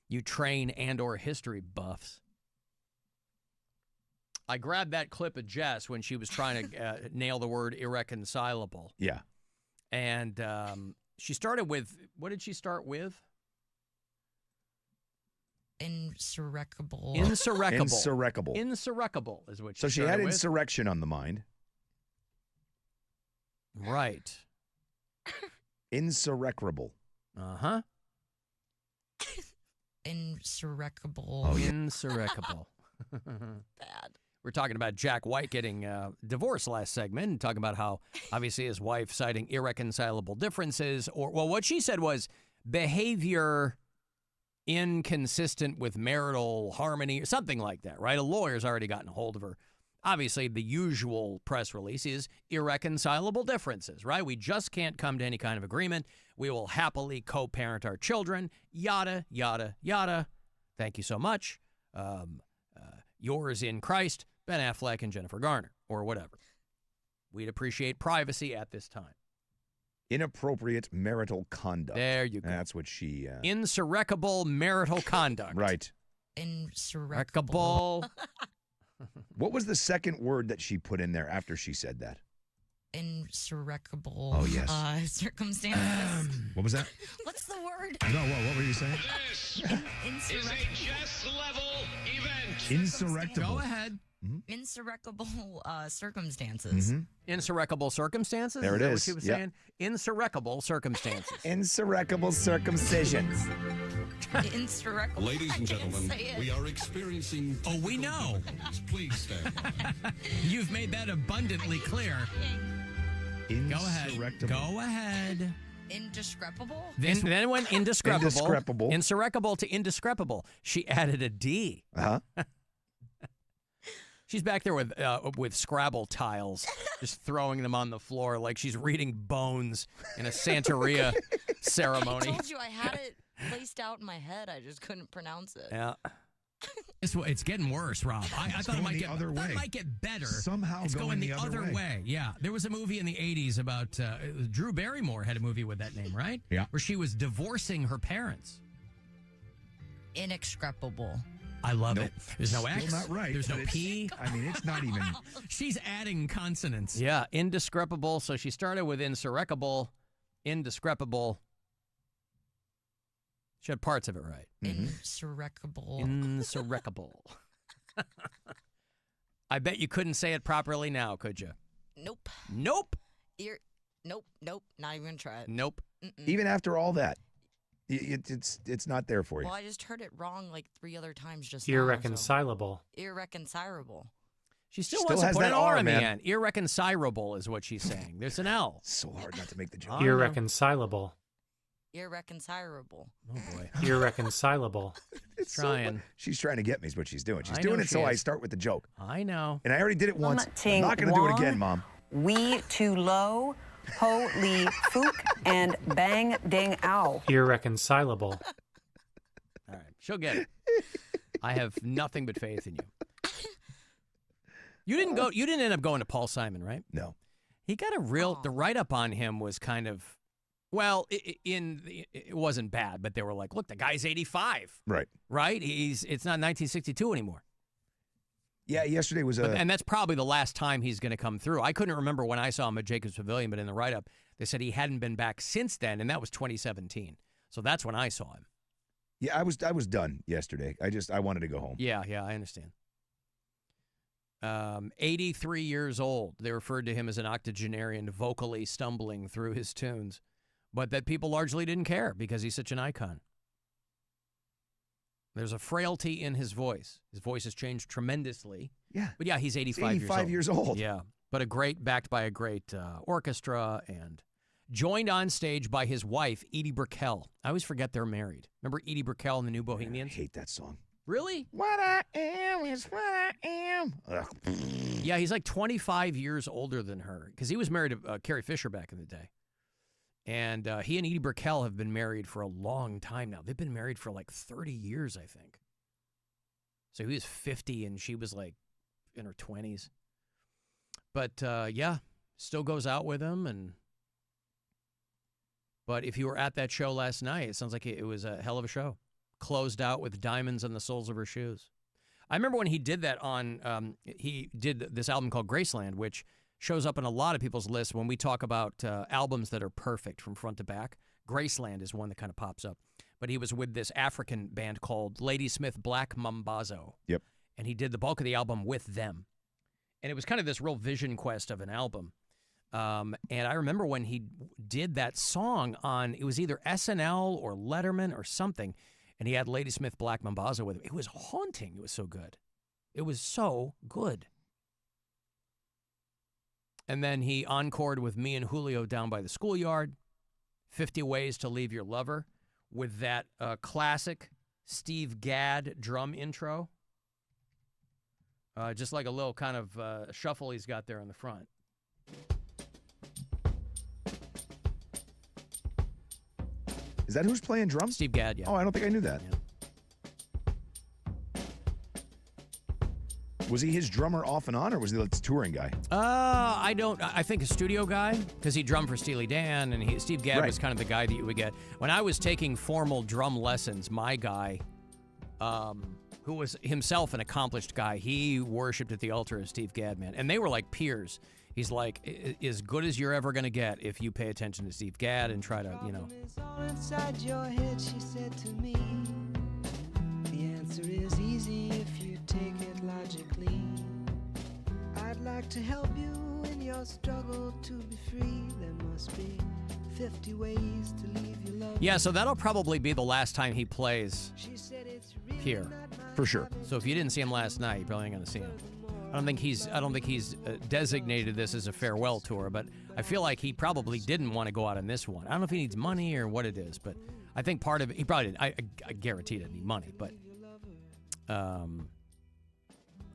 You train and or history buffs. I grabbed that clip of Jess when she was trying to nail the word irreconcilable. Yeah. And she started with, what did she start with? Insurrectable. Insurrecable is what she So she started had with. insurrection on the mind. Right. Insurrecable. Uh-huh. Insurrecable. Oh, insurrecable. Bad. We're talking about Jack White getting divorced last segment and talking about how obviously his wife citing irreconcilable differences or, well, what she said was behavior inconsistent with marital harmony or something like that, right? A lawyer's already gotten a hold of her. Obviously, the usual press release is irreconcilable differences, right? We just can't come to any kind of agreement. We will happily co-parent our children, yada, yada, yada. Thank you so much. Yours in Christ, Ben Affleck and Jennifer Garner, or whatever. We'd appreciate privacy at this time. Inappropriate marital conduct. There you go. That's what she... Insurrecable marital conduct. Right. Insurrecable. What was the second word that she put in there after she said that? Insurrecable. Oh, yes. Circumstances. What was that? What's the word? No, what were you saying? This is a Jess level event. Insurrectable. Go ahead. Insurrecable circumstances. Insurrecable circumstances? There it that is. What she was Yep. saying? Insurrecable circumstances. Insurrecable circumcisions. Insurrecable. Ladies and I can't gentlemen, say it. we are experiencing. Oh, we know. Please stand by. You've made that abundantly clear. Go ahead. Go ahead. Indescribable? Then it went indescribable. Indescribable. Insurrecable to indescribable. She added a D. Uh-huh. She's back there with Scrabble tiles, just throwing them on the floor like she's reading bones in a Santeria ceremony. I told you I had it placed out in my head. I just couldn't pronounce it. Yeah. It's getting worse, Rob. I thought it might get other way. It might get better. Somehow it's going the other way. way. Yeah, there was a movie in the '80s about Drew Barrymore had a movie with that name, right? Yeah. Where she was divorcing her parents. Inexcrepable. I love Nope. it. There's no X. Still not right. There's no but it's- P. I mean, it's not even. She's adding consonants. Yeah, indescribable. So she started with insurrecable, indescribable. She had parts of it right. Insurrecable. Insurrecable. I bet you couldn't say it properly now, could you? Nope. Nope. Nope. Not even gonna try it. Nope. Even after all that, it's not there for you. Well, I just heard it wrong like 3 other times just now. Irreconcilable. So. Irreconcilable. She still Still wants to has put that an R R, in the man. end. Irreconcilable is what she's saying. There's an L. So hard not to make the joke. I know. Irreconcilable. Irreconcilable. Oh, boy. Irreconcilable. It's Trying. She's trying to get me is what she's doing. She's I doing know it she so I is. start with the joke. I know. And I already did it once. I'm Ting not going to do it Wong. again, Mom. We too low, ho li fook, and bang ding ow. Irreconcilable. All right. She'll get it. I have nothing but faith in you. You didn't end up going to Paul Simon, right? No. He got the write-up on him was kind of, well, it wasn't bad, but they were like, look, the guy's 85. Right. Right? It's not 1962 anymore. Yeah, yesterday was And that's probably the last time he's going to come through. I couldn't remember when I saw him at Jacobs Pavilion, but in the write-up, they said he hadn't been back since then, and that was 2017. So that's when I saw him. Yeah, I was done yesterday. I wanted to go home. Yeah, I understand. 83 years old. They referred to him as an octogenarian vocally stumbling through his tunes, but that people largely didn't care because he's such an icon. There's a frailty in his voice. His voice has changed tremendously. Yeah. But yeah, he's 85 years old. 85 years old. Yeah. But backed by a great orchestra and joined on stage by his wife, Edie Brickell. I always forget they're married. Remember Edie Brickell and the New Bohemians? I hate that song. Really? What I am is what I am. Ugh. Yeah, he's like 25 years older than her because he was married to Carrie Fisher back in the day. And he and Edie Brickell have been married for a long time now. They've been married for like 30 years, I think. So he was 50 and she was like in her 20s. But yeah, still goes out with him. But if you were at that show last night, it sounds like it was a hell of a show. Closed out with diamonds on the soles of her shoes. I remember when he did that on, he did this album called Graceland, which shows up in a lot of people's lists when we talk about albums that are perfect from front to back. Graceland is one that kind of pops up. But he was with this African band called Ladysmith Black Mambazo. Yep. And he did the bulk of the album with them. And it was kind of this real vision quest of an album. And I remember when he did that song on, it was either SNL or Letterman or something, and he had Ladysmith Black Mambazo with him. It was haunting. It was so good. It was so good. And then he encored with me and Julio down by the schoolyard, 50 Ways to Leave Your Lover, with that classic Steve Gadd drum intro. Just like a little kind of shuffle he's got there in the front. Is that who's playing drums? Steve Gadd, yeah. Oh, I don't think I knew that. Yeah. Was he his drummer off and on, or was he the touring guy? I think a studio guy, because he drummed for Steely Dan, and Steve Gadd was kind of the guy that you would get. When I was taking formal drum lessons, my guy, who was himself an accomplished guy, he worshipped at the altar of Steve Gadd, man. And they were like peers. He's like, as good as you're ever going to get if you pay attention to Steve Gadd and try to, you know. All inside your head, she said to me. The answer is easy if you take it logically. I'd like to help you in your struggle to be free. There must be 50 ways to leave your love. Yeah, so that'll probably be the last time he plays here. For sure. So if you didn't see him last night, you probably ain't going to see him. I don't think he's designated this as a farewell tour, but I feel like he probably didn't want to go out on this one. I don't know if he needs money or what it is, but I think part of it, he probably didn't. I guarantee he didn't need money, but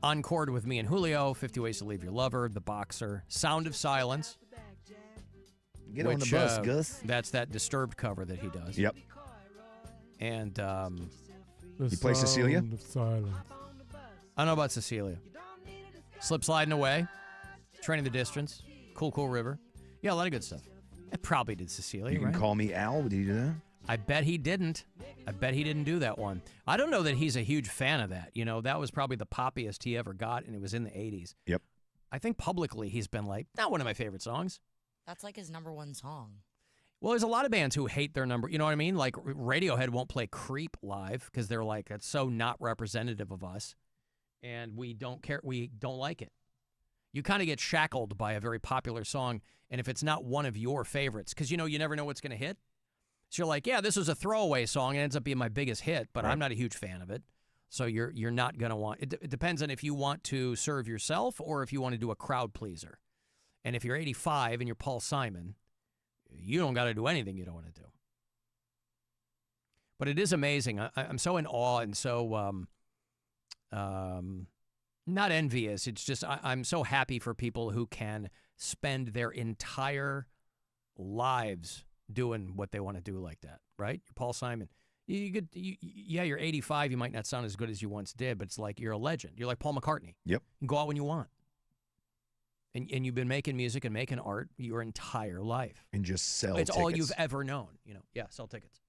encored with me and Julio, 50 Ways to Leave Your Lover, The Boxer, Sound of Silence. Get on the bus, Gus. That's that Disturbed cover that he does. Yep. And you play Cecilia? I don't know about Cecilia. Slip Sliding Away, Training the Distance, Cool Cool River. Yeah, a lot of good stuff. I probably did Cecilia, You Can right? Call Me Al. Did he do that? I bet he didn't. I bet he didn't do that one. I don't know that he's a huge fan of that. You know, that was probably the poppiest he ever got, and it was in the 80s. Yep. I think publicly he's been like, not one of my favorite songs. That's like his number one song. Well, there's a lot of bands who hate their number. You know what I mean? Like Radiohead won't play Creep live because they're like, that's so not representative of us, and we don't care. We don't like it. You kind of get shackled by a very popular song, and if it's not one of your favorites, because, you know, you never know what's going to hit. So you're like, yeah, this was a throwaway song. It ends up being my biggest hit, but I'm not a huge fan of it. So you're not going to want it. It depends on if you want to serve yourself or if you want to do a crowd pleaser. And if you're 85 and you're Paul Simon, you don't got to do anything you don't want to do. But it is amazing. I'm so in awe and so not envious. It's just I'm so happy for people who can spend their entire lives doing what they want to do like that, right? You're Paul Simon. You're 85. You might not sound as good as you once did, but it's like you're a legend. You're like Paul McCartney. Yep. You go out when you want. And you've been making music and making art your entire life. And just sell It's tickets. all you've ever known, you know. Yeah, sell tickets.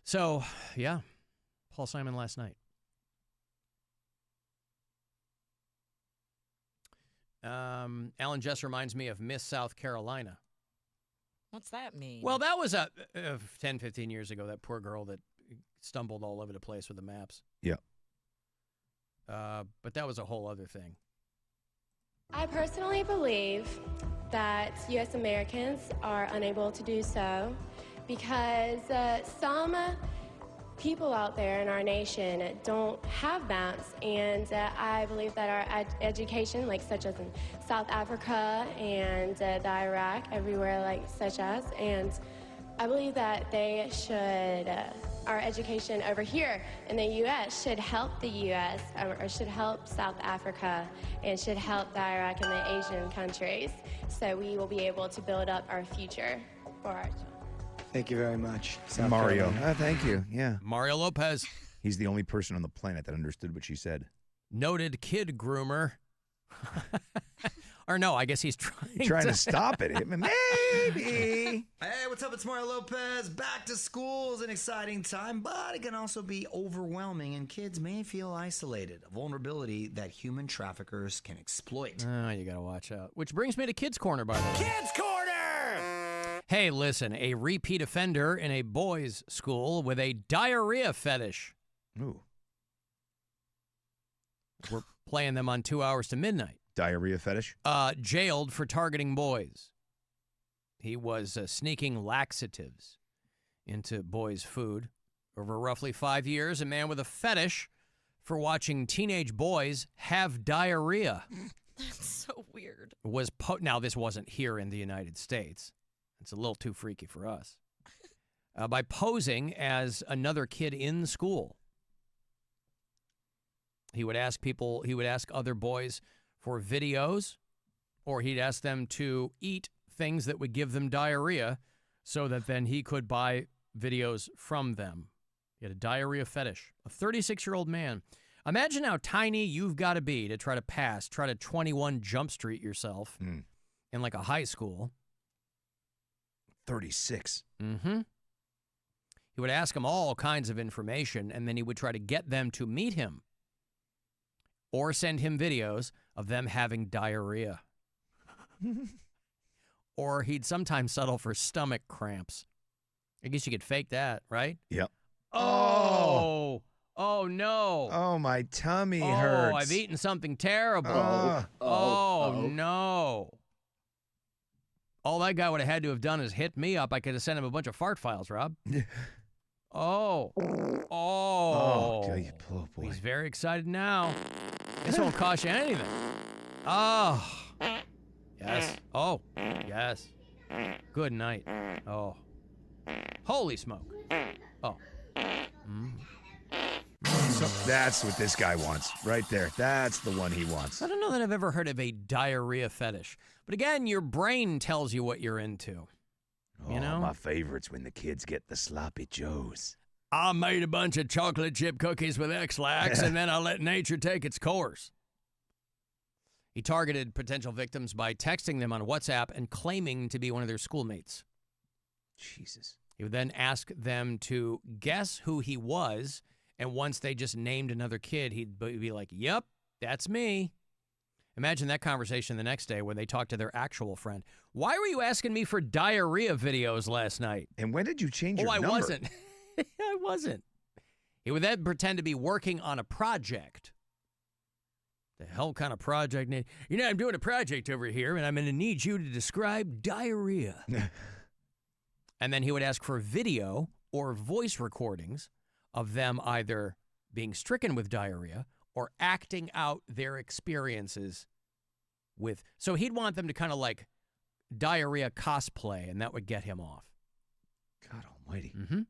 So, yeah, Paul Simon last night. Alan Jess reminds me of Miss South Carolina. What's that mean? Well, that was 10, 15 years ago, that poor girl that stumbled all over the place with the maps. Yeah. But that was a whole other thing. I personally believe that U.S. Americans are unable to do so because some people out there in our nation don't have maps, and I believe that our education, like such as in South Africa and the Iraq, everywhere like such as, and I believe that they should our education over here in the U.S. should help the U.S. or should help South Africa and should help the Iraq and the Asian countries. So we will be able to build up our future for our children. Thank you very much, South Mario. Carolina. Thank you. Yeah. Mario Lopez. He's the only person on the planet that understood what she said. Noted kid groomer. Or no, I guess he's trying to stop it. Maybe. Hey, what's up? It's Mario Lopez. Back to school is an exciting time, but it can also be overwhelming, and kids may feel isolated, a vulnerability that human traffickers can exploit. Oh, you got to watch out. Which brings me to Kids Corner, by the way. Kids Corner! Hey, listen, a repeat offender in a boys' school with a diarrhea fetish. Ooh. We're playing them on 2 hours to midnight. Diarrhea fetish? Jailed for targeting boys. He was sneaking laxatives into boys' food. Over roughly 5 years, a man with a fetish for watching teenage boys have diarrhea. That's so weird. Now, this wasn't here in the United States. It's a little too freaky for us. By posing as another kid in school. He would ask other boys for videos, or he'd ask them to eat things that would give them diarrhea so that then he could buy videos from them. He had a diarrhea fetish. A 36-year-old man. Imagine how tiny you've got to be to try to 21 Jump Street yourself in like a high school. 36. Mm-hmm. He would ask them all kinds of information, and then he would try to get them to meet him or send him videos of them having diarrhea. Or he'd sometimes settle for stomach cramps. I guess you could fake that, right? Yep. Oh no. Oh, my tummy hurts. Oh, I've eaten something terrible. No. All that guy would have had to have done is hit me up. I could have sent him a bunch of fart files, Rob. Oh, boy. He's very excited now. This won't cost you anything. Oh. Yes. Oh. Yes. Good night. Oh. Holy smoke. Oh. So that's what this guy wants right there. That's the one he wants. I don't know that I've ever heard of a diarrhea fetish. But again, your brain tells you what you're into. You know? My favorite's when the kids get the sloppy joes. I made a bunch of chocolate chip cookies with X-Lax, and then I let nature take its course. He targeted potential victims by texting them on WhatsApp and claiming to be one of their schoolmates. Jesus. He would then ask them to guess who he was, and once they just named another kid, he'd be like, yep, that's me. Imagine that conversation the next day when they talk to their actual friend. Why were you asking me for diarrhea videos last night? And when did you change your number? I wasn't. I wasn't. He would then pretend to be working on a project. The hell kind of project? You know, I'm doing a project over here, and I'm going to need you to describe diarrhea. And then he would ask for video or voice recordings of them either being stricken with diarrhea or acting out their experiences with. So he'd want them to kind of like diarrhea cosplay, and that would get him off. God almighty. Mm-hmm.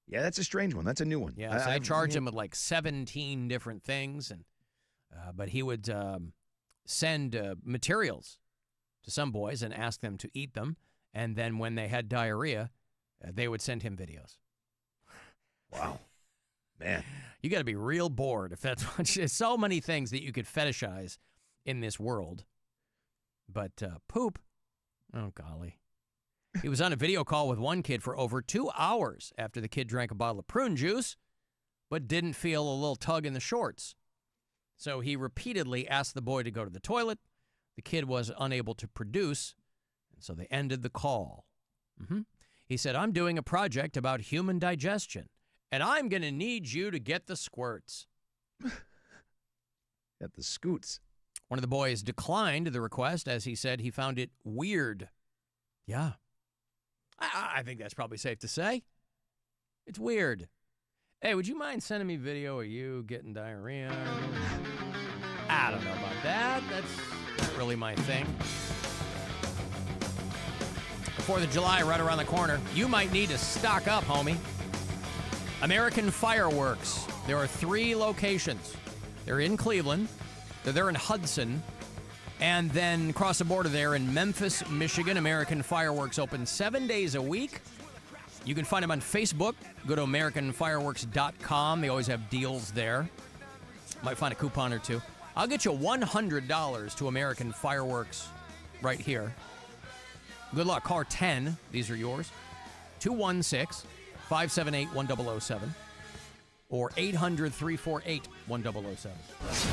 Yeah, that's a strange one. That's a new one. Yeah, so I charged him with like 17 different things, and but he would send materials to some boys and ask them to eat them, and then when they had diarrhea, they would send him videos. Wow. Man. You got to be real bored if that's what there's so many things that you could fetishize in this world. But poop, oh golly. He was on a video call with one kid for over 2 hours after the kid drank a bottle of prune juice, but didn't feel a little tug in the shorts. So he repeatedly asked the boy to go to the toilet. The kid was unable to produce, and so they ended the call. Mm-hmm. He said, I'm doing a project about human digestion, and I'm going to need you to get the squirts. Get the scoots. One of the boys declined the request as he said he found it weird. Yeah. I think that's probably safe to say. It's weird. Hey, would you mind sending me video of you getting diarrhea? I don't know about that. That's not really my thing. 4th of July right around the corner. You might need to stock up, homie. American Fireworks. There are 3 locations. They're in Cleveland. They're in Hudson. And then across the border there in Memphis, Michigan. American Fireworks open 7 days a week. You can find them on Facebook. Go to AmericanFireworks.com. They always have deals there. Might find a coupon or two. I'll get you $100 to American Fireworks right here. Good luck. Caller 10. These are yours. 216-578-1007 or 800-348-1007.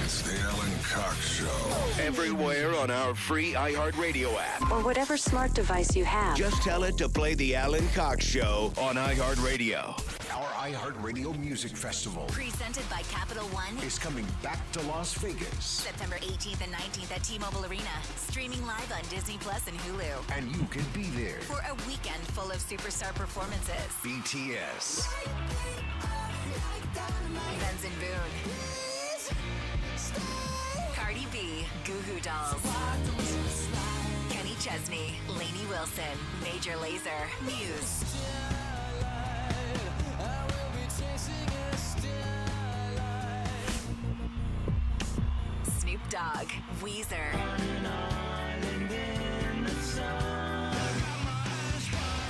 It's the Alan Cox Show. Everywhere on our free iHeartRadio app. Or whatever smart device you have. Just tell it to play the Alan Cox Show on iHeartRadio. Our iHeartRadio Music Festival Presented by Capital One. is coming back to Las Vegas. September 18th and 19th at T-Mobile Arena. Streaming live on Disney Plus and Hulu. And you can be there. For a weekend full of superstar performances. BTS, Benz and Boone. Cardi B. Goo Goo Dolls. Kenny Chesney. Lainey Wilson. Major Lazer. Muse. Snoop Dogg. Weezer.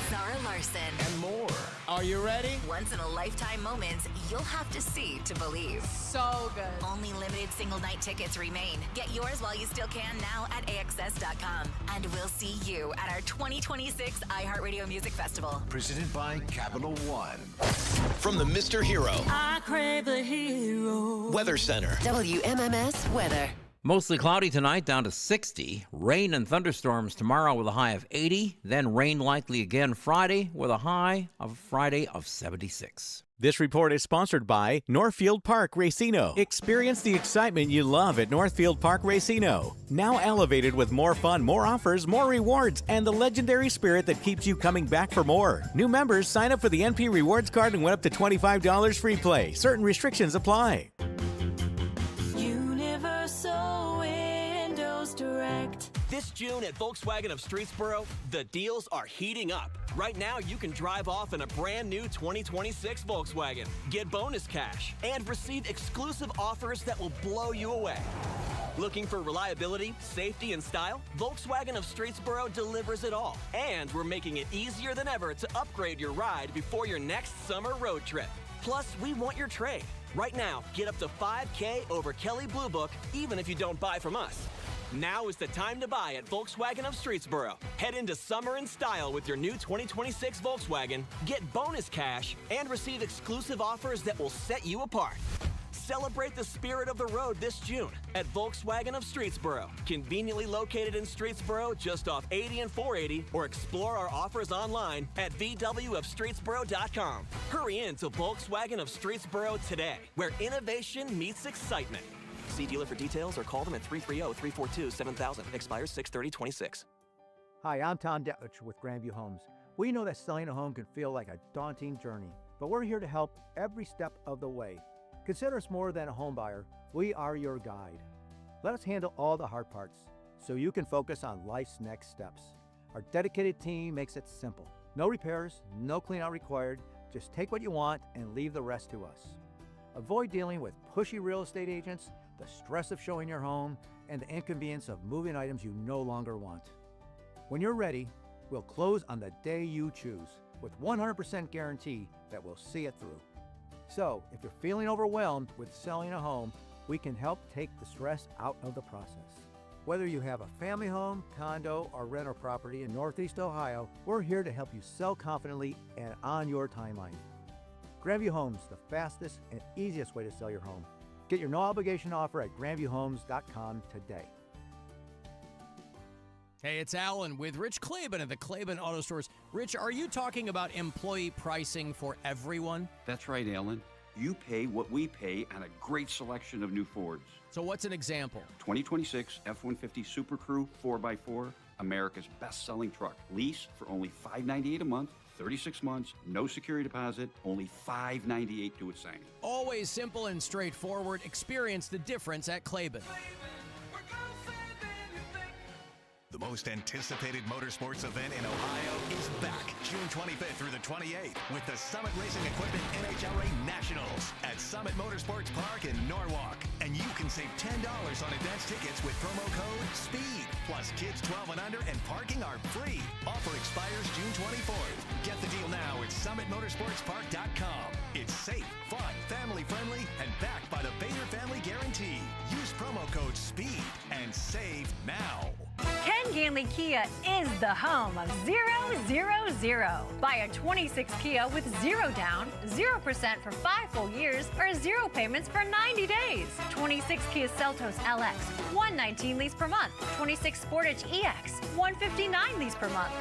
Zara Larson. And more. Are you ready? Once in a lifetime moments you'll have to see to believe. So good. Only limited single night tickets remain. Get yours while you still can now at AXS.com. And we'll see you at our 2026 iHeartRadio Music Festival. presented by Capital One. From the Mr. Hero I crave the hero. Weather Center. WMMS weather. Mostly cloudy tonight, down to 60. Rain and thunderstorms tomorrow with a high of 80. Then rain likely again Friday with a high of Friday of 76. This report is sponsored by Northfield Park Racino. Experience the excitement you love at Northfield Park Racino. Now elevated with more fun, more offers, more rewards, and the legendary spirit that keeps you coming back for more. New members sign up for the NP Rewards Card and win up to $25 free play. Certain restrictions apply. Universal Windows Direct. This June at Volkswagen of Streetsboro, the deals are heating up. Right now, you can drive off in a brand new 2026 Volkswagen, get bonus cash, and receive exclusive offers that will blow you away. Looking for reliability, safety, and style? Volkswagen of Streetsboro delivers it all. And we're making it easier than ever to upgrade your ride before your next summer road trip. Plus, we want your trade. Right now, get up to $5K over Kelley Blue Book, even if you don't buy from us. Now is the time to buy at Volkswagen of Streetsboro. Head into summer in style with your new 2026 Volkswagen, get bonus cash, and receive exclusive offers that will set you apart. Celebrate the spirit of the road this June at Volkswagen of Streetsboro. Conveniently located in Streetsboro, just off 80 and 480, or explore our offers online at VWofStreetsboro.com. Hurry in to Volkswagen of Streetsboro today, where innovation meets excitement. See dealer for details or call them at 330-342-7000. Expires 6/30/26. Hi, I'm Tom Detlich with Grandview Homes. We know that selling a home can feel like a daunting journey, but we're here to help every step of the way. Consider us more than a home buyer. We are your guide. Let us handle all the hard parts so you can focus on life's next steps. Our dedicated team makes it simple. No repairs, no clean out required. Just take what you want and leave the rest to us. Avoid dealing with pushy real estate agents, the stress of showing your home, and the inconvenience of moving items you no longer want. When you're ready, we'll close on the day you choose with 100% guarantee that we'll see it through. So, if you're feeling overwhelmed with selling a home, we can help take the stress out of the process. Whether you have a family home, condo, or rental property in Northeast Ohio, we're here to help you sell confidently and on your timeline. Grandview Homes, the fastest and easiest way to sell your home. Get your no-obligation offer at grandviewhomes.com today. Hey, it's Alan with Rich Claiborne at the Claiborne Auto Stores. Rich, are you talking about employee pricing for everyone? That's right, Alan. You pay what we pay on a great selection of new Fords. So what's an example? 2026 F-150 Super Crew 4x4, America's best-selling truck. Lease for only $598 a month, 36 months, no security deposit, only $598 to its signing. Always simple and straightforward. Experience the difference at Claiborne. The most anticipated motorsports event in Ohio is back June 25th through the 28th with the Summit Racing Equipment NHRA Nationals at Summit Motorsports Park in Norwalk. And you can save $10 on advance tickets with promo code SPEED. Plus, kids 12 and under and parking are free. Offer expires June 24th. Get the deal now at SummitMotorsportsPark.com. It's safe, fun, family-friendly, and backed by the Bader Family Guarantee. Use promo code SPEED and save now. Ken Ganley Kia is the home of 000. Buy a 26 Kia with 0 down, 0% for 5 full years, or 0 payments for 90 days. 26 Kia Seltos LX, $119 lease per month. 26 Sportage EX, $159 lease per month.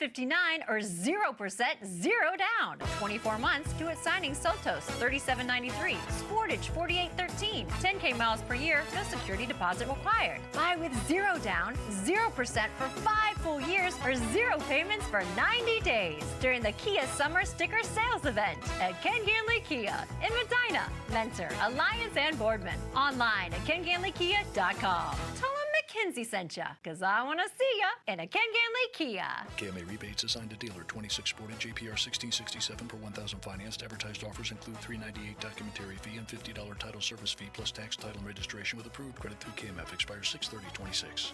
$159 or 0%, 0 down. 24 months due at signing. Seltos, $37.93. Sportage, $48.13. 10K miles per year, no security deposit required. Buy with 0 down, 0% for 5 full years, or 0 payments for 90 days during the Kia Summer Sticker Sales Event at Ken Ganley Kia in Medina, Mentor, Alliance, and Boardman. Online at KenGanleyKia.com. Tell them Mackenzie sent ya, because I want to see ya in a Ken Ganley Kia. KMA rebates assigned to dealer. 26 Sportage JPR 1667 per 1,000 financed. Advertised offers include $398 documentary fee and $50 title service fee plus tax, title, and registration with approved credit through KMF. Expires 6/30/26.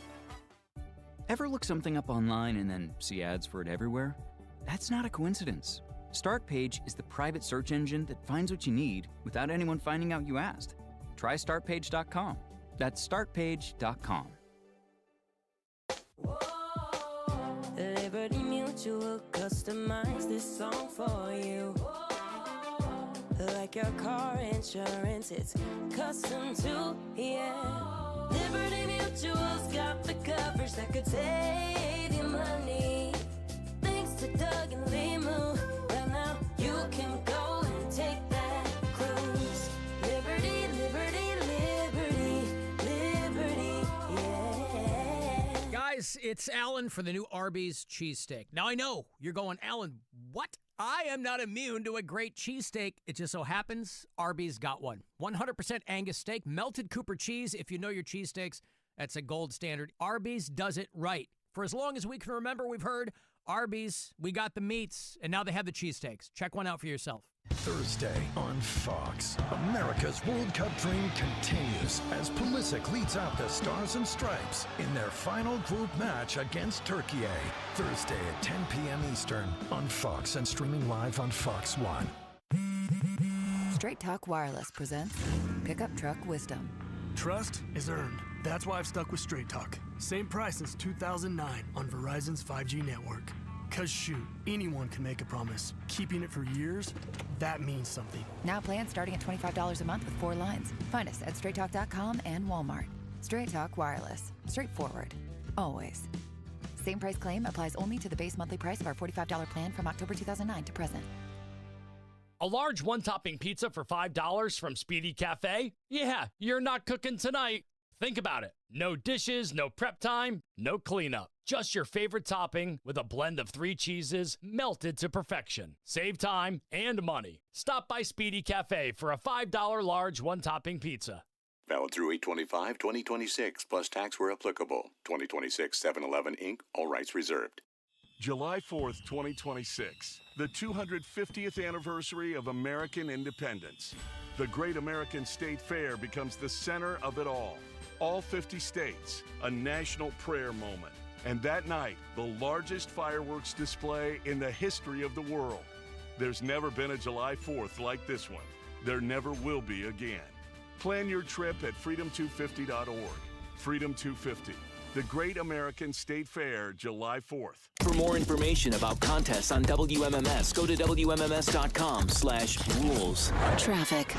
Ever look something up online and then see ads for it everywhere? That's not a coincidence. StartPage is the private search engine that finds what you need without anyone finding out you asked. Try StartPage.com. That's StartPage.com. Liberty Mutual customize this song for you. Like your car insurance, it's custom too, yeah. Liberty Mutual's got the coverage that could save you money. Thanks to Doug and Limu, well now you can go and take that cruise. Liberty, liberty, liberty, liberty, yeah. Guys, it's Alan for the new Arby's cheesesteak. Now, I know you're going, Alan, what? I am not immune to a great cheesesteak. It just so happens Arby's got one. 100% Angus steak, melted Cooper cheese. If you know your cheesesteaks, that's a gold standard. Arby's does it right. For as long as we can remember, we've heard Arby's, we got the meats, and now they have the cheesesteaks. Check one out for yourself. Thursday on Fox, America's World Cup dream continues as Pulisic leads out the Stars and Stripes in their final group match against Turkey. Thursday at 10 p.m. Eastern on Fox and streaming live on Fox One. Straight Talk Wireless presents Pickup Truck Wisdom. Trust is earned. That's why I've stuck with Straight Talk. Same price since 2009 on Verizon's 5G network. Cause shoot, anyone can make a promise. Keeping it for years, that means something. Now plans starting at $25 a month with 4 lines. Find us at straighttalk.com and Walmart. Straight Talk Wireless. Straightforward. Always. Same price claim applies only to the base monthly price of our $45 plan from October 2009 to present. A large one-topping pizza for $5 from Speedy Cafe? Yeah, you're not cooking tonight. Think about it. No dishes, no prep time, no cleanup. Just your favorite topping with a blend of 3 cheeses melted to perfection. Save time and money. Stop by Speedy Cafe for a $5 large one-topping pizza. Valid through 8/25/2026, plus tax where applicable. 2026 7-Eleven, Inc., all rights reserved. July 4th, 2026, the 250th anniversary of American independence. The Great American State Fair becomes the center of it all. All 50 states, a national prayer moment. And that night, the largest fireworks display in the history of the world. There's never been a July 4th like this one. There never will be again. Plan your trip at freedom250.org. Freedom 250, the Great American State Fair, July 4th. For more information about contests on WMMS, go to WMMS.com/rules. Traffic.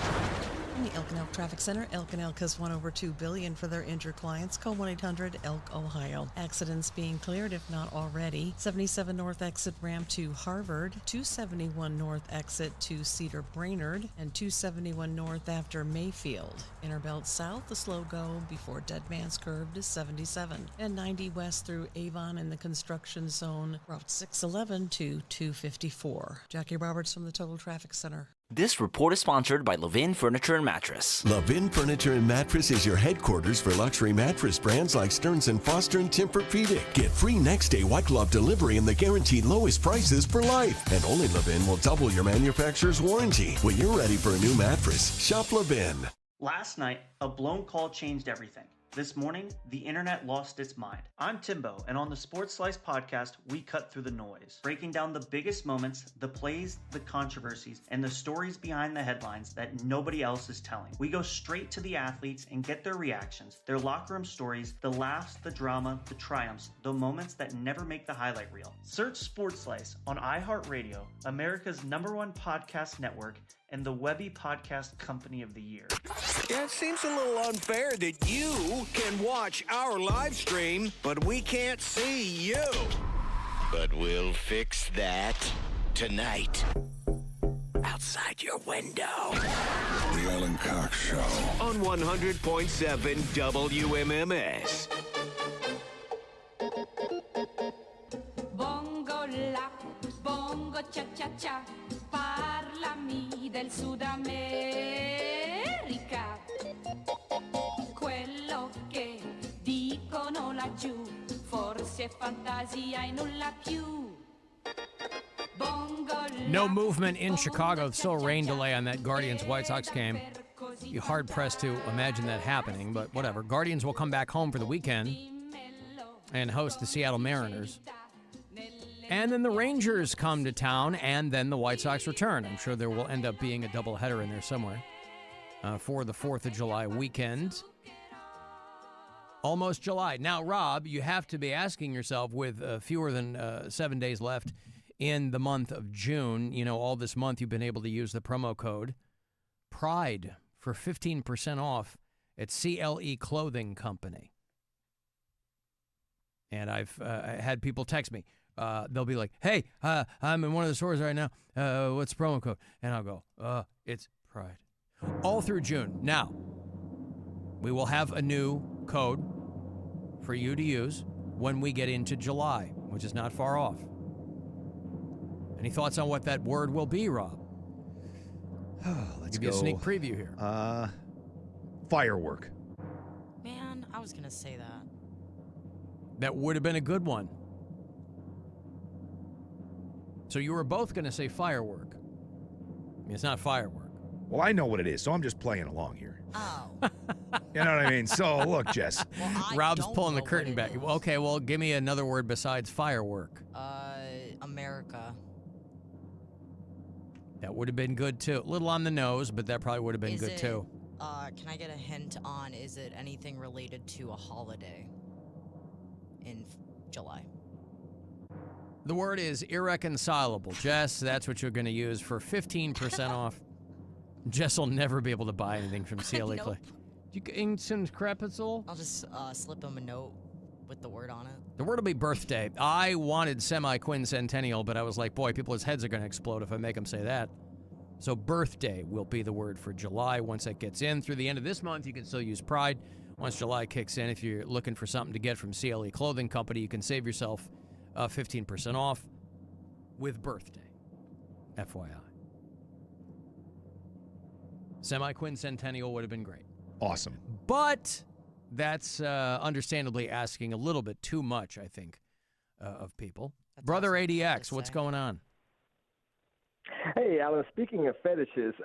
In the Elk Traffic Center, Elk has won over $2 billion for their injured clients. Call 1-800-ELK-OHIO. Accidents being cleared, if not already. 77 North exit ramp to Harvard, 271 North exit to Cedar Brainerd, and 271 North after Mayfield. Inner Belt South, the slow go before Dead Man's Curve to 77. And 90 West through Avon in the construction zone, Route 611 to 254. Jackie Roberts from the Total Traffic Center. This report is sponsored by Levin Furniture and Mattress. Levin Furniture and Mattress is your headquarters for luxury mattress brands like Stearns & Foster and Tempur-Pedic. Get free next-day white glove delivery and the guaranteed lowest prices for life. And only Levin will double your manufacturer's warranty. When you're ready for a new mattress, shop Levin. Last night, a blown call changed everything. This morning, the internet lost its mind. I'm Timbo, and on the Sports Slice podcast, we cut through the noise, breaking down the biggest moments, the plays, the controversies, and the stories behind the headlines that nobody else is telling. We go straight to the athletes and get their reactions, their locker room stories, the laughs, the drama, the triumphs, the moments that never make the highlight reel. Search Sports Slice on iHeartRadio, America's #1 podcast network, and the Webby Podcast Company of the Year. Yeah, it seems a little unfair that you can watch our live stream, but we can't see you. But we'll fix that tonight. Outside your window. The Alan Cox Show. On 100.7 WMMS. Bongo la, bongo cha cha cha, parlami del Sud America. Quello che dicono laggiù, forse è fantasia e nulla più. Bongo la, No movement in Chicago. Still a rain delay on that Guardians-White Sox game. You're hard-pressed to imagine that happening, but whatever. Guardians will come back home for the weekend and host the Seattle Mariners. And then the Rangers come to town, and then the White Sox return. I'm sure there will end up being a doubleheader in there somewhere for the 4th of July weekend. Almost July. Now, Rob, you have to be asking yourself, with fewer than 7 days left in the month of June, you know, all this month you've been able to use the promo code PRIDE for 15% off at CLE Clothing Company. And I've had people text me. They'll be like, hey, I'm in one of the stores right now. What's the promo code? And I'll go, it's PRIDE. All through June. Now, we will have a new code for you to use when we get into July, which is not far off. Any thoughts on what that word will be, Rob? Let's give you a sneak preview here. Firework. Man, I was going to say that. That would have been a good one. So you were both going to say firework. I mean, it's not firework. Well, I know what it is, so I'm just playing along here. Oh. You know what I mean? So, look, Jess. Rob's pulling the curtain back. Okay, well, give me another word besides firework. America. That would have been good, too. A little on the nose, but that probably would have been good, too. Can I get a hint on, is it anything related to a holiday in July? The word is irreconcilable. Jess, that's what you're going to use for 15% off. Jess will never be able to buy anything from CLE Nope. You instant Krepitzel? I'll just slip him a note with the word on it. The word will be birthday. I wanted semi-quincentennial, but I was like, boy, people's heads are going to explode if I make them say that. So birthday will be the word for July. Once that gets in through the end of this month, you can still use Pride. Once July kicks in, if you're looking for something to get from CLE Clothing Company, you can save yourself 15% off with birthday. FYI. Semi-quincentennial would have been great. Awesome. But that's understandably asking a little bit too much, I think, of people. That's Brother awesome. ADX, what's going on? Hey, Alan, speaking of fetishes,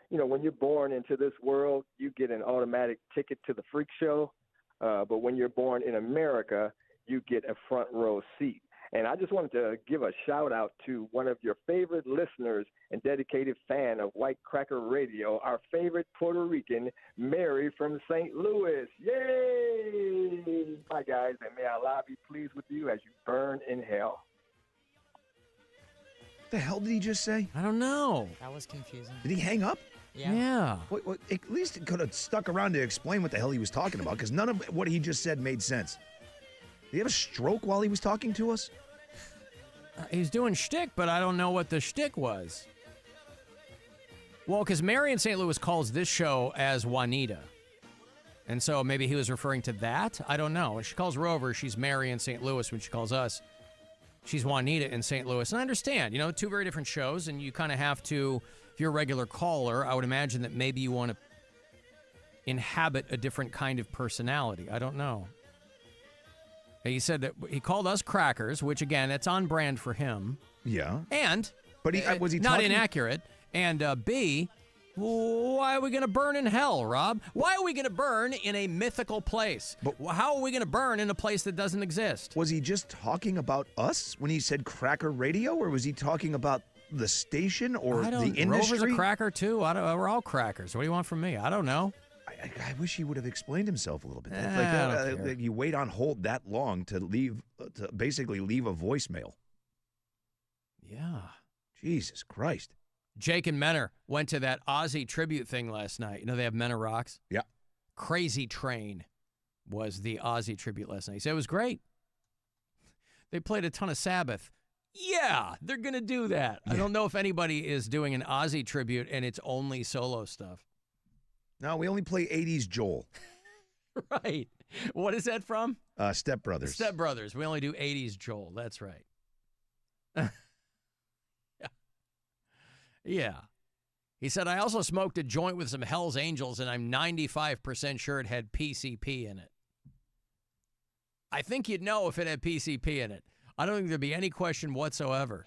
you know, when you're born into this world, you get an automatic ticket to the freak show. But when you're born in America, you get a front row seat. And I just wanted to give a shout out to one of your favorite listeners and dedicated fan of White Cracker Radio, our favorite Puerto Rican, Mary from St. Louis. Yay! Bye, guys, and may Allah be pleased with you as you burn in hell. What the hell did he just say? I don't know. That was confusing. Did he hang up? Yeah. What, at least it could have stuck around to explain what the hell he was talking about, because none of what he just said made sense. Did he have a stroke while he was talking to us? He's doing shtick, but I don't know what the shtick was. Well, because Mary in St. Louis calls this show as Juanita. And so maybe he was referring to that? I don't know. When she calls Rover, she's Mary in St. Louis. When she calls us, she's Juanita in St. Louis. And I understand, you know, two very different shows, and you kind of have to if you're a regular caller, I would imagine that maybe you want to inhabit a different kind of personality. I don't know. He said that he called us crackers, which, again, it's on brand for him. Yeah. And, but was he not talking? inaccurate. And B, why are we going to burn in hell, Rob? Why are we going to burn in a mythical place? But how are we going to burn in a place that doesn't exist? Was he just talking about us when he said cracker radio, or was he talking about the station or the industry? Rover's a cracker, too. We're all crackers. What do you want from me? I don't know. I wish he would have explained himself a little bit. I don't care. You wait on hold that long to basically leave a voicemail. Yeah. Jesus Christ. Jake and Menor went to that Ozzy tribute thing last night. You know they have Menor Rocks? Yeah. Crazy Train was the Ozzy tribute last night. He said it was great. They played a ton of Sabbath. Yeah, they're going to do that. I don't know if anybody is doing an Ozzy tribute and it's only solo stuff. No, we only play 80s Joel. Right. What is that from? Step Brothers. Step Brothers. We only do 80s Joel. That's right. Yeah. He said, I also smoked a joint with some Hell's Angels, and I'm 95% sure it had PCP in it. I think you'd know if it had PCP in it. I don't think there'd be any question whatsoever.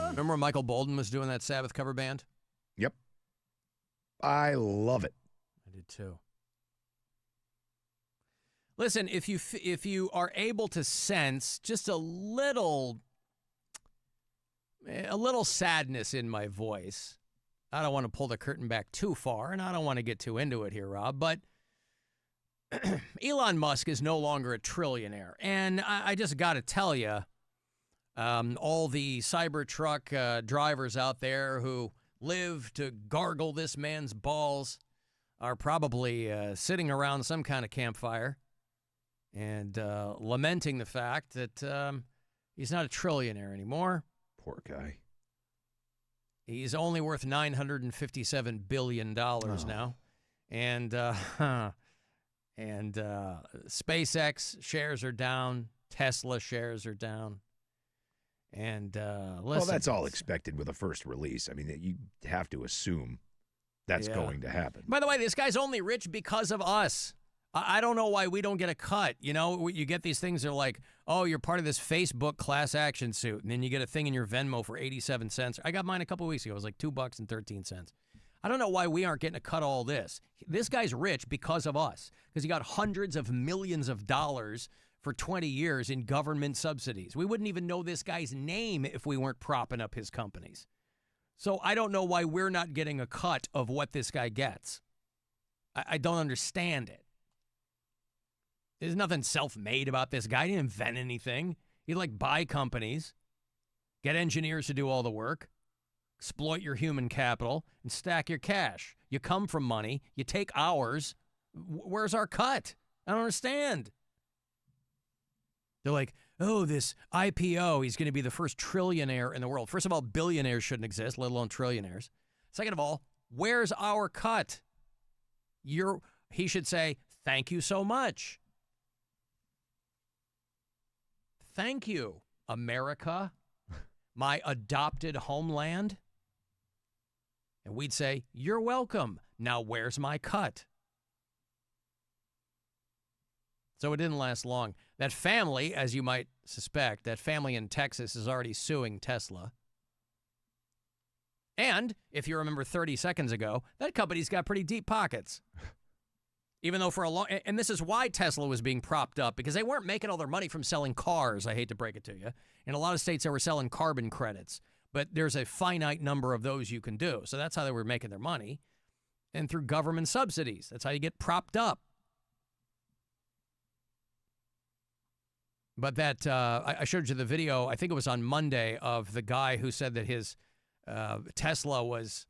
Remember when Michael Bolden was doing that Sabbath cover band? Yep. I love it. I did too. Listen, if you are able to sense just a little sadness in my voice, I don't want to pull the curtain back too far, and I don't want to get too into it here, Rob, but Elon Musk is no longer a trillionaire, and I just got to tell you, all the Cybertruck drivers out there who live to gargle this man's balls are probably sitting around some kind of campfire and lamenting the fact that he's not a trillionaire anymore. Poor guy. He's only worth $957 billion now. And SpaceX shares are down. Tesla shares are down. And listen, well, that's all expected with a first release. I mean, you have to assume that's going to happen. By the way, this guy's only rich because of us. I don't know why we don't get a cut. You know, you get these things that are like, oh, you're part of this Facebook class action suit, and then you get a thing in your Venmo for 87 cents. I got mine a couple weeks ago. It was like $2.13. I don't know why we aren't getting a cut of all this. This guy's rich because of us, because he got hundreds of millions of dollars for 20 years in government subsidies. We wouldn't even know this guy's name if we weren't propping up his companies. So I don't know why we're not getting a cut of what this guy gets. I don't understand it. There's nothing self-made about this guy. He didn't invent anything. He'd like buy companies, get engineers to do all the work, exploit your human capital, and stack your cash. You come from money. You take ours. Where's our cut? I don't understand. They're like, oh, this IPO, he's going to be the first trillionaire in the world. First of all, billionaires shouldn't exist, let alone trillionaires. Second of all, where's our cut? He should say, thank you so much. Thank you, America, my adopted homeland. And we'd say, you're welcome. Now where's my cut? So it didn't last long. That family, as you might suspect, that family in Texas is already suing Tesla. And if you remember 30 seconds ago, that company's got pretty deep pockets. Even though for a long, and this is why Tesla was being propped up, because they weren't making all their money from selling cars, I hate to break it to you. In a lot of states, they were selling carbon credits, but there's a finite number of those you can do. So that's how they were making their money. And through government subsidies, that's how you get propped up. But that, I showed you the video, I think it was on Monday, of the guy who said that his Tesla was,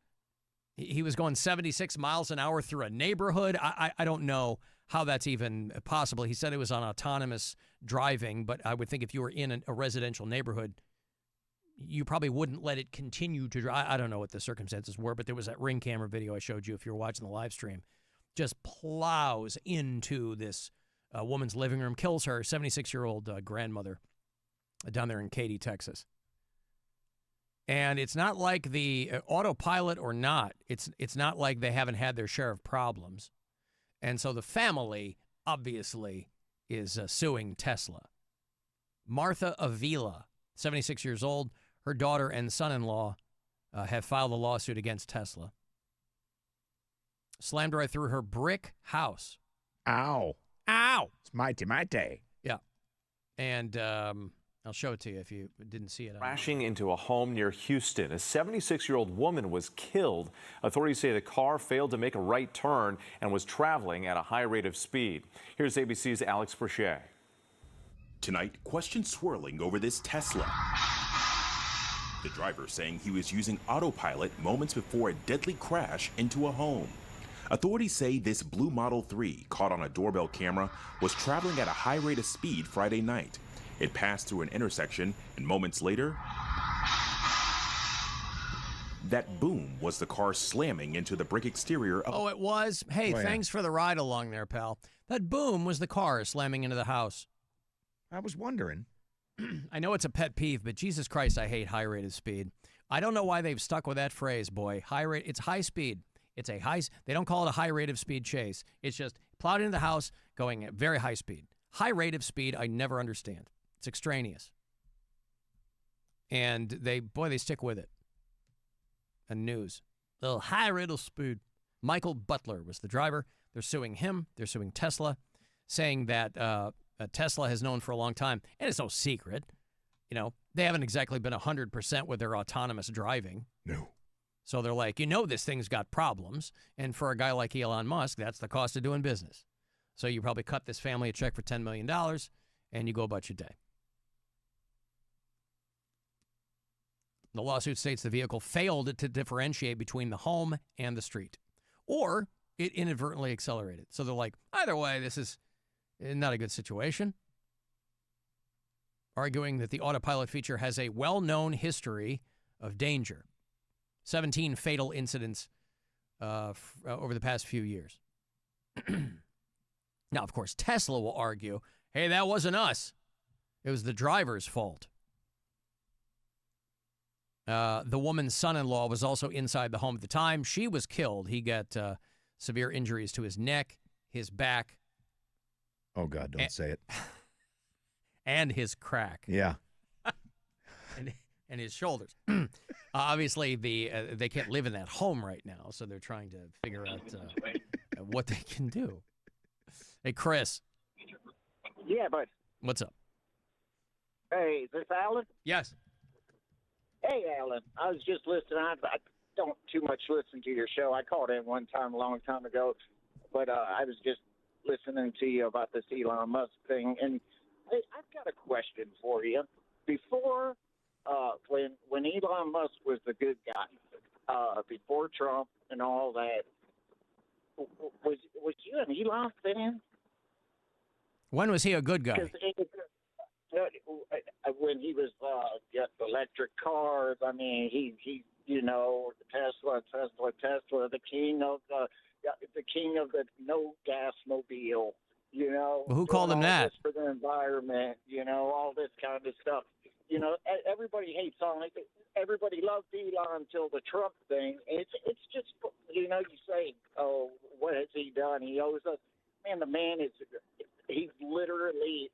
he was going 76 miles an hour through a neighborhood. I don't know how that's even possible. He said it was on autonomous driving, but I would think if you were in a residential neighborhood, you probably wouldn't let it continue to drive. I don't know what the circumstances were, but there was that Ring camera video I showed you if you were watching the live stream. Just plows into this woman's living room, kills her 76-year-old grandmother down there in Katy, Texas. And it's not like the autopilot or not, it's not like they haven't had their share of problems. And so the family, obviously, is suing Tesla. Martha Avila, 76 years old, her daughter and son-in-law have filed a lawsuit against Tesla. Slammed right through her brick house. Ow. Ow. It's mighty. Yeah. And I'll show it to you if you didn't see it. Crashing into a home near Houston. A 76-year-old woman was killed. Authorities say the car failed to make a right turn and was traveling at a high rate of speed. Here's ABC's Alex Brachet. Tonight, questions swirling over this Tesla. The driver saying he was using autopilot moments before a deadly crash into a home. Authorities say this blue Model 3, caught on a doorbell camera, was traveling at a high rate of speed Friday night. It passed through an intersection, and moments later, that boom was the car slamming into the brick exterior of... Oh, it was? Hey, thanks for the ride along there, pal. That boom was the car slamming into the house. I was wondering. I know it's a pet peeve, but Jesus Christ, I hate high rate of speed. I don't know why they've stuck with that phrase, boy. High rate, it's high speed. It's a high, they don't call it a high rate of speed chase. It's just plowed into the house going at very high speed. High rate of speed, I never understand. It's extraneous. And they stick with it. And news. The high rate of speed. Michael Butler was the driver. They're suing him. They're suing Tesla, saying that Tesla has known for a long time, and it's no secret. You know, they haven't exactly been 100% with their autonomous driving. No. So they're like, this thing's got problems. And for a guy like Elon Musk, that's the cost of doing business. So you probably cut this family a check for $10 million, and you go about your day. The lawsuit states the vehicle failed to differentiate between the home and the street, or it inadvertently accelerated. So they're like, either way, this is not a good situation. Arguing that the autopilot feature has a well-known history of danger. 17 fatal incidents over the past few years. Now, of course, Tesla will argue, hey, that wasn't us. It was the driver's fault. The woman's son-in-law was also inside the home at the time. She was killed. He got severe injuries to his neck, his back. Oh, God, don't say it. And his crack. Yeah. and his shoulders. Obviously, they can't live in that home right now, so they're trying to figure out what they can do. Hey, Chris. Yeah, bud. What's up? Hey, is this Alan? Yes. Hey, Alan. I was just listening. I don't too much listen to your show. I called in one time a long time ago, but I was just listening to you about this Elon Musk thing. And hey, I've got a question for you. Before, when Elon Musk was the good guy, before Trump and all that, was you an Elon fan? When was he a good guy? When he was got electric cars, I mean, he Tesla, the king of the no gas mobile, Well, who called him that? For the environment, all this kind of stuff. Everybody hates on it. Everybody loved Elon until the Trump thing. It's just, you say, oh, what has he done? He owes us. Man, the man he's literally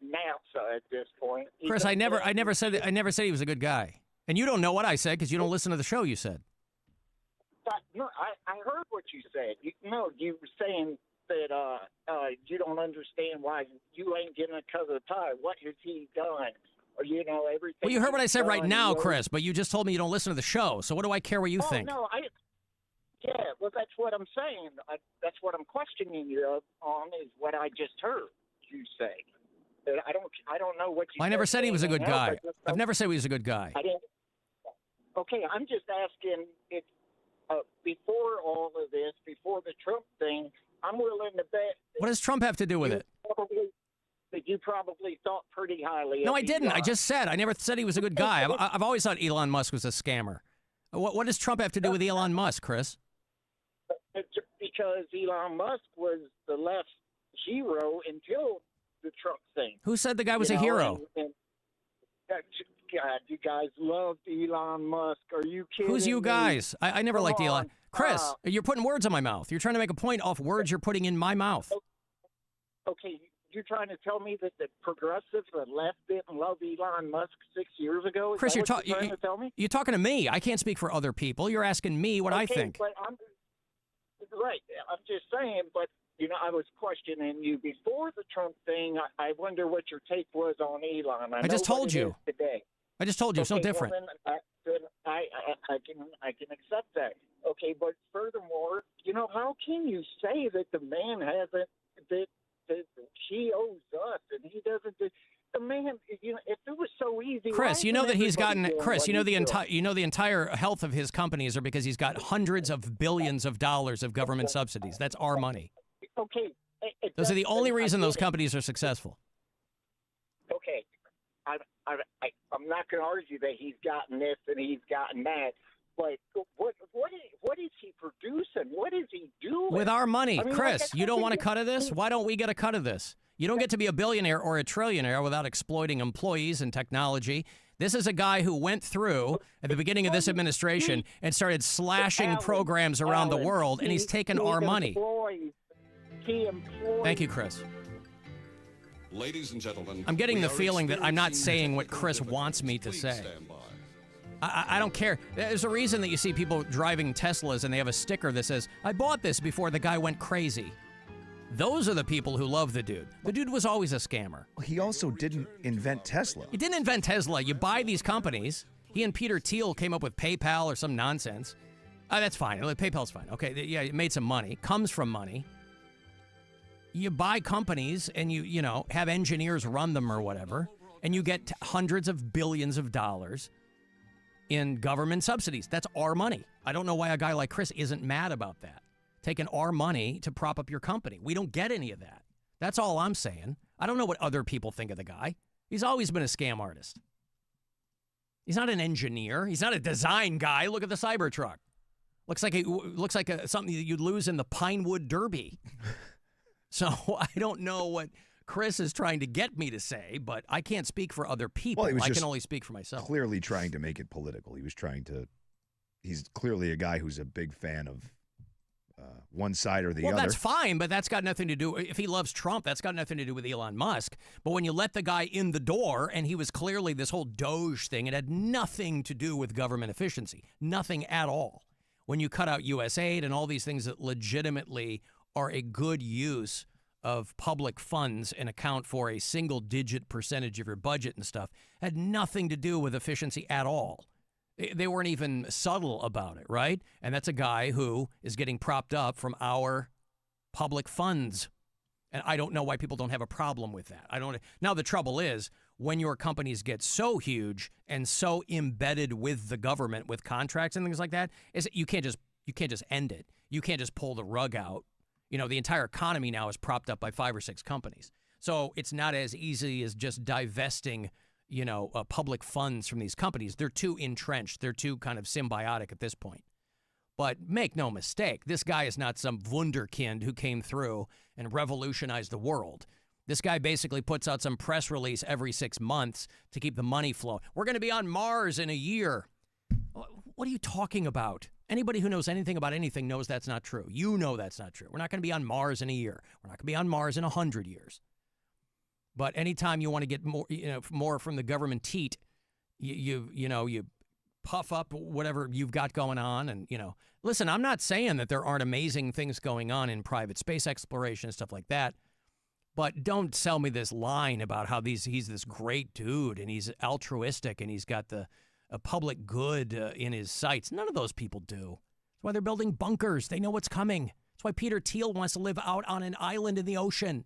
NASA at this point. Chris, I never said he was a good guy. And you don't know what I said because you don't listen to the show you said. No, I heard what you said. You were saying that you don't understand why you ain't getting a cut of the pie. What has he done? Or, everything. Well, you heard what I said right now, Chris, but you just told me you don't listen to the show. So what do I care what you think? No, yeah, well, that's what I'm saying. That's what I'm questioning you on is what I just heard you say. I don't know what you. Well, I never said he was a good guy. I've never said he was a good guy. I didn't. Okay, I'm just asking if before all of this, before the Trump thing, I'm willing to bet. What does Trump have to do with it? That you probably thought pretty highly No, of I didn't. Elon. I just said. I never said he was a good guy. I've always thought Elon Musk was a scammer. What does Trump have to do with Elon Musk, Chris? It's because Elon Musk was the left hero until the Trump thing. Who said the guy was You a know, hero? God, you guys loved Elon Musk. Are you kidding Who's you me? guys? I never Come liked Elon. on. Chris, you're putting words in my mouth. You're trying to make a point off words you're putting in my mouth. Okay, you're trying to tell me that the progressives, the left, didn't love Elon Musk 6 years ago? Is Chris, that you're, what you're trying to tell me? you're talking to me. I can't speak for other people. You're asking me what I Okay, think. But right. I'm just saying, but, you know, I was questioning you before the Trump thing. I wonder what your take was on Elon. I just know what told it you. is today. I just told you. It's no Okay, well, different. then I can accept that. Okay, but furthermore, you know, how can you say that the man hasn't that he owes us and he doesn't? The man, you know, if it was so easy, Chris, why you know isn't that he's everybody gotten doing Chris. what You know he's doing? the entire health of his companies are because he's got hundreds of billions of dollars of government subsidies. That's our money. Okay, Those are the only reason those companies. companies are successful. Okay, I'm not going to argue that he's gotten this and he's gotten that, but what is he producing? What is he doing With our money, I mean, Chris, like I you don't said, want a cut of this? Why don't we get a cut of this? You don't get to be a billionaire or a trillionaire without exploiting employees and technology. This is a guy who went through at the beginning of this administration and started slashing programs around the world, and he's taken our money. Thank you, Chris. Ladies and gentlemen, I'm getting we the are feeling that I'm not experiencing saying what technical Chris wants me to difficulties. say. Please stand by. I don't care. There's a reason that you see people driving Teslas and they have a sticker that says, I bought this before the guy went crazy. Those are the people who love the dude. The dude was always a scammer. He also didn't invent Tesla. He didn't invent Tesla. You buy these companies. He and Peter Thiel came up with PayPal or some nonsense. That's fine. PayPal's fine. Okay, yeah, it made some money. Comes from money. You buy companies and you know, have engineers run them or whatever, and you get hundreds of billions of dollars in government subsidies. That's our money. I don't know why a guy like Chris isn't mad about that. Taking our money to prop up your company. We don't get any of that. That's all I'm saying. I don't know what other people think of the guy. He's always been a scam artist. He's not an engineer. He's not a design guy. Look at the Cybertruck. Looks like something that you'd lose in the Pinewood Derby. So I don't know what Chris is trying to get me to say, but I can't speak for other people. Well, I can only speak for myself. Clearly trying to make it political. He's clearly a guy who's a big fan of one side or the other. Well, that's fine, but that's got nothing to do. If he loves Trump, that's got nothing to do with Elon Musk. But when you let the guy in the door, and he was clearly this whole Doge thing, it had nothing to do with government efficiency. Nothing at all. When you cut out U.S. aid and all these things that legitimately are a good use of public funds and account for a single-digit percentage of your budget and stuff, had nothing to do with efficiency at all. They weren't even subtle about it, right? And that's a guy who is getting propped up from our public funds. And I don't know why people don't have a problem with that. Now, the trouble is, when your companies get so huge and so embedded with the government, with contracts and things like that, is you can't just end it. You can't just pull the rug out. You know, the entire economy now is propped up by 5 or 6 companies. So it's not as easy as just divesting, public funds from these companies. They're too entrenched. They're too kind of symbiotic at this point. But make no mistake, this guy is not some wunderkind who came through and revolutionized the world. This guy basically puts out some press release every 6 months to keep the money flowing. We're going to be on Mars in a year. What are you talking about? Anybody who knows anything about anything knows that's not true. You know that's not true. We're not going to be on Mars in a year. We're not going to be on Mars in 100 years. But anytime you want to get more from the government teat, you puff up whatever you've got going on. And, listen, I'm not saying that there aren't amazing things going on in private space exploration and stuff like that. But don't sell me this line about how he's this great dude and he's altruistic and he's got a public good in his sights. None of those people do. That's why they're building bunkers. They know what's coming. That's why Peter Thiel wants to live out on an island in the ocean.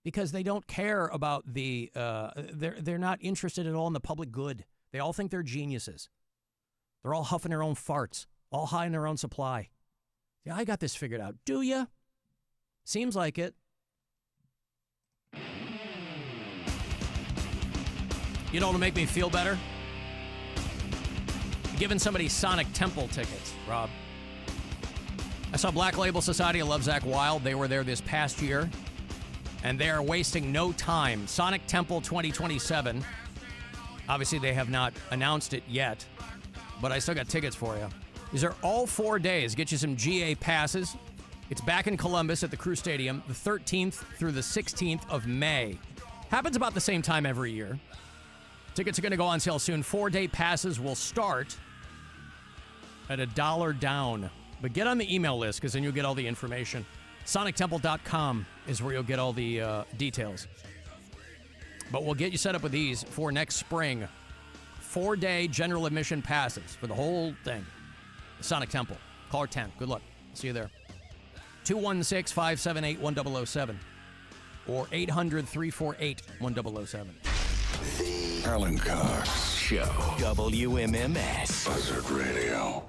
Because they don't care about they're not interested at all in the public good. They all think they're geniuses. They're all huffing their own farts, all high in their own supply. Yeah, I got this figured out. Do ya? Seems like it. You know what'll make me feel better? Giving somebody Sonic Temple tickets, Rob. I saw Black Label Society of Love Zach Wild. They were there this past year, and they are wasting no time. Sonic Temple 2027. Obviously, they have not announced it yet, but I still got tickets for you. These are all 4 days. Get you some GA passes. It's back in Columbus at the Crew Stadium, the 13th through the 16th of May. Happens about the same time every year. Tickets are going to go on sale soon. 4-day passes will start at $1 down. But get on the email list because then you'll get all the information. SonicTemple.com is where you'll get all the details. But we'll get you set up with these for next spring. 4-day general admission passes for the whole thing. Sonic Temple. Caller 10. Good luck. See you there. 216-578-1007 or 800-348-1007. The Alan Cox Show. WMMS. Buzzard Radio.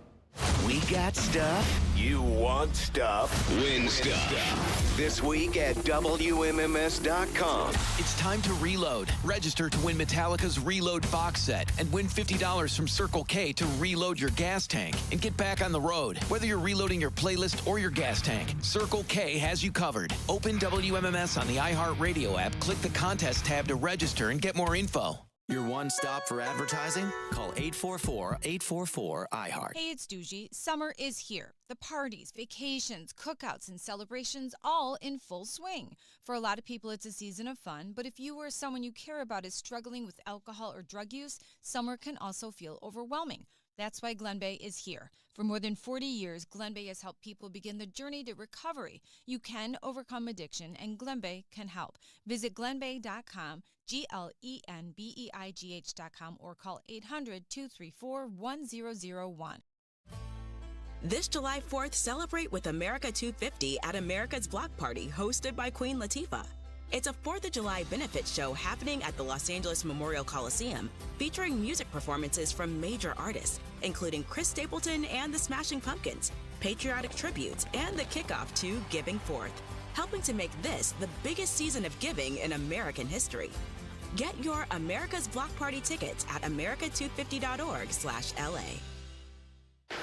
We got stuff. You want stuff. Win stuff. This week at WMMS.com. It's time to reload. Register to win Metallica's Reload box set and win $50 from Circle K to reload your gas tank and get back on the road. Whether you're reloading your playlist or your gas tank, Circle K has you covered. Open WMMS on the iHeartRadio app, click the contest tab to register and get more info. Your one stop for advertising? Call 844-844-iHeart. Hey, it's Doogie. Summer is here. The parties, vacations, cookouts, and celebrations all in full swing. For a lot of people, it's a season of fun, but if you or someone you care about is struggling with alcohol or drug use, summer can also feel overwhelming. That's why Glen Bay is here. For more than 40 years, Glen Bay has helped people begin the journey to recovery. You can overcome addiction, and Glen Bay can help. Visit glenbay.com, GLENBEIGH.com, or call 800-234-1001. This July 4th, celebrate with America 250 at America's Block Party, hosted by Queen Latifah. It's a 4th of July benefit show happening at the Los Angeles Memorial Coliseum, featuring music performances from major artists, including Chris Stapleton and the Smashing Pumpkins, patriotic tributes, and the kickoff to Giving Forth, helping to make this the biggest season of giving in American history. Get your America's Block Party tickets at america250.org/LA.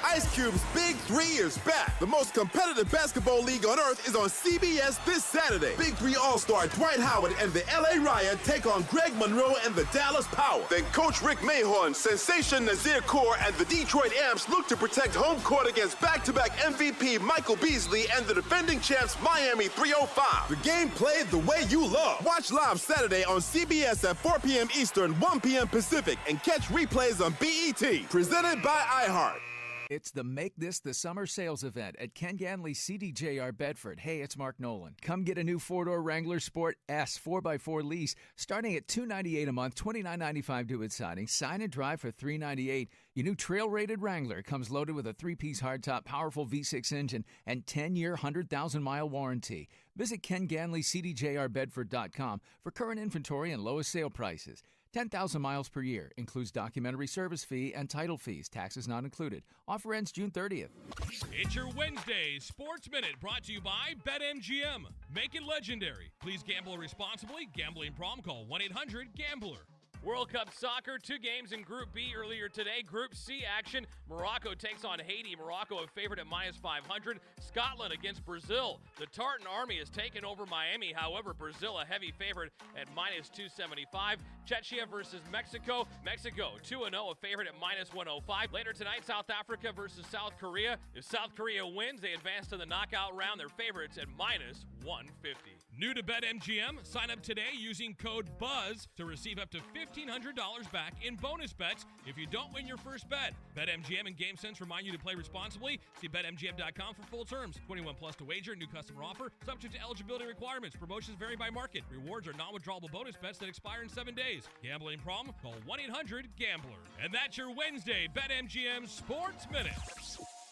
Ice Cube's Big 3 is back. The most competitive basketball league on earth is on CBS this Saturday. Big 3 All-Star Dwight Howard and the LA Riot take on Greg Monroe and the Dallas Power. Then Coach Rick Mahorn, Sensation Nazir Kaur, and the Detroit Amps look to protect home court against back-to-back MVP Michael Beasley and the defending champs Miami 305. The game played the way you love. Watch live Saturday on CBS at 4 p.m. Eastern, 1 p.m. Pacific, and catch replays on BET. Presented by iHeart. It's the Make This the Summer sales event at Ken Ganley CDJR Bedford. Hey, it's Mark Nolan. Come get a new 4-door Wrangler Sport S 4x4 lease starting at $298 a month, $29.95 due at signing. Sign and drive for $398. Your new trail-rated Wrangler comes loaded with a 3-piece hardtop, powerful V6 engine, and 10-year, 100,000-mile warranty. Visit KenGanleyCDJRBedford.com for current inventory and lowest sale prices. 10,000 miles per year. Includes documentary service fee and title fees. Taxes not included. Offer ends June 30th. It's your Wednesday Sports Minute brought to you by BetMGM. Make it legendary. Please gamble responsibly. Gambling problem? Call 1-800-GAMBLER. World Cup soccer, 2 games in Group B earlier today. Group C action, Morocco takes on Haiti. Morocco a favorite at -500. Scotland against Brazil. The Tartan Army has taken over Miami. However, Brazil a heavy favorite at -275. Czechia versus Mexico. Mexico 2-0, a favorite at -105. Later tonight, South Africa versus South Korea. If South Korea wins, they advance to the knockout round. Their favorites at -150. New to BetMGM? Sign up today using code BUZZ to receive up to $1,500 back in bonus bets if you don't win your first bet. BetMGM and GameSense remind you to play responsibly. See BetMGM.com for full terms. 21 plus to wager. New customer offer. Subject to eligibility requirements. Promotions vary by market. Rewards are non-withdrawable bonus bets that expire in 7 days. Gambling problem? Call 1-800-GAMBLER. And that's your Wednesday BetMGM Sports Minute.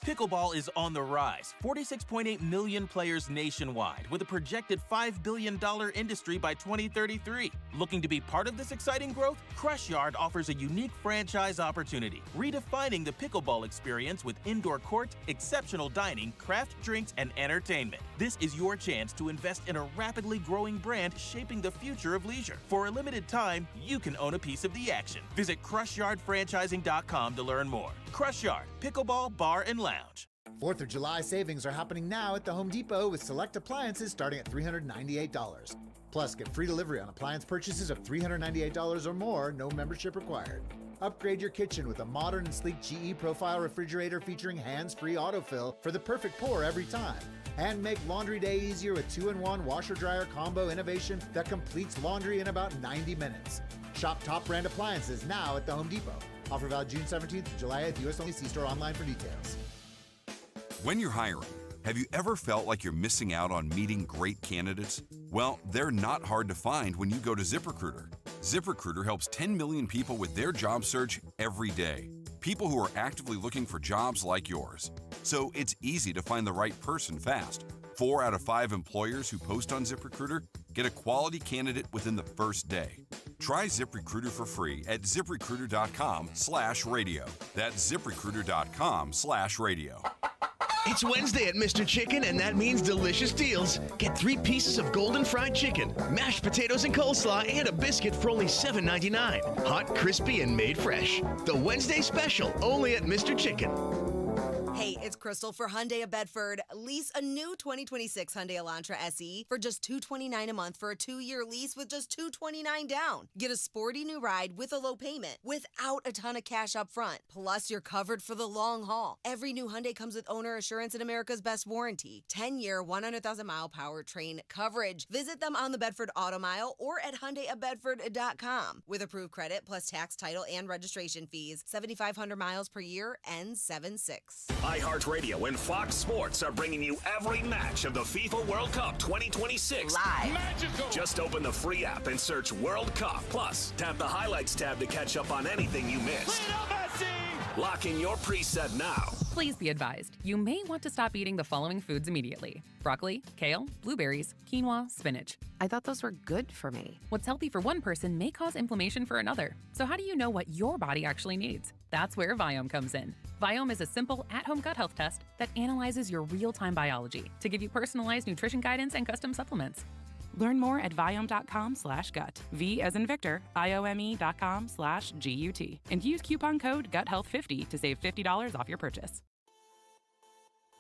Pickleball is on the rise. 46.8 million players nationwide, with a projected $5 billion industry by 2033. Looking to be part of this exciting growth? Crush Yard offers a unique franchise opportunity, redefining the pickleball experience with indoor court, exceptional dining, craft drinks, and entertainment. This is your chance to invest in a rapidly growing brand shaping the future of leisure. For a limited time, you can own a piece of the action. Visit CrushYardFranchising.com to learn more. Crush Yard, Pickleball Bar and Lounge. 4th of July savings are happening now at the Home Depot with select appliances starting at $398. Plus, get free delivery on appliance purchases of $398 or more, no membership required. Upgrade your kitchen with a modern and sleek GE Profile refrigerator featuring hands-free autofill for the perfect pour every time. And make laundry day easier with 2-in-1 washer-dryer combo innovation that completes laundry in about 90 minutes. Shop top brand appliances now at the Home Depot. Offer valid June 17th to July 8th. U.S. only. See store online for details. When you're hiring, have you ever felt like you're missing out on meeting great candidates? Well, they're not hard to find when you go to ZipRecruiter. ZipRecruiter helps 10 million people with their job search every day. People who are actively looking for jobs like yours. So it's easy to find the right person fast. 4 out of 5 employers who post on ZipRecruiter get a quality candidate within the first day. Try ZipRecruiter for free at ZipRecruiter.com/radio. That's ZipRecruiter.com/radio. It's Wednesday at Mr. Chicken, and that means delicious deals. Get 3 pieces of golden fried chicken, mashed potatoes and coleslaw, and a biscuit for only $7.99. Hot, crispy, and made fresh. The Wednesday special, only at Mr. Chicken. Hey, it's Crystal for Hyundai of Bedford. Lease a new 2026 Hyundai Elantra SE for just $229 a month for a 2-year lease with just $229 down. Get a sporty new ride with a low payment without a ton of cash up front. Plus, you're covered for the long haul. Every new Hyundai comes with owner assurance and America's Best warranty. 10-year, 100,000-mile powertrain coverage. Visit them on the Bedford Auto Mile or at HyundaiofBedford.com. With approved credit plus tax, title, and registration fees. 7,500 miles per year ends 7/6. iHeartRadio and Fox Sports are bringing you every match of the FIFA World Cup 2026 live. Magical. Just open the free app and search World Cup. Plus, tap the highlights tab to catch up on anything you missed. Lock in your preset now. Please be advised, you may want to stop eating the following foods immediately: broccoli, kale, blueberries, quinoa, spinach. I thought those were good for me. What's healthy for one person may cause inflammation for another. So how do you know what your body actually needs? That's where Viome comes in. Viome is a simple, at-home gut health test that analyzes your real-time biology to give you personalized nutrition guidance and custom supplements. Learn more at Viome.com/gut. V as in Victor, IOME.com/GUT. And use coupon code GUTHEALTH50 to save $50 off your purchase.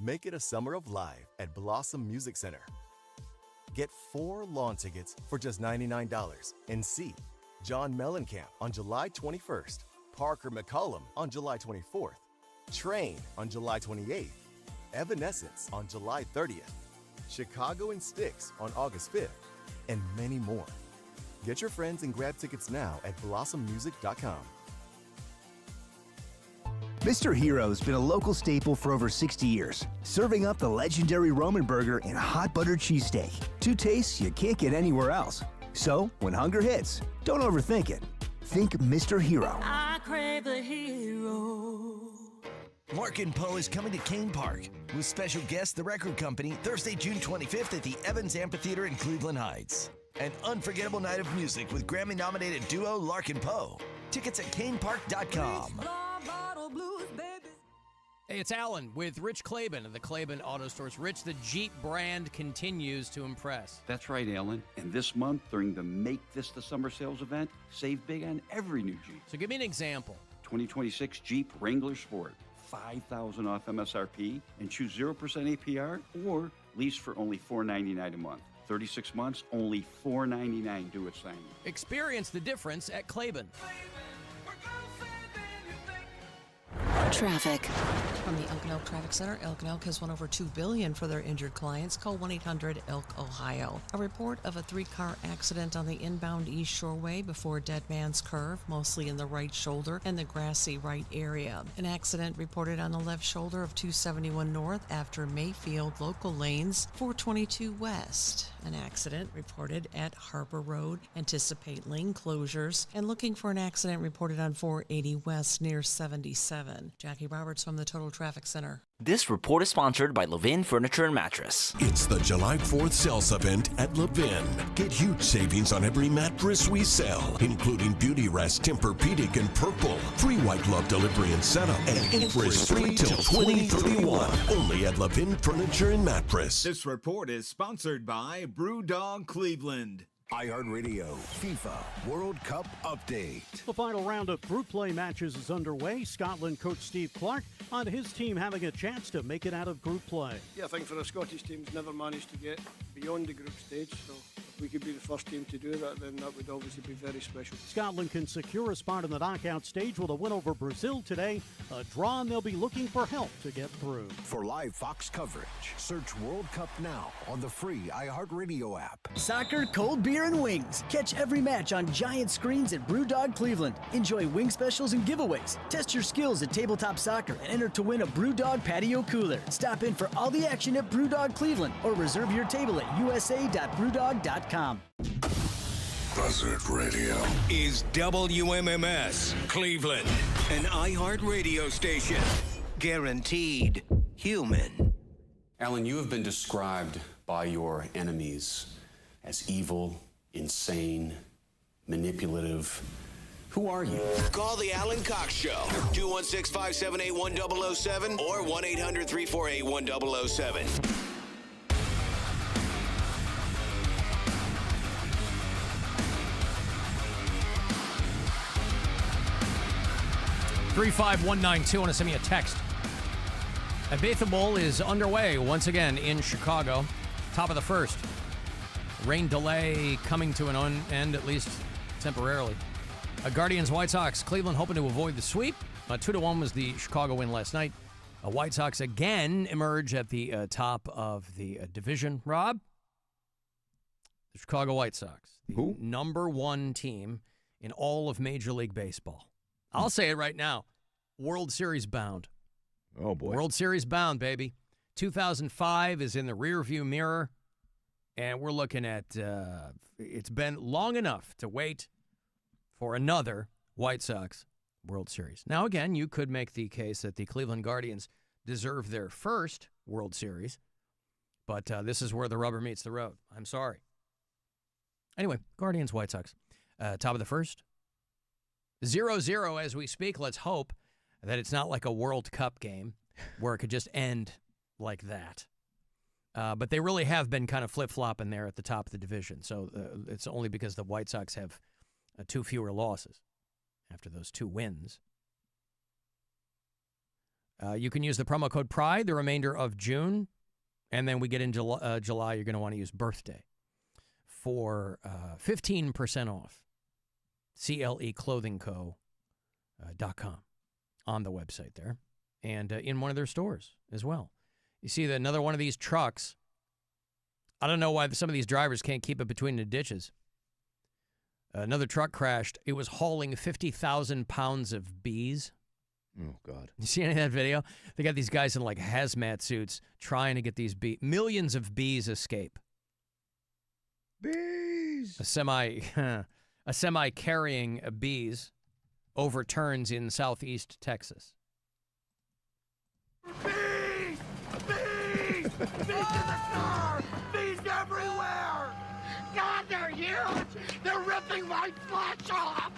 Make it a summer of live at Blossom Music Center. Get 4 lawn tickets for just $99 and see John Mellencamp on July 21st, Parker McCollum on July 24th, Train on July 28th, Evanescence on July 30th, Chicago and Styx on August 5th, and many more. Get your friends and grab tickets now at blossommusic.com. Mr. Hero's been a local staple for over 60 years, serving up the legendary Roman burger and hot buttered cheesesteak. 2 tastes you can't get anywhere else. So, when hunger hits, don't overthink it. Think Mr. Hero. I crave the hero. Larkin Poe is coming to Kane Park with special guest, The Record Company, Thursday, June 25th at the Evans Amphitheater in Cleveland Heights. An unforgettable night of music with Grammy-nominated duo Larkin Poe. Tickets at kanepark.com. Hey, it's Alan with Rich Claiborne of the Claiborne Auto Stores. Rich, the Jeep brand continues to impress. That's right, Alan. And this month, during the Make This the Summer sales event, save big on every new Jeep. So give me an example. 2026 Jeep Wrangler Sport, $5,000 off MSRP, and choose 0% APR or lease for only $499 a month. 36 months, only $499 due at signing. Experience the difference at Claiborne. Traffic. From the Elk and Elk Traffic Center, Elk and Elk has won over $2 billion for their injured clients. Call 1-800-ELK, Ohio. A report of a 3-car accident on the inbound East Shoreway before Dead Man's Curve, mostly in the right shoulder and the grassy right area. An accident reported on the left shoulder of 271 North after Mayfield local lanes, 422 West. An accident reported at Harbor Road. Anticipate lane closures. And looking for an accident reported on 480 West near 77. Jackie Roberts from the Total Traffic Center. This report is sponsored by Levin Furniture and Mattress. It's the July 4th sales event at Levin. Get huge savings on every mattress we sell, including Beauty Rest, Tempur-Pedic, and Purple. Free white glove delivery and setup, and interest free till 2031. Only at Levin Furniture and Mattress. This report is sponsored by Brewdog Cleveland. iHeartRadio FIFA World Cup update. The final round of group play matches is underway. Scotland coach Steve Clarke on his team having a chance to make it out of group play. Yeah, I think for the Scottish team's never managed to get beyond the group stage, so if we could be the first team to do that, then that would obviously be very special. Scotland can secure a spot in the knockout stage with a win over Brazil today. A draw, and they'll be looking for help to get through. For live Fox coverage, search World Cup now on the free iHeartRadio app. Soccer, cold beer, and wings. Catch every match on giant screens at Brewdog Cleveland. Enjoy wing specials and giveaways. Test your skills at tabletop soccer and enter to win a Brewdog patio cooler. Stop in for all the action at Brewdog Cleveland or reserve your table at usa.brewdog.com. Buzzard Radio is WMMS Cleveland, an iHeartRadio station. Guaranteed human. Alan, you have been described by your enemies as evil, insane, manipulative. Who are you? Call the Alan Cox Show. 216-578-1007 or 1-800-348-1007. 35192. Want to send me a text. Ibiza Bowl is underway once again in Chicago. Top of the first. Rain delay coming to an end, at least temporarily. Guardians, White Sox, Cleveland hoping to avoid the sweep. 2-1 was the Chicago win last night. White Sox again emerge at the top of the division. Rob? The Chicago White Sox. The number one team in all of Major League Baseball. I'll say it right now. World Series bound. Oh, boy. World Series bound, baby. 2005 is in the rearview mirror, and we're looking at it's been long enough to wait for another White Sox World Series. Now, again, you could make the case that the Cleveland Guardians deserve their first World Series, but this is where the rubber meets the road. I'm sorry. Anyway, Guardians, White Sox. Top of the first. 0-0 as we speak. Let's hope that it's not like a World Cup game where it could just end like that. But they really have been kind of flip-flopping there at the top of the division. So it's only because the White Sox have 2 fewer losses after those 2 wins. You can use the promo code PRIDE the remainder of June. And then we get into July. You're going to want to use birthday for 15% off. CLEclothingco.com on the website there. And in one of their stores as well. You see that another one of these trucks, I don't know why some of these drivers can't keep it between the ditches. Another truck crashed. It was hauling 50,000 pounds of bees. Oh, God. You see any of that video? They got these guys in like hazmat suits trying to get these bees. Millions of bees escape. Bees! A semi carrying bees overturns in southeast Texas. Bees! Bees! Bees in the car! Bees everywhere! God, they're huge! They're ripping my flesh off!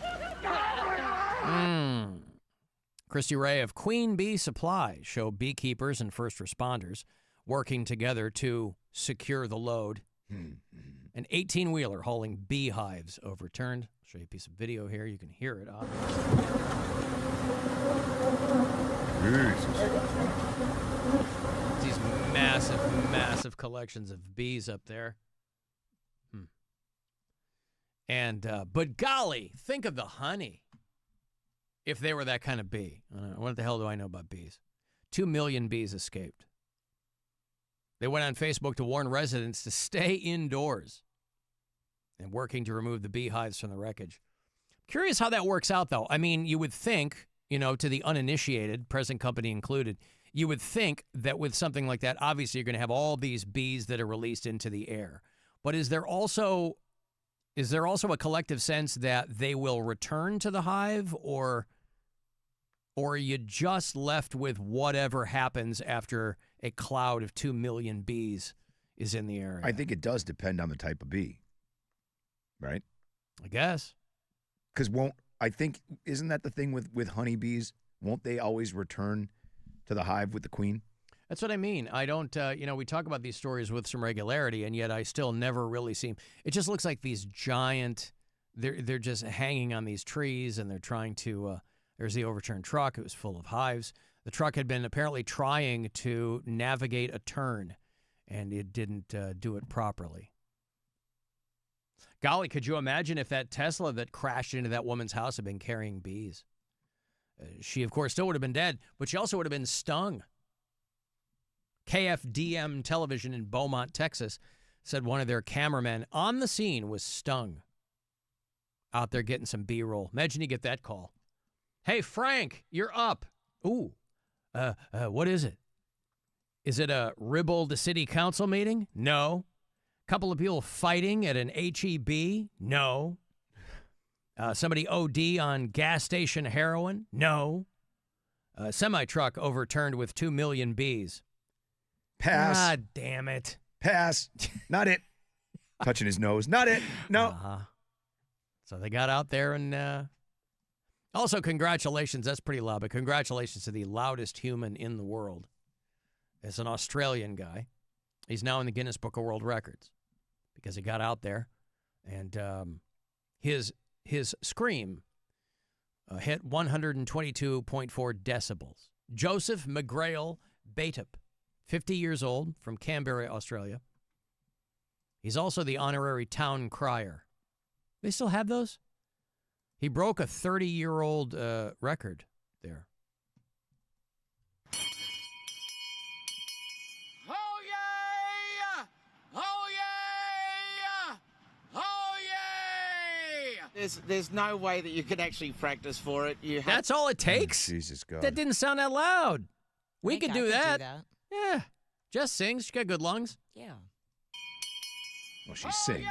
Christy Ray of Queen Bee Supply show beekeepers and first responders working together to secure the load. An 18-wheeler hauling beehives overturned. I'll show you a piece of video here. You can hear it. These massive, massive collections of bees up there. And, but golly, think of the honey. If they were that kind of bee. What the hell do I know about bees? 2 million bees escaped. They went on Facebook to warn residents to stay indoors and working to remove the beehives from the wreckage. Curious how that works out, though. I mean, you would think, to the uninitiated, present company included, you would think that with something like that, obviously you're going to have all these bees that are released into the air. But is there also a collective sense that they will return to the hive, or are you just left with whatever happens after a cloud of 2 million bees is in the area? I think it does depend on the type of bee, right? I guess. Because isn't that the thing with honeybees? Won't they always return to the hive with the queen? That's what I mean. I don't, we talk about these stories with some regularity, and yet I still never really see them. It just looks like these giant, they're just hanging on these trees, and they're trying to, there's the overturned truck. It was full of hives. The truck had been apparently trying to navigate a turn, and it didn't do it properly. Golly, could you imagine if that Tesla that crashed into that woman's house had been carrying bees? She, of course, still would have been dead, but she also would have been stung. KFDM Television in Beaumont, Texas, said one of their cameramen on the scene was stung. Out there getting some B-roll. Imagine you get that call. Hey, Frank, you're up. Ooh, what is it? Is it a Ribbled City Council meeting? No. Couple of people fighting at an HEB? No. Somebody OD on gas station heroin? No. Semi-truck overturned with 2 million bees. Pass. God damn it. Pass. Not it. Touching his nose. Not it. No. So they got out there and also congratulations. That's pretty loud, but congratulations to the loudest human in the world. It's an Australian guy. He's now in the Guinness Book of World Records because he got out there and his scream hit 122.4 decibels. Joseph McGrail Bateup, 50 years old, from Canberra, Australia. He's also the honorary town crier. They still have those? He broke a 30-year-old record there. Oh, yeah! Oh, yeah! Oh, yeah! There's no way that you could actually practice for it. That's all it takes? Jesus God. That didn't sound that loud. We could do that. do that. Yeah. Jess sings. She got good lungs. Yeah. Well, she sings.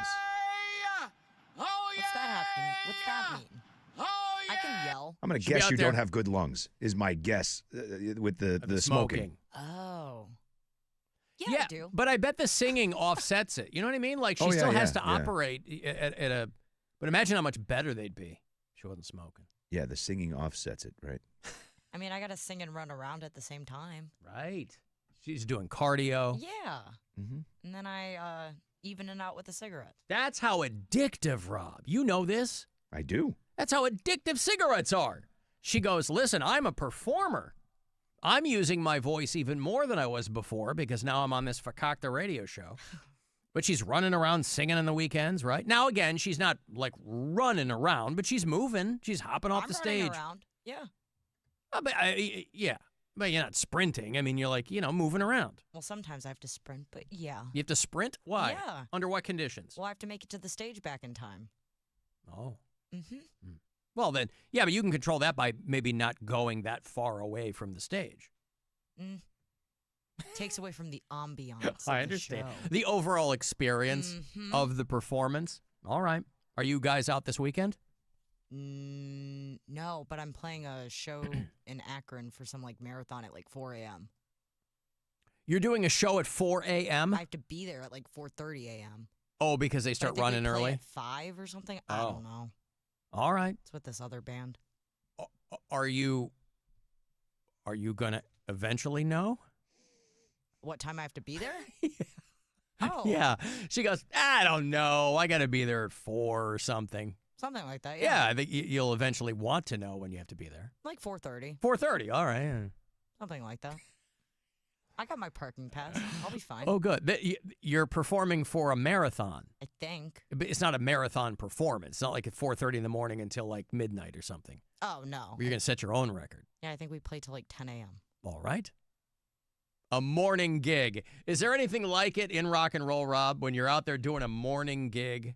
What's that happen? What's that mean? I can yell. I'm going to guess you don't have good lungs, is my guess, with the smoking. Oh. Yeah, I do. But I bet the singing offsets it. You know what I mean? Like, she still has to operate at a... But imagine how much better they'd be if she wasn't smoking. Yeah, the singing offsets it, right? I mean, I got to sing and run around at the same time. Right. She's doing cardio. Yeah. Mm-hmm. And then I even it out with a cigarette. That's how addictive, Rob. You know this. I do. That's how addictive cigarettes are. She goes, listen, I'm a performer. I'm using my voice even more than I was before because now I'm on this Fakakta radio show. But she's running around singing on the weekends, right? Now, again, she's not, like, running around, but she's moving. She's hopping off the stage. Running around. Yeah. Yeah. But you're not sprinting. I mean, you're like, moving around. Well, sometimes I have to sprint, but yeah. You have to sprint? Why? Yeah. Under what conditions? Well, I have to make it to the stage back in time. Oh. Mm-hmm. Well, then, yeah, but you can control that by maybe not going that far away from the stage. Takes away from the ambiance. I understand. The overall experience of the performance. All right. Are you guys out this weekend? No, but I'm playing a show in Akron for some marathon at 4 a.m. You're doing a show at 4 a.m.? I have to be there at 4:30 a.m. Oh, because they start running they play early? At 5 or something? I don't know. All right. It's with this other band. Are you going to eventually know? What time I have to be there? Oh. Yeah. She goes, I don't know. I got to be there at 4 or something. Something like that, yeah. I think you'll eventually want to know when you have to be there. 4:30. 4:30, all right. Yeah. Something like that. I got my parking pass. I'll be fine. Oh, good. You're performing for a marathon. I think. But it's not a marathon performance. It's not like at 4:30 in the morning until midnight or something. Oh, no. You're going to set your own record. Yeah, I think we play till 10 a.m. All right. A morning gig. Is there anything like it in rock and roll, Rob, when you're out there doing a morning gig?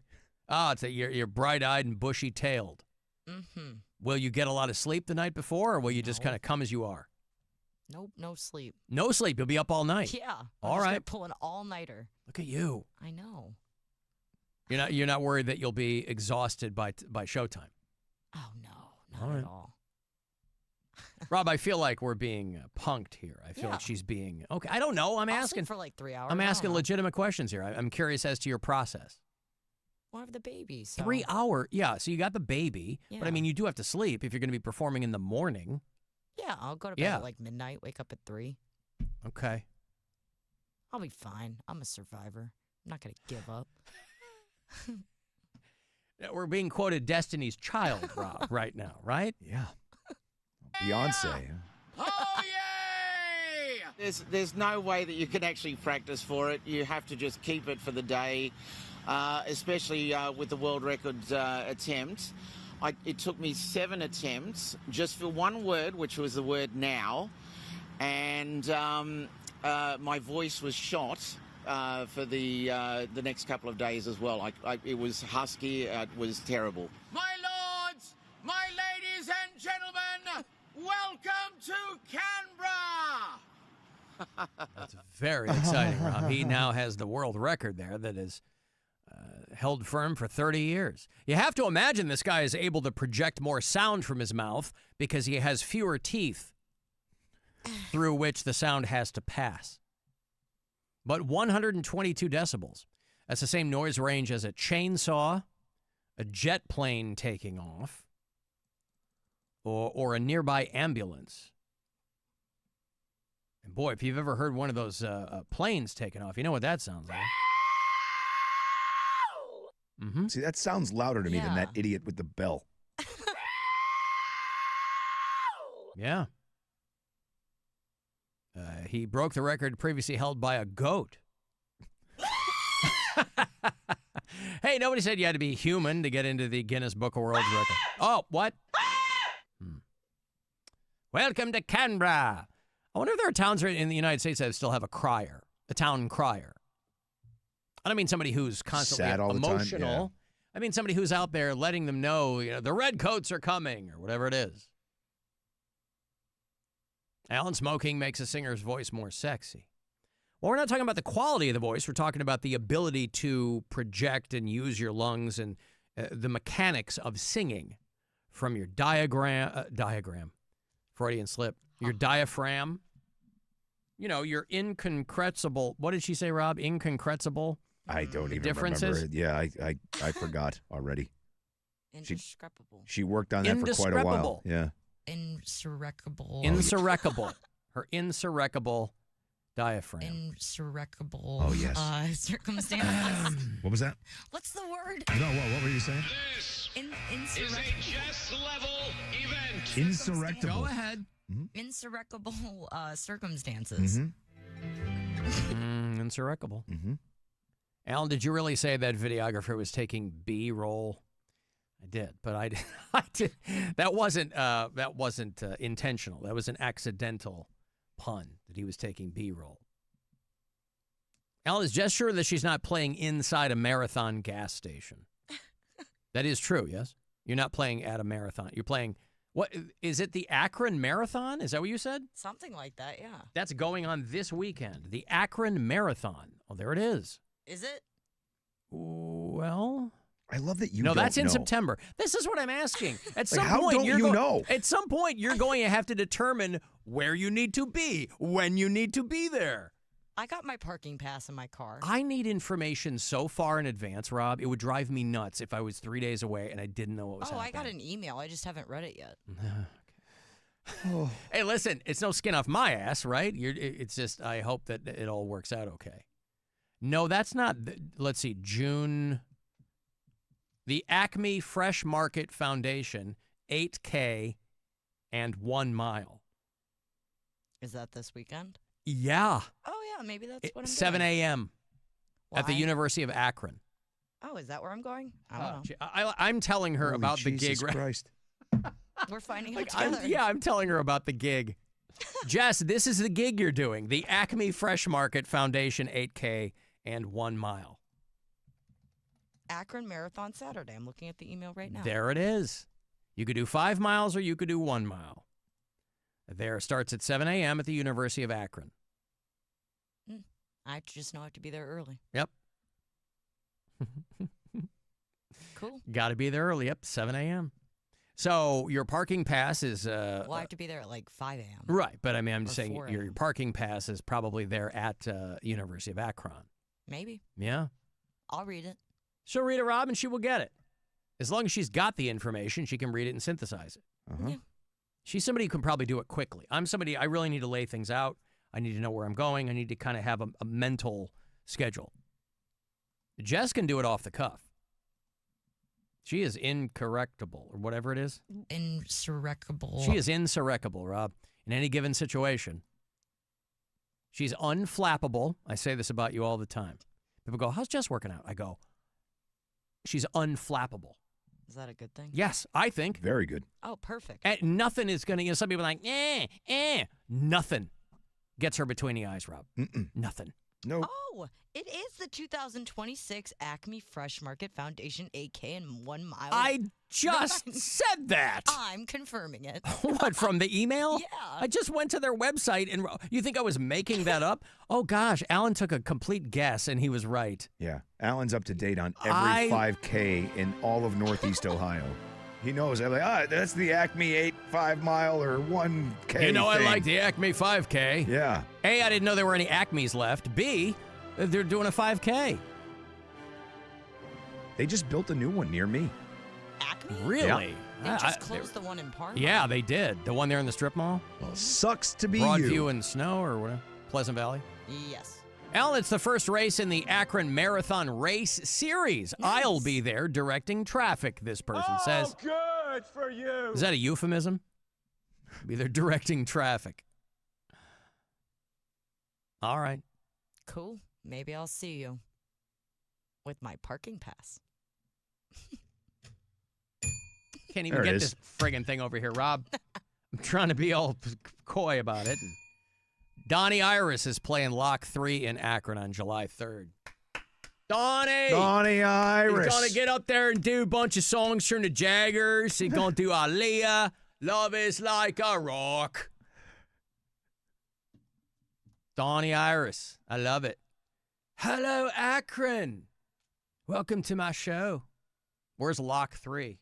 You're bright-eyed and bushy-tailed. Mm-hmm. Will you get a lot of sleep the night before, or will you just kind of come as you are? Nope, no sleep. No sleep. You'll be up all night. Yeah. All right. Pull an all-nighter. Look at you. I know. You're not worried that you'll be exhausted by showtime. Oh no, not at all. Rob, I feel like we're being punked here. I feel like she's being okay. I don't know. I'm I'll asking sleep for like 3 hours. I'm I don't asking know. legitimate questions here. I'm curious as to your process. We'll have the baby. So. 3 hour, yeah. So you got the baby, but I Yeah. mean, you do have to sleep if you're going to be performing in the morning. Yeah, I'll go to bed at like midnight. Wake up at 3. Okay. I'll be fine. I'm a survivor. I'm not gonna give up. We're being quoted Destiny's Child, Rob, right now, right? Yeah. Beyonce. Oh, yay! There's no way that you can actually practice for it. You have to just keep it for the day, especially with the world record attempt. It took me 7 attempts just for one word, which was the word now. And my voice was shot for the next couple of days as well. It was husky. It was terrible. My lords, my ladies and gentlemen, welcome to Canberra! That's very exciting, Rob. He now has the world record there that is held firm for 30 years. You have to imagine this guy is able to project more sound from his mouth because he has fewer teeth through which the sound has to pass. But 122 decibels. That's the same noise range as a chainsaw, a jet plane taking off, or a nearby ambulance. And boy, if you've ever heard one of those planes taking off, you know what that sounds like. Mm-hmm. See, that sounds louder to me than that idiot with the bell. Yeah. He broke the record previously held by a goat. Hey, nobody said you had to be human to get into the Guinness Book of World Records. Oh, what? Welcome to Canberra. I wonder if there are towns in the United States that still have a crier, a town crier. I don't mean somebody who's constantly Sad all the time, emotional. yeah. I mean somebody who's out there letting them know, the redcoats are coming or whatever it is. Alan, smoking makes a singer's voice more sexy. Well, we're not talking about the quality of the voice. We're talking about the ability to project and use your lungs and the mechanics of singing from your diaphragm, Freudian slip, your diaphragm, your inconcretible, what did she say, Rob? Inconcretible? I don't even differences? remember. Yeah, I forgot already. Indescribable. She worked on that for quite a while. Yeah. Insurrecable. Insurrecable. Her insurrecable diaphragm. Insurrecable. Oh, yes. Circumstances. What was that? What's the word? No, what were you saying? Insurrecable. Chess level event. Insurrectable. Go ahead. Insurrecable circumstances. Insurrectable. Mm-hmm. Alan, did you really say that videographer was taking B-roll? I did, but I did. That wasn't intentional. That was an accidental pun that he was taking B-roll. Alan is just sure that she's not playing inside a marathon gas station. That is true, yes? You're not playing at a marathon. You're playing, what, is it the Akron Marathon? Is that what you said? Something like that, yeah. That's going on this weekend. The Akron Marathon. Oh, there it is. Is it? Well, I love that you No, don't that's in know. September. This is what I'm asking. At some how point, don't you're you know? At some point, you're going to have to determine where you need to be, when you need to be there. I got my parking pass in my car. I need information so far in advance, Rob. It would drive me nuts if I was 3 days away and I didn't know what was happening. I got an email. I just haven't read it yet. Hey, listen, it's no skin off my ass, right? It's just I hope that it all works out okay. No, that's not. Let's see, June. The Acme Fresh Market Foundation, 8K and 1 mile. Is that this weekend? Yeah. Oh, yeah, maybe that's what I'm 7 doing. a.m. at the University of Akron. Oh, is that where I'm going? I don't know. I'm telling her Holy about the Jesus gig. Christ. We're finding out together. I'm telling her about the gig. Jess, this is the gig you're doing. The Acme Fresh Market Foundation, 8K and 1 mile. Akron Marathon Saturday. I'm looking at the email right now. There it is. You could do 5 miles or you could do 1 mile. There starts at 7 a.m. at the University of Akron. I just know I have to be there early. Yep. Cool. Got to be there early. Yep, 7 a.m. So your parking pass is... Well, I have to be there at like 5 a.m. Right, but I mean, I'm just saying 4 your parking pass is probably there at University of Akron. Maybe. Yeah. I'll read it. She'll read it, Rob, and she will get it. As long as she's got the information, she can read it and synthesize it. Yeah. She's somebody who can probably do it quickly. I'm somebody, I really need to lay things out. I need to know where I'm going. I need to kind of have a mental schedule. Jess can do it off the cuff. She is incorrectable, or whatever it is. Insurrectable. She is insurrectable, Rob, in any given situation. She's unflappable. I say this about you all the time. People go, how's Jess working out? I go, she's unflappable. Is that a good thing? Yes, I think. Very good. Oh, perfect. And nothing is going to, some people are like, nothing gets her between the eyes, Rob. Nothing. No. Oh, it is the 2026 Acme Fresh Market Foundation 8K in 1 mile. I just said that. I'm confirming it. What, from the email? Yeah. I just went to their website, and you think I was making that up? Oh, gosh, Alan took a complete guess, and he was right. Yeah. Alan's up to date on every 5K in all of Northeast Ohio. He knows. I'm like, that's the Acme 5 mile or 1K You know, thing. I like the Acme 5K. Yeah. A, I didn't know there were any Acmes left. B, they're doing a 5K. They just built a new one near me. Acme? Really? They just closed the one in Parma. Yeah, they did. The one there in the strip mall? Well, sucks to be Broadview you. and Snow or whatever. Pleasant Valley? Yes. Alan, it's the first race in the Akron Marathon Race Series. Nice. I'll be there directing traffic, this person says. good for you. Is that a euphemism? Be there directing traffic. All right. Cool. Maybe I'll see you with my parking pass. Can't even get this friggin' thing over here, Rob. I'm trying to be all coy about it. Donnie Iris is playing Lock 3 in Akron on July 3rd. Donnie Iris. He's going to get up there and do a bunch of songs from the Jaggers. He's going to do Aaliyah, Love is Like a Rock. Donnie Iris. I love it. Hello, Akron. Welcome to my show. Where's Lock 3?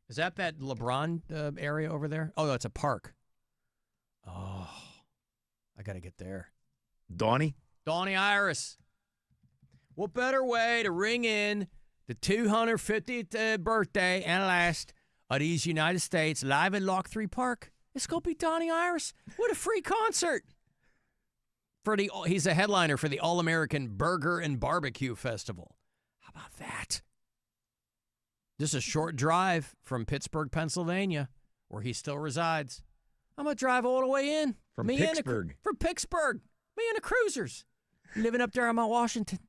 Is that LeBron area over there? Oh, that's a park. Oh, I got to get there. Donnie Iris. What better way to ring in the 250th birthday and last of these United States live at Lock 3 Park? It's going to be Donnie Iris with a free concert. He's a headliner for the All-American Burger and Barbecue Festival. How about that? Just a short drive from Pittsburgh, Pennsylvania, where he still resides. I'm going to drive all the way in. From Pittsburgh. From Pittsburgh. Me and the cruisers. Living up there on my Washington.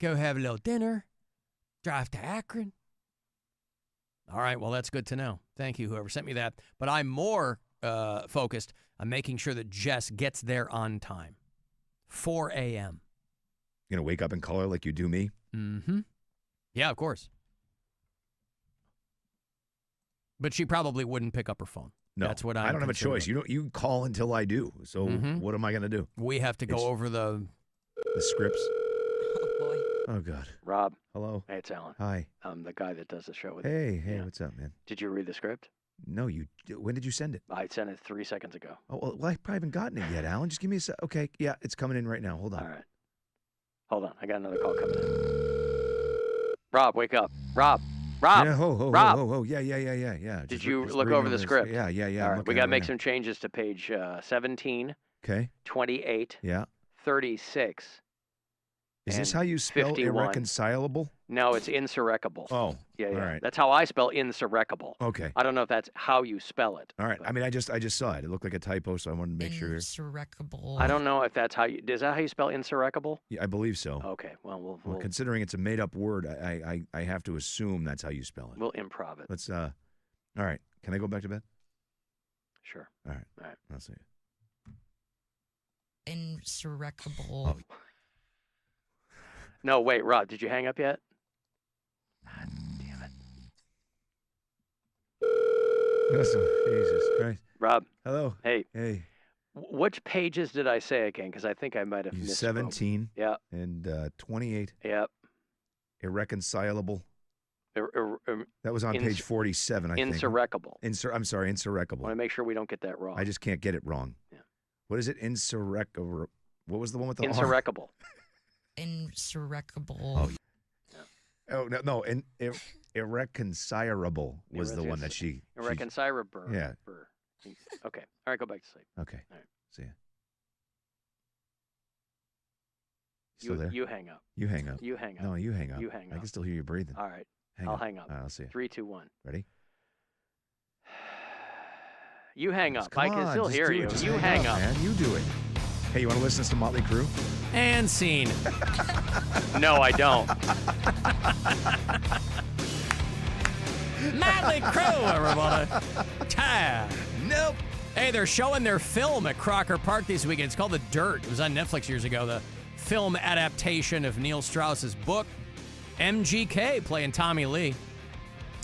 Go have a little dinner. Drive to Akron. All right, well, that's good to know. Thank you, whoever sent me that. But I'm more focused on making sure that Jess gets there on time. 4 a.m. You going to wake up and call her like you do me? Mm-hmm. Yeah, of course. But she probably wouldn't pick up her phone. No, that's what I don't have a choice. You call until I do. So what am I going to do? We have to go over the scripts. Oh, boy. Oh, God. Rob. Hello. Hey, it's Alan. Hi. I'm the guy that does the show with Hey, you. what's up, man? Did you read the script? No, when did you send it? I sent it 3 seconds ago. Oh, well, I probably haven't gotten it yet, Alan. Just give me a sec. Okay, yeah, it's coming in right now. Hold on. All right. Hold on. I got another call coming in. Rob, wake up. Rob. Yeah, Rob. Yeah. Did Just you just look reading over on the this. script? Yeah. All I'm right. We looking got at to make it some changes to page 17, right now. Okay. 28, Yeah. 36. Is this and how you spell 51. irreconcilable? No, it's insurrectable. Oh. Yeah. All right. That's how I spell insurrecable. Okay. I don't know if that's how you spell it. All right. I mean, I just saw it. It looked like a typo, so I wanted to make sure. Insurrecable. I don't know if that's how you. Is that how you spell insurrecable? Yeah, I believe so. Okay. Well, Well, considering it's a made-up word, I have to assume that's how you spell it. we'll improv it. Let's. All right. Can I go back to bed? Sure. All right. All right. I'll see you. Insurrecable. Oh. No, wait, Rob. Did you hang up yet? God damn it. Listen, Jesus Christ. Rob. Hello. Hey. Hey. Which pages did I say again? Because I think I might have missed 17. Yeah. And 28. Yep. Irreconcilable. That was on ins- page 47, I think. Insurrectable. I'm sorry, insurrectable. I want to make sure we don't get that wrong. I just can't get it wrong. Yeah. What is it? Insurrecable. What was the one with the R? Insurrecable. Insurrecable. Oh, no. Irreconcilable was the one that she... Irreconcilable. Yeah. Okay. All right, go back to sleep. Okay. All right. See ya. Still there? You hang up. You hang up. You hang up. No, you hang up. You hang up. I can still hear you breathing. All right. Hang I'll up. hang up. All right, I'll see you. 3, 2, 1. Ready? You hang up. Come I can on, still just hear do you. it. Just You hang up. Man. You do it. Hey, you want to listen to some Motley Crue? And scene. No, I don't. Motley Crue, everybody. Nope. Hey, they're showing their film at Crocker Park this weekend. It's called The Dirt. It was on Netflix years ago. The film adaptation of Neil Strauss's book. MGK playing Tommy Lee.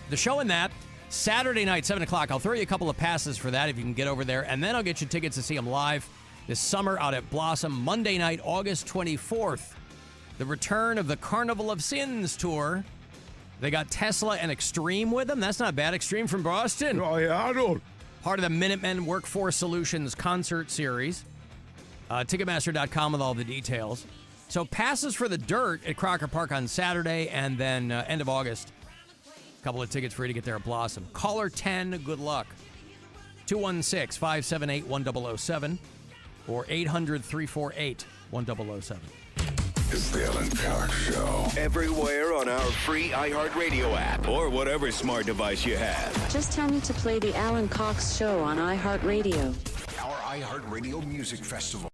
They're showing that Saturday night, 7 o'clock. I'll throw you a couple of passes for that if you can get over there. And then I'll get you tickets to see them live this summer out at Blossom. Monday night, August 24th. The return of the Carnival of Sins tour. They got Tesla and Extreme with them. That's not bad. Extreme from Boston. Oh, yeah, I know. Part of the Minutemen Workforce Solutions concert series. Ticketmaster.com with all the details. So passes for The Dirt at Crocker Park on Saturday, and then end of August, a couple of tickets for you to get there at Blossom. Caller 10, good luck. 216-578-1007 or 800-348-1007. It's the Alan Cox Show. Everywhere on our free iHeartRadio app or whatever smart device you have. Just tell me to play the Alan Cox Show on iHeartRadio. Our iHeartRadio Music Festival.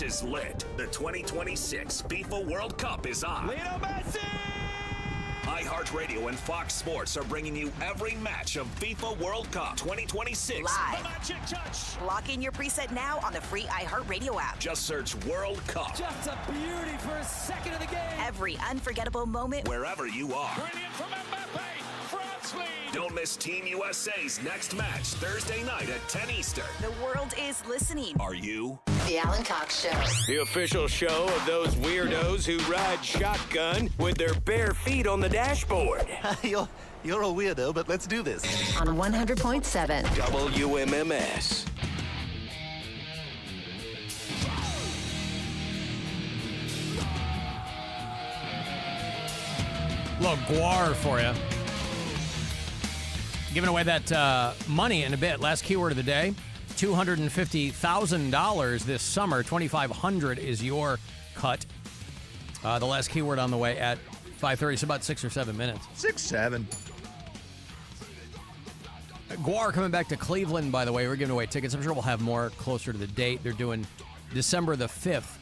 Coast is lit. The 2026 FIFA World Cup is on. Lionel Messi! iHeartRadio and Fox Sports are bringing you every match of FIFA World Cup 2026. Live. Lock in your preset now on the free iHeartRadio app. Just search World Cup. Just a beauty for a second of the game. Every unforgettable moment. Wherever you are. Brilliant from Mbappe. France lead. Don't miss Team USA's next match Thursday night at 10 Eastern. The world is listening. Are you? The Alan Cox Show. The official show of those weirdos who ride shotgun with their bare feet on the dashboard. You're a weirdo, but let's do this. On 100.7 WMMS. Little guar for you. Giving away that money in a bit. Last keyword of the day, $250,000 this summer. $2,500 is your cut. The last keyword on the way at 5:30. It's about 6 or 7 minutes. 6, 7. Guar coming back to Cleveland, by the way. We're giving away tickets. I'm sure we'll have more closer to the date. They're doing December the 5th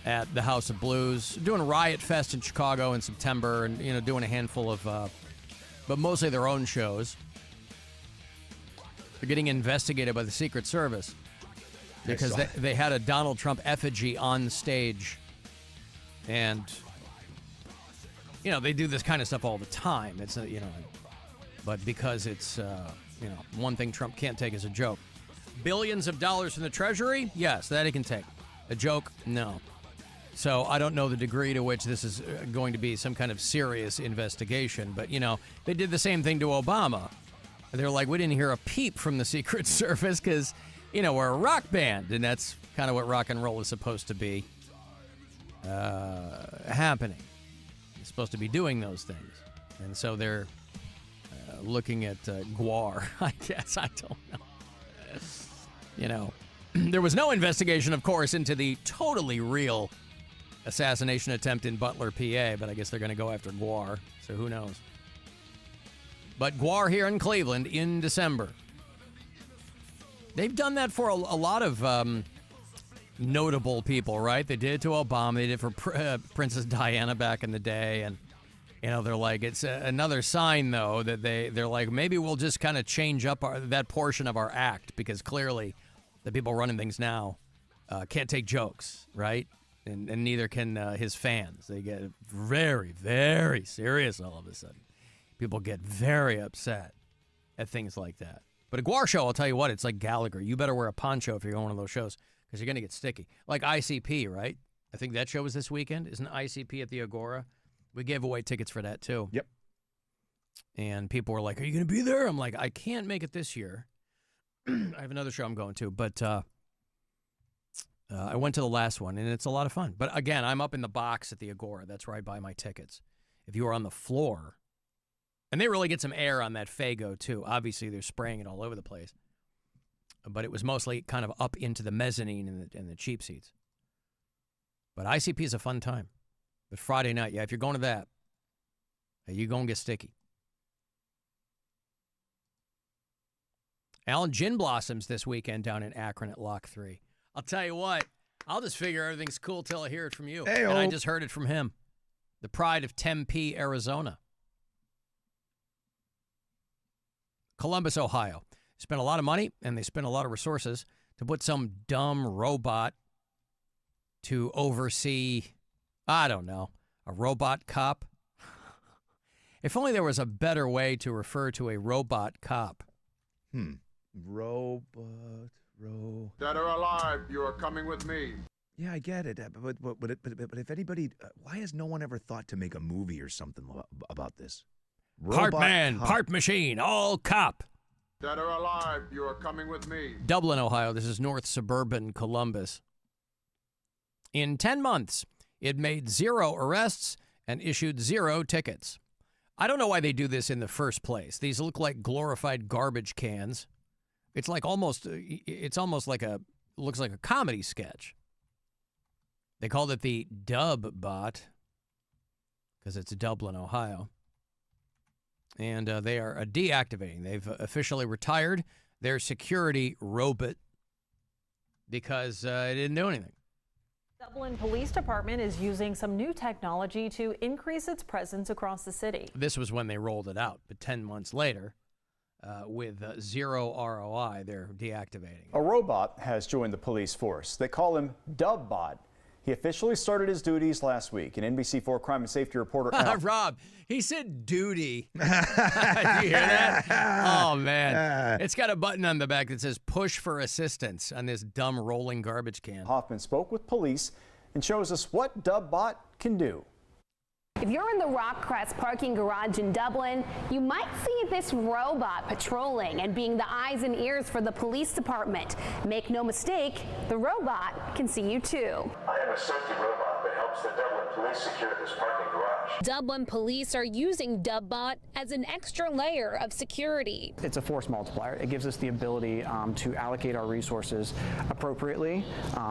at the House of Blues. Doing Riot Fest in Chicago in September, and doing a handful of, but mostly their own shows. They're getting investigated by the Secret Service because they had a Donald Trump effigy on stage, and they do this kind of stuff all the time. It's but because it's one thing Trump can't take is a joke. Billions of dollars from the Treasury, yes, that he can take. A joke, no. So I don't know the degree to which this is going to be some kind of serious investigation. But, they did the same thing to Obama. They're like, we didn't hear a peep from the Secret Service because, we're a rock band. And that's kind of what rock and roll is supposed to be happening. It's supposed to be doing those things. And so they're looking at Guar, I guess. I don't know. There was no investigation, of course, into the totally real assassination attempt in Butler, PA, but I guess they're going to go after Guar, so who knows. But Guar here in Cleveland in December. They've done that for a lot of notable people, right? They did it to Obama. They did it for Princess Diana back in the day, and they're like, it's another sign, though, that they're like, maybe we'll just kind of change up that portion of our act, because clearly the people running things now can't take jokes, right? And neither can his fans. They get very, very serious all of a sudden. People get very upset at things like that. But a Guar show, I'll tell you what, it's like Gallagher. You better wear a poncho if you're going to one of those shows, because you're going to get sticky. Like ICP, right? I think that show was this weekend. Isn't ICP at the Agora? We gave away tickets for that, too. Yep. And people were like, are you going to be there? I'm like, I can't make it this year. I have another show I'm going to, but I went to the last one, and it's a lot of fun. But again, I'm up in the box at the Agora. That's where I buy my tickets. If you are on the floor, and they really get some air on that Fago, too. Obviously, they're spraying it all over the place. But it was mostly kind of up into the mezzanine and the cheap seats. But ICP is a fun time. But Friday night, yeah, if you're going to that, you're going to get sticky. Alan, Gin Blossoms this weekend down in Akron at Lock 3. I'll tell you what, I'll just figure everything's cool till I hear it from you. Hey-o. And I just heard it from him. The pride of Tempe, Arizona. Columbus, Ohio. Spent a lot of money, and they spent a lot of resources to put some dumb robot to oversee, I don't know, a robot cop. If only there was a better way to refer to a robot cop. Dead or alive, you are coming with me. Yeah, I get it. But if anybody, why has no one ever thought to make a movie or something about this? Part Robot man, cop. part machine, all cop. Dead or alive, you are coming with me. Dublin, Ohio. This is North Suburban Columbus. In 10 months, it made 0 arrests and issued 0 tickets. I don't know why they do this in the first place. These look like glorified garbage cans. It's almost like looks like a comedy sketch. They called it the Dub Bot because it's Dublin, Ohio. And they are deactivating. They've officially retired their security robot because it didn't do anything. Dublin Police Department is using some new technology to increase its presence across the city. This was when they rolled it out, but 10 months later, with zero ROI, they're deactivating. A robot has joined the police force. They call him Dubbot. He officially started his duties last week. An NBC4 crime and safety reporter. Rob, he said duty. Did you hear that? Oh, man. It's got a button on the back that says push for assistance on this dumb rolling garbage can. Hoffman spoke with police and shows us what Dubbot can do. If you're in the Rockcrest parking garage in Dublin, you might see this robot patrolling and being the eyes and ears for the police department. Make no mistake, the robot can see you too. I am a safety robot that helps the Dublin police secure this parking garage. Dublin police are using Dubbot as an extra layer of security. It's a force multiplier. It gives us the ability to allocate our resources appropriately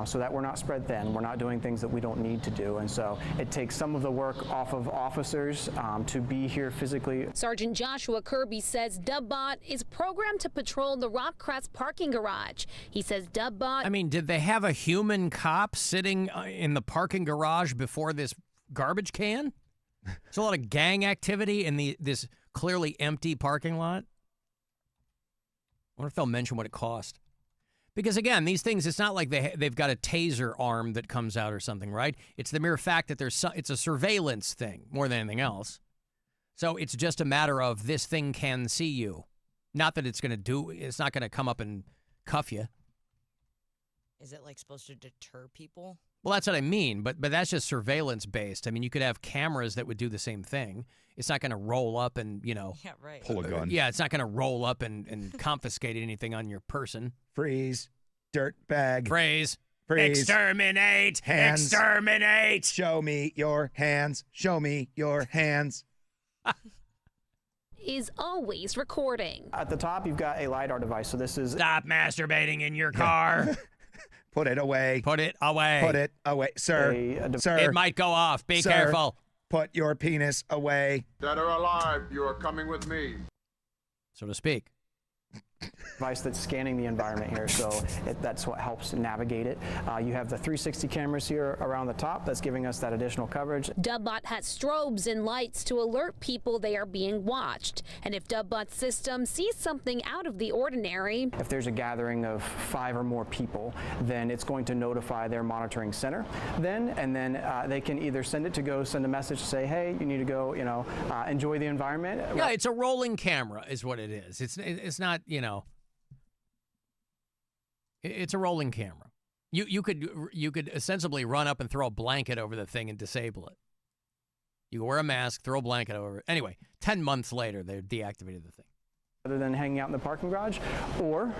so that we're not spread thin. We're not doing things that we don't need to do. And so it takes some of the work off of officers to be here physically. Sergeant Joshua Kirby says Dubbot is programmed to patrol the Rockcrest parking garage. He says Dubbot... I mean, did they have a human cop sitting in the parking garage before this garbage can? There's a lot of gang activity in this clearly empty parking lot. I wonder if they'll mention what it cost. Because, again, these things, it's not like they've got a taser arm that comes out or something, right? It's the mere fact that it's a surveillance thing more than anything else. So it's just a matter of this thing can see you. Not that it's not going to come up and cuff you. Is it like supposed to deter people? Well, that's what I mean, but that's just surveillance based. I mean, you could have cameras that would do the same thing. It's not going to roll up and, Yeah, right. Pull a gun. Yeah, it's not going to roll up and confiscate anything on your person. Freeze. Dirt bag. Freeze. Exterminate. Hands. Exterminate. Show me your hands. Show me your hands. is always recording. At the top, you've got a LiDAR device. So this is... Stop masturbating in your car. Put it away. Put it away. Put it away. Sir. Sir. It might go off. Be careful. Put your penis away. Dead or alive, you are coming with me. So to speak. Device that's scanning the environment here, so that's what helps navigate it. You have the 360 cameras here around the top that's giving us that additional coverage. Dubbot has strobes and lights to alert people they are being watched. And if Dubbot's system sees something out of the ordinary, if there's a gathering of 5 or more people, then it's going to notify their monitoring center. And then they can either send a message to say, hey, you need to go, enjoy the environment. Yeah, it's a rolling camera is what it is. It's not, it's a rolling camera. You could ostensibly run up and throw a blanket over the thing and disable it. You wear a mask, throw a blanket over it. Anyway, 10 months later, they deactivated the thing. Other than hanging out in the parking garage, or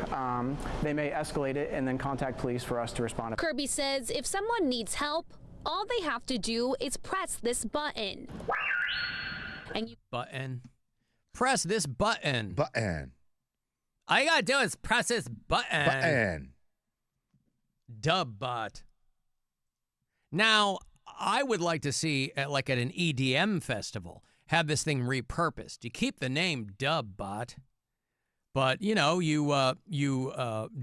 they may escalate it and then contact police for us to respond. Kirby says if someone needs help, all they have to do is press this button. Button. Press this button. Button. All you gotta do is press this button. Button. Dubbot. Now, I would like to see, at an EDM festival, have this thing repurposed. You keep the name Dubbot, but, you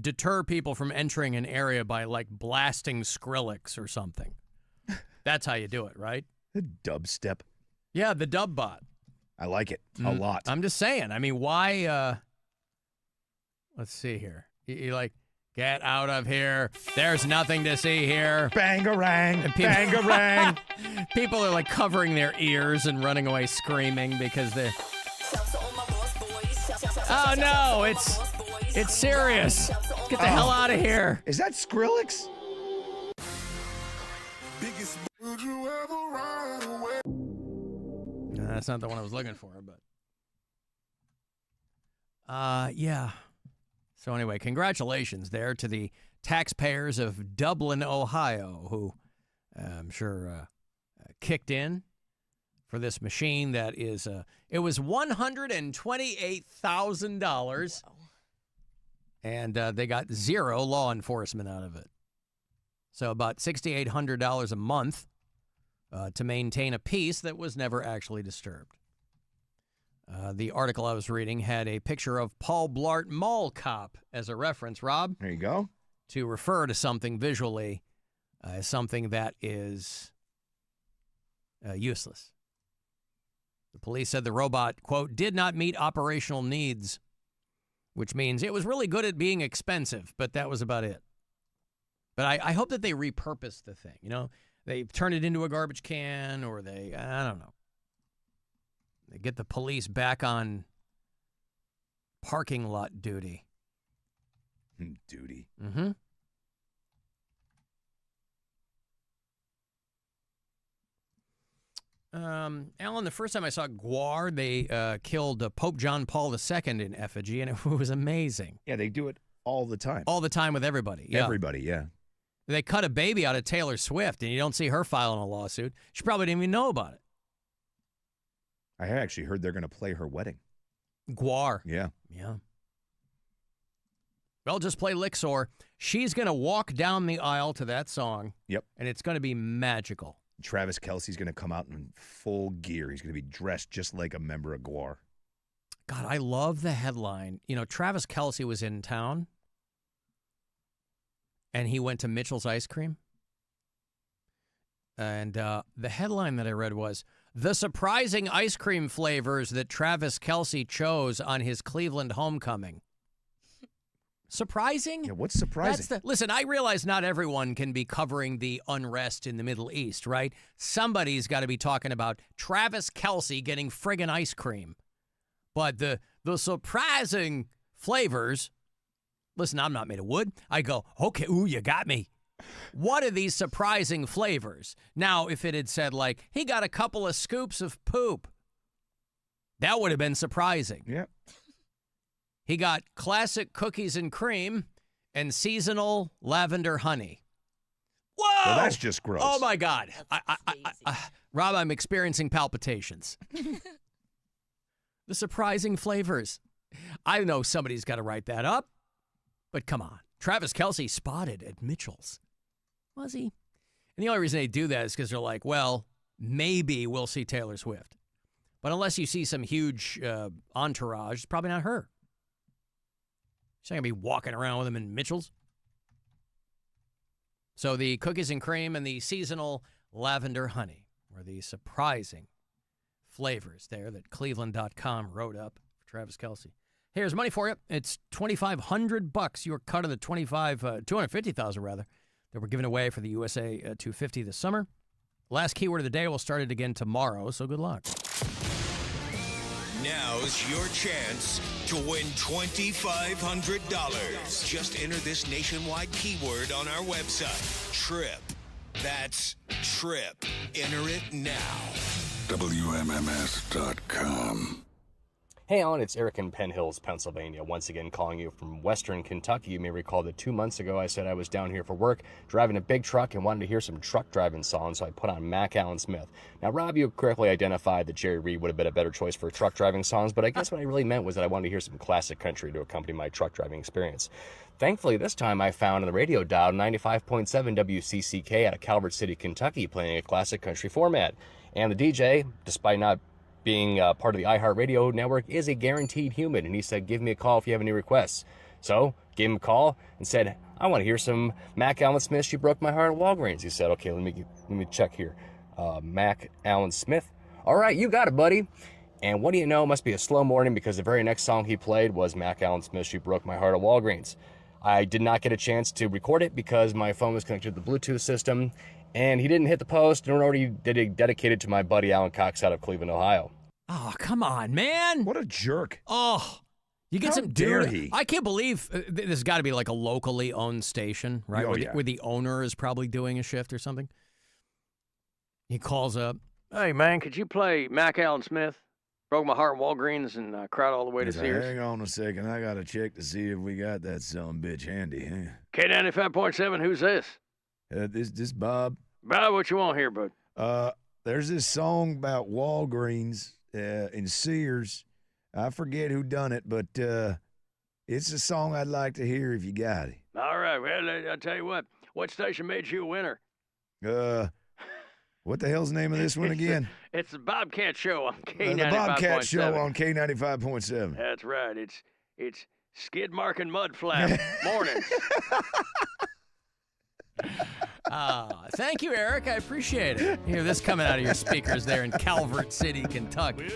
deter people from entering an area by, blasting Skrillex or something. That's how you do it, right? The dubstep. Yeah, the Dubbot. I like it a lot. I'm just saying. I mean, why... Let's see here. You get out of here. There's nothing to see here. Bangarang. Bangarang. People are covering their ears and running away screaming because they're... Oh no, it's serious. Get the hell out of here. Is that Skrillex? No, that's not the one I was looking for, but... yeah. So anyway, congratulations there to the taxpayers of Dublin, Ohio, who I'm sure kicked in for this machine that is, it was $128,000, and they got zero law enforcement out of it. So about $6,800 a month to maintain a piece that was never actually disturbed. The article I was reading had a picture of Paul Blart Mall Cop as a reference, Rob. There you go. To refer to something visually is something that is useless. The police said the robot, quote, did not meet operational needs, which means it was really good at being expensive, but that was about it. But I hope that they repurpose the thing. You know, they turn it into a garbage can, or I don't know. They get the police back on parking lot duty. Duty. Mm-hmm. Alan, the first time I saw GWAR, they killed Pope John Paul II in effigy, and it was amazing. Yeah, they do it all the time. All the time with everybody. Yeah. Everybody, yeah. They cut a baby out of Taylor Swift, and you don't see her filing a lawsuit. She probably didn't even know about it. I actually heard they're going to play her wedding. GWAR. Yeah. Yeah. Well, just play Lixor. She's going to walk down the aisle to that song. Yep. And it's going to be magical. Travis Kelce's going to come out in full gear. He's going to be dressed just like a member of GWAR. God, I love the headline. You know, Travis Kelce was in town, and he went to Mitchell's Ice Cream. And the headline that I read was, the surprising ice cream flavors that Travis Kelce chose on his Cleveland homecoming. Surprising? Yeah, what's surprising? Listen, I realize not everyone can be covering the unrest in the Middle East, right? Somebody's got to be talking about Travis Kelce getting friggin' ice cream. But the surprising flavors, listen, I'm not made of wood. I go, okay, ooh, you got me. What are these surprising flavors? Now, if it had said, like, he got a couple of scoops of poop, that would have been surprising. Yeah. He got classic cookies and cream and seasonal lavender honey. Whoa! Well, that's just gross. Oh, my God. Rob, I'm experiencing palpitations. The surprising flavors. I know somebody's got to write that up, but come on. Travis Kelce spotted at Mitchell's. Was he? And the only reason they do that is because they're like, well, maybe we'll see Taylor Swift. But unless you see some huge entourage, it's probably not her. She's not going to be walking around with him in Mitchell's. So the cookies and cream and the seasonal lavender honey were the surprising flavors there that Cleveland.com wrote up for Travis Kelce. Here's money for you. It's $2,500. Your cut of the $250,000 rather that we're giving away for the USA 250 this summer. Last keyword of the day. We'll start it again tomorrow. So good luck. Now's your chance to win $2,500. Just enter this nationwide keyword on our website, TRIP. That's TRIP. Enter it now. WMMS.com. Hey, Alan, it's Eric in Penn Hills, Pennsylvania, once again calling you from Western Kentucky. You may recall that 2 months ago I said I was down here for work, driving a big truck, and wanted to hear some truck driving songs, so I put on Mac Alan Smith. Now, Rob, you correctly identified that Jerry Reed would have been a better choice for truck driving songs, but I guess what I really meant was that I wanted to hear some classic country to accompany my truck driving experience. Thankfully, this time I found on the radio dial 95.7 WCCK out of Calvert City, Kentucky, playing a classic country format. And the DJ, despite not being part of the iHeartRadio network, is a guaranteed human, and he said, give me a call if you have any requests. So, gave him a call and said, I want to hear some Mac Alan Smith, She Broke My Heart at Walgreens. He said, okay, let me check here. Mac Alan Smith. All right, you got it, buddy. And what do you know, it must be a slow morning, because the very next song he played was Mac Alan Smith, She Broke My Heart at Walgreens. I did not get a chance to record it because my phone was connected to the Bluetooth system, and he didn't hit the post, nor did he dedicate it to my buddy Alan Cox out of Cleveland, Ohio. Oh, come on, man. What a jerk. Oh, you get How some dare dude. he? I can't believe this has got to be like a locally owned station, right? Oh, where the owner is probably doing a shift or something. He calls up. Hey, man, could you play Mac Alan Smith? Broke My Heart at Walgreens and cried all the way to He's like, Sears. hang on a second. I got to check to see if we got that son bitch handy. Huh? K95.7, who's this? This Bob. Bob, what you want here, bud? There's this song about Walgreens in Sears. I forget who done it, but it's a song I'd like to hear if you got it. All right, well, I'll tell you what station made you a winner? What the hell's the name of this one again? It's the Bobcat Show on K95.7. The Bobcat Show on K95.7. That's right. It's skid mark and mud flap mornings. Thank you, Eric. I appreciate it. Hear this coming out of your speakers there in Calvert City, Kentucky.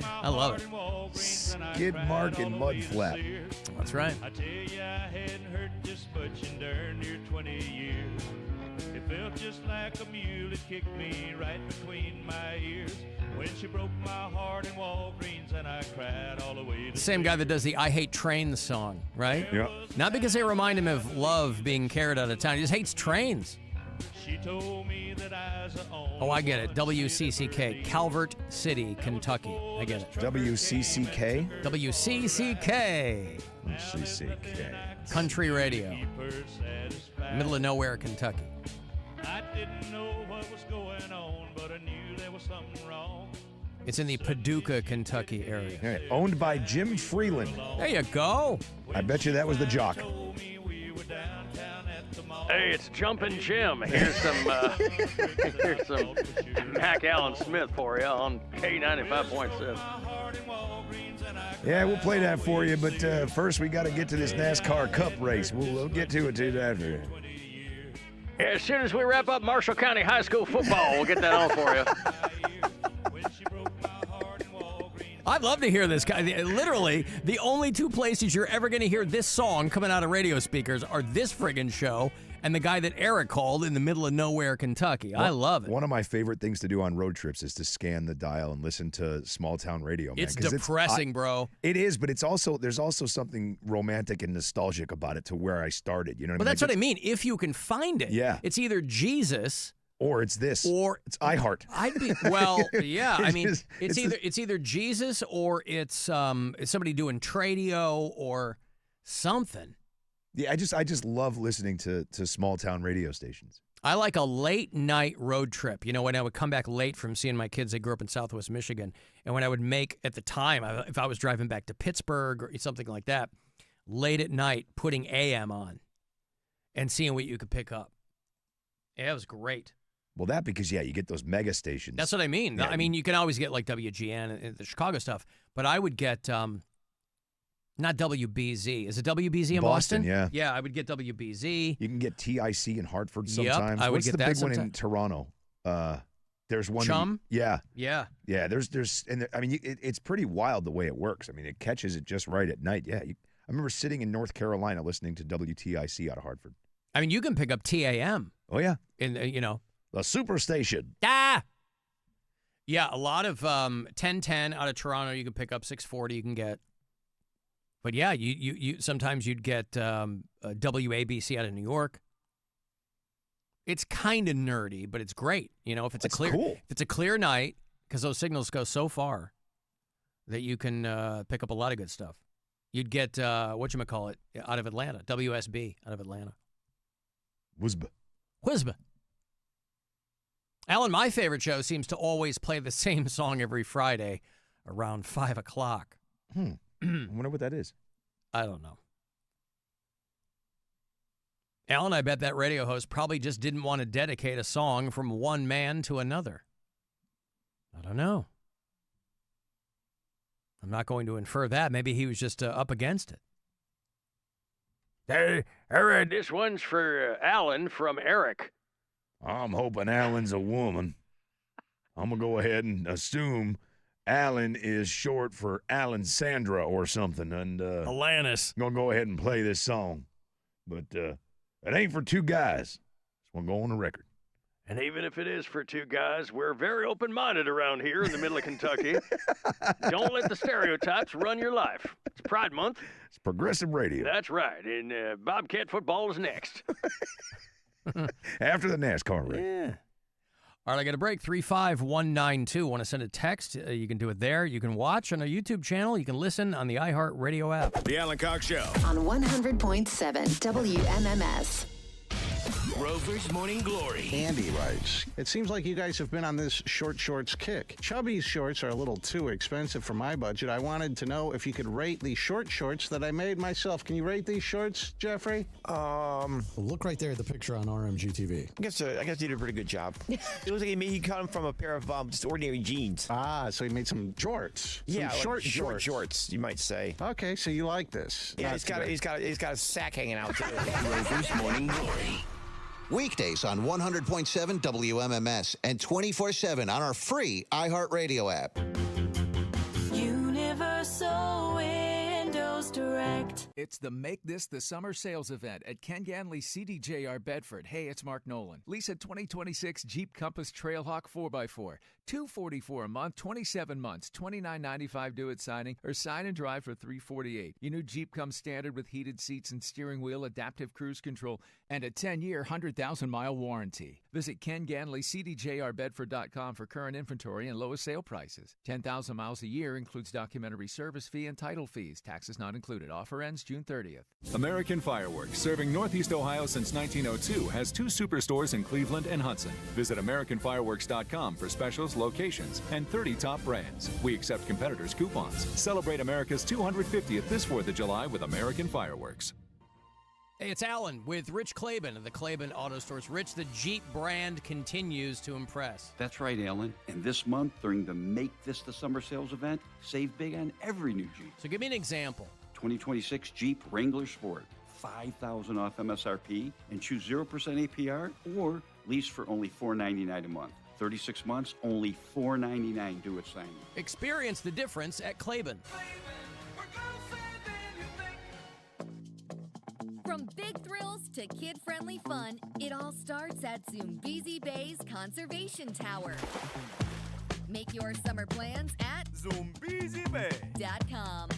I love it. Skid mark and mud flap. That's right. I tell you, I hadn't heard this much in darn near 20 years. It felt just like a mule that kicked me right between my ears. When she broke my heart in Walgreens and I cried all the way to Same guy that does the I Hate Trains song, right? Yeah. Not because they remind him of love being carried out of town. He just hates trains. She told me that I was the only Oh, I get it. WCCK, Calvert City, Kentucky. I get it. WCCK? WCCK. WCCK. Country radio. Middle of nowhere, Kentucky. I didn't know what was going on, but I knew there was something wrong. It's in the Paducah, Kentucky area. All right, owned by Jim Freeland. There you go. I bet you that was the jock. Hey, it's Jumpin' Jim. Here's some Mac Allen Smith for you on K95.7. Yeah, we'll play that for you, but first we got to get to this NASCAR Cup race. We'll get to it too after. As soon as we wrap up Marshall County High School football, we'll get that on for you. I'd love to hear this guy. Literally, the only two places you're ever going to hear this song coming out of radio speakers are this friggin' show and the guy that Eric called in the middle of nowhere, Kentucky. I love it. One of my favorite things to do on road trips is to scan the dial and listen to small town radio. Man, it's depressing, bro. It is, but there's also something romantic and nostalgic about it to where I started. You know what I mean? But that's what I mean. If you can find it, yeah, it's either Jesus. Or it's this. Or it's iHeart. I'd be yeah. I mean, it's either Jesus or it's somebody doing Tradio or something. Yeah, I just love listening to small town radio stations. I like a late night road trip. You know, when I would come back late from seeing my kids, they grew up in Southwest Michigan, and when I would make at the time, if I was driving back to Pittsburgh or something like that, late at night, putting AM on and seeing what you could pick up. Yeah, it was great. Well, because, you get those mega stations. That's what I mean. Yeah. I mean, you can always get like WGN and the Chicago stuff, but I would get not WBZ. Is it WBZ in Boston? Yeah. Yeah, I would get WBZ. You can get TIC in Hartford sometimes. I would What's get the that big one in sometime. Toronto? There's one. Chum? Yeah. Yeah. There's and I mean, it's pretty wild the way it works. I mean, it catches it just right at night. Yeah. I remember sitting in North Carolina listening to WTIC out of Hartford. I mean, you can pick up TAM. Oh, yeah. In the superstation. Yeah, a lot of 1010 out of Toronto. You can pick up 640. You can get, but yeah, you sometimes you'd get WABC out of New York. It's kind of nerdy, but it's great. You know, if it's a clear night, because those signals go so far that you can pick up a lot of good stuff. You'd get whatchamacallit out of Atlanta, WSB out of Atlanta. Whisba. Alan, my favorite show seems to always play the same song every Friday around 5 o'clock. I wonder what that is. I don't know. Alan, I bet that radio host probably just didn't want to dedicate a song from one man to another. I don't know. I'm not going to infer that. Maybe he was just up against it. Hey, Eric, this one's for Alan from Eric. I'm hoping Alan's a woman. I'm going to go ahead and assume Alan is short for Alan Sandra or something. And Alanis. I'm going to go ahead and play this song. But it ain't for two guys. Just want to go on the record. And even if it is for two guys, we're very open-minded around here in the middle of Kentucky. Don't let the stereotypes run your life. It's Pride Month. It's progressive radio. That's right. And Bobcat football is next. After the NASCAR race. Yeah. All right, I got a break. 35192. Want to send a text? You can do it there. You can watch on our YouTube channel. You can listen on the iHeart Radio app. The Alan Cox Show. On 100.7 WMMS. Rover's Morning Glory. Andy writes, it seems like you guys have been on this short shorts kick. Chubby's shorts are a little too expensive for my budget. I wanted to know if you could rate the short shorts that I made myself. Can you rate these shorts, Jeffrey? Look right there at the picture on RMG TV. I guess you did a pretty good job. It looks like he cut them from a pair of just ordinary jeans. Ah, so he made some jorts. Yeah, some like short shorts, you might say. Okay, so you like this. Yeah, he's got a sack hanging out too. Rover's Morning Glory. Weekdays on 100.7 WMMS and 24/7 on our free iHeartRadio app. Universal Windows Direct. It's the Make This the Summer sales event at Ken Ganley CDJR Bedford. Hey, it's Mark Nolan. Lease a 2026 Jeep Compass Trailhawk 4x4. $244 a month, 27 months, $29.95 due at signing, or sign and drive for $348. Your new Jeep comes standard with heated seats and steering wheel, adaptive cruise control, and a 10-year, 100,000-mile warranty. Visit KenGanleyCDJRBedford.com for current inventory and lowest sale prices. 10,000 miles a year includes documentary service fee and title fees. Taxes not included. Offer ends June 30th. American Fireworks, serving Northeast Ohio since 1902, has 2 superstores in Cleveland and Hudson. Visit AmericanFireworks.com for specials, locations, and 30 top brands. We accept competitors' coupons. Celebrate America's 250th this 4th of July with American Fireworks. Hey, it's Alan with Rich Claiborne of the Claiborne Auto Stores. Rich, the Jeep brand continues to impress. That's right, Alan. And this month, during the Make This the Summer sales event, save big on every new Jeep. So give me an example. 2026 Jeep Wrangler Sport, $5,000 off MSRP, and choose 0% APR or lease for only $499 a month. 36 months, only $499 due at signing. Experience the difference at Claiborne. From big thrills to kid-friendly fun, it all starts at Zoombezi Bay's Conservation Tower. Make your summer plans at ZoombeziBay.com.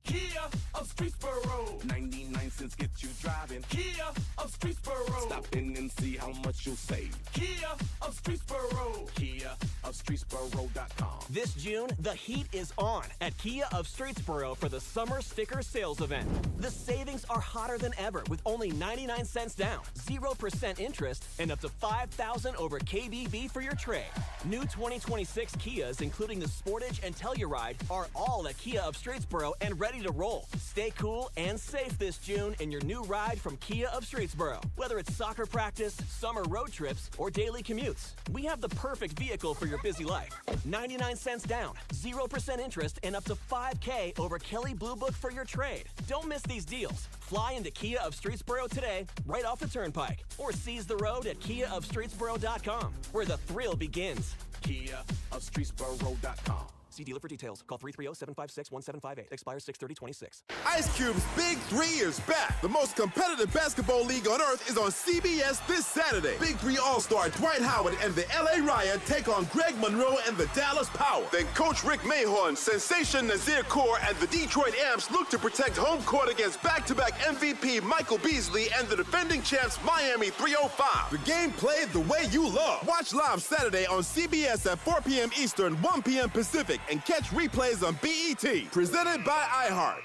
Kia of Streetsboro, 99 cents get you driving. Kia of Streetsboro, stop in and see how much you'll save. Kia of Streetsboro, Kia of Streetsboro.com. This June, the heat is on at Kia of Streetsboro for the summer sticker sales event. The savings are hotter than ever with only 99 cents down, 0% interest, and up to $5,000 over KBB for your trade. New 2026 Kias, including the Sportage and Telluride, are all at Kia of Streetsboro and ready to roll. Stay cool and safe this June in your new ride from Kia of Streetsboro. Whether it's soccer practice, summer road trips, or daily commutes, we have the perfect vehicle for your busy life. 99 cents down, 0% interest, and up to $5K over Kelley Blue Book for your trade. Don't miss these deals. Fly into Kia of Streetsboro today, right off the turnpike, or seize the road at KiaofStreetsboro.com, where the thrill begins. Kia of Streetsboro.com. See dealer for details. Call 330-756-1758. Expires 6/30/26. Ice Cube's Big 3 is back. The most competitive basketball league on earth is on CBS this Saturday. Big 3 All-Star Dwight Howard and the LA Riot take on Greg Monroe and the Dallas Power. Then Coach Rick Mahorn, Sensation Nazir Kaur, and the Detroit Amps look to protect home court against back-to-back MVP Michael Beasley and the defending champs Miami 305. The game played the way you love. Watch live Saturday on CBS at 4 p.m. Eastern, 1 p.m. Pacific, and catch replays on BET. Presented by iHeart.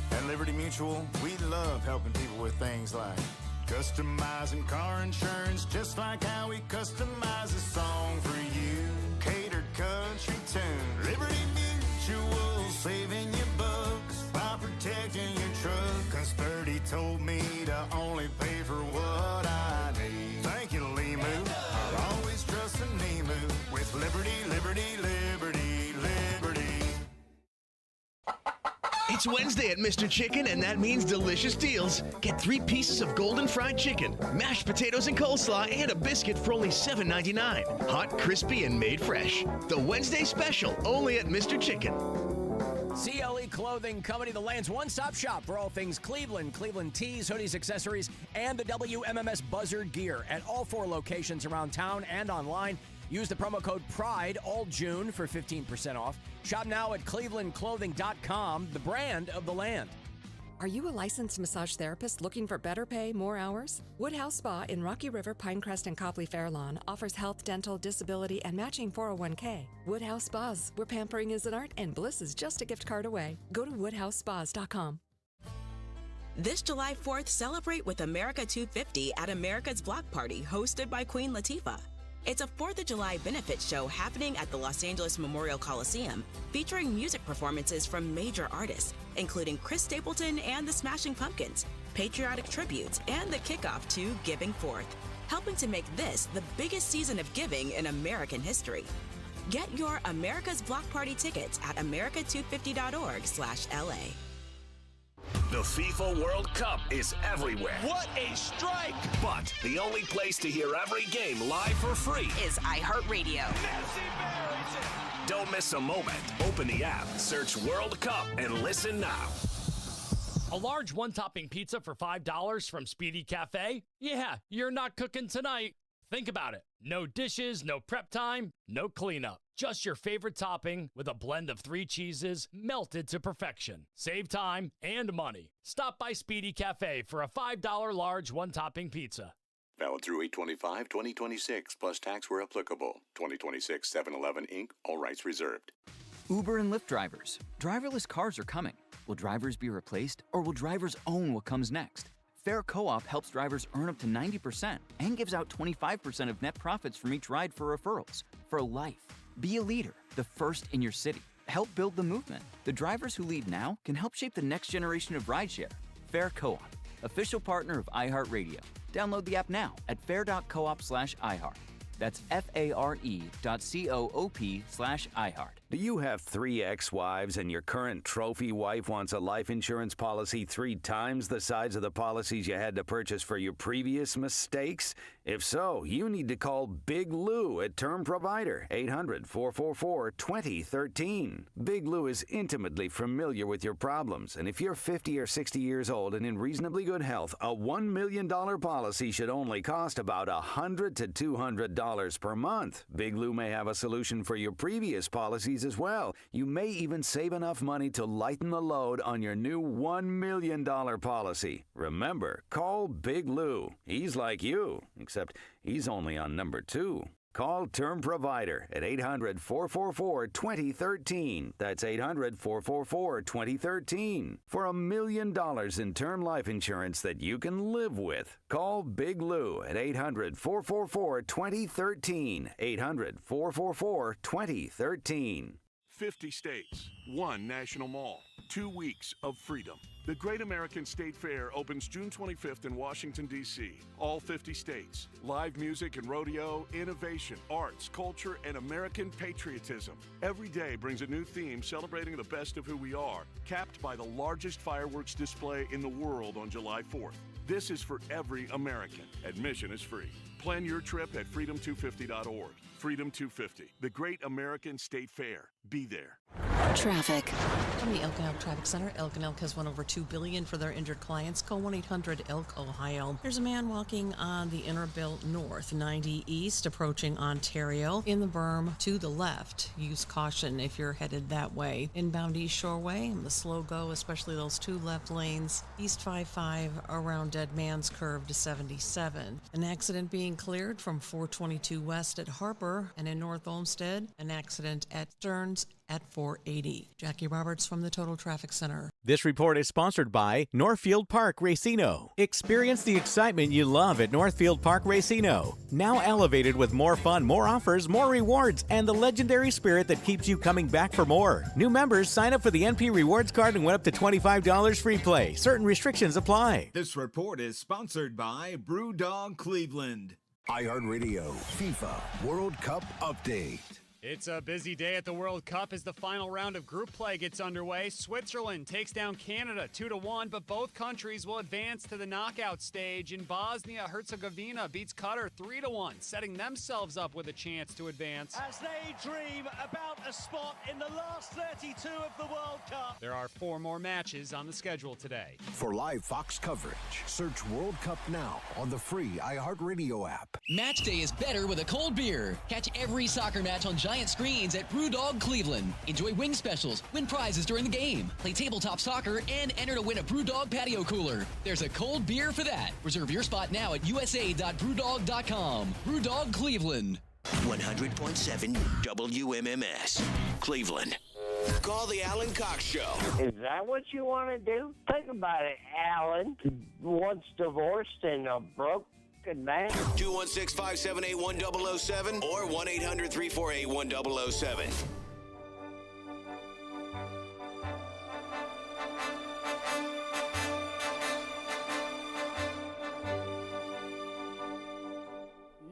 At Liberty Mutual, we love helping people with things like customizing car insurance, just like how we customize a song for you. Catered country tune. Liberty Mutual, saving you bucks by protecting your truck. 'Cause 30 told me to only pay for what I need. Thank you, Limu. I'll always trust in Limu with Liberty, Liberty, Liberty, Liberty. It's Wednesday at Mr. Chicken, and that means delicious deals. Get 3 pieces of golden fried chicken, mashed potatoes and coleslaw, and a biscuit for only $7.99. Hot, crispy, and made fresh. The Wednesday special, only at Mr. Chicken. CLE Clothing Company, the land's one-stop shop for all things Cleveland. Cleveland tees, hoodies, accessories, and the WMMS Buzzard gear at all 4 locations around town and online. Use the promo code PRIDE all June for 15% off. Shop now at clevelandclothing.com, the brand of the land. Are you a licensed massage therapist looking for better pay, more hours? Woodhouse Spa in Rocky River, Pinecrest, and Copley Fair Lawn offers health, dental, disability, and matching 401k. Woodhouse Spas, where pampering is an art and bliss is just a gift card away. Go to woodhousespas.com. This July 4th, celebrate with America 250 at America's Block Party, hosted by Queen Latifah. It's a 4th of July benefit show happening at the Los Angeles Memorial Coliseum, featuring music performances from major artists, including Chris Stapleton and the Smashing Pumpkins, patriotic tributes, and the kickoff to Giving Forth, helping to make this the biggest season of giving in American history. Get your America's Block Party tickets at america250.org/LA. The FIFA World Cup is everywhere. What a strike! But the only place to hear every game live for free is iHeartRadio. Don't miss a moment. Open the app, search World Cup, and listen now. A large one-topping pizza for $5 from Speedy Cafe? Yeah, you're not cooking tonight. Think about it. No dishes, no prep time, no cleanup. Just your favorite topping with a blend of 3 cheeses melted to perfection. Save time and money. Stop by Speedy Cafe for a $5 large one-topping pizza. Valid through 8/25/2026, plus tax where applicable. 2026 7-Eleven, Inc., all rights reserved. Uber and Lyft drivers. Driverless cars are coming. Will drivers be replaced, or will drivers own what comes next? Fair Co-op helps drivers earn up to 90% and gives out 25% of net profits from each ride for referrals. For life. Be a leader, the first in your city. Help build the movement. The drivers who lead now can help shape the next generation of rideshare. Fair Co-op, official partner of iHeartRadio. Download the app now at fair.coop/iHeart. That's FARE.coop/iHeart. Do you have 3 ex-wives and your current trophy wife wants a life insurance policy 3 times the size of the policies you had to purchase for your previous mistakes? If so, you need to call Big Lou at Term Provider, 800-444-2013. Big Lou is intimately familiar with your problems, and if you're 50 or 60 years old and in reasonably good health, a $1 million policy should only cost about $100 to $200 per month. Big Lou may have a solution for your previous policies as well. You may even save enough money to lighten the load on your new $1 million policy. Remember, call Big Lou. He's like you, except he's only on number 2. Call Term Provider at 800-444-2013. That's 800-444-2013. For $1 million in term life insurance that you can live with. Call Big Lou at 800-444-2013. 800-444-2013. 50 states, 1 national mall, 2 weeks of freedom. The Great American State Fair opens June 25th in Washington, D.C. All 50 states. Live music and rodeo, innovation, arts, culture, and American patriotism. Every day brings a new theme celebrating the best of who we are, capped by the largest fireworks display in the world on July 4th. This is for every American. Admission is free. Plan your trip at freedom250.org. Freedom 250, the Great American State Fair. Be there. Traffic. From the Elk and Elk Traffic Center, Elk and Elk has won over $2 billion for their injured clients. Call 1-800-ELK, Ohio. There's a man walking on the Innerbilt North, 90 East, approaching Ontario. In the berm to the left. Use caution if you're headed that way. Inbound East Shoreway, the slow go, especially those 2 left lanes. East 55 around Dead Man's Curve to 77. An accident being cleared from 422 West at Harper, and in North Olmsted, an accident at Stearns at 480. Jackie Roberts from the Total Traffic Center. This report is sponsored by Northfield Park Racino. Experience the excitement you love at Northfield Park Racino. Now elevated with more fun, more offers, more rewards, and the legendary spirit that keeps you coming back for more. New members sign up for the NP Rewards Card and win up to $25 free play. Certain restrictions apply. This report is sponsored by Brewdog Cleveland. iHeartRadio FIFA World Cup Update. It's a busy day at the World Cup as the final round of group play gets underway. Switzerland takes down Canada 2-1, but both countries will advance to the knockout stage. In Bosnia-Herzegovina beats Qatar 3-1, setting themselves up with a chance to advance. As they dream about a spot in the last 32 of the World Cup. There are 4 more matches on the schedule today. For live Fox coverage, search World Cup now on the free iHeartRadio app. Match day is better with a cold beer. Catch every soccer match on giant screens at Brewdog Cleveland. Enjoy wing specials, win prizes during the game, play tabletop soccer, and enter to win a Brewdog patio cooler. There's a cold beer for that. Reserve your spot now at usa.brewdog.com. Brewdog Cleveland. 100.7 WMMS, Cleveland. Call the Alan Cox Show. Is that what you want to do? Think about it, Alan. Once divorced and a broke man. 216-578-1007 or 1-800-348-1007.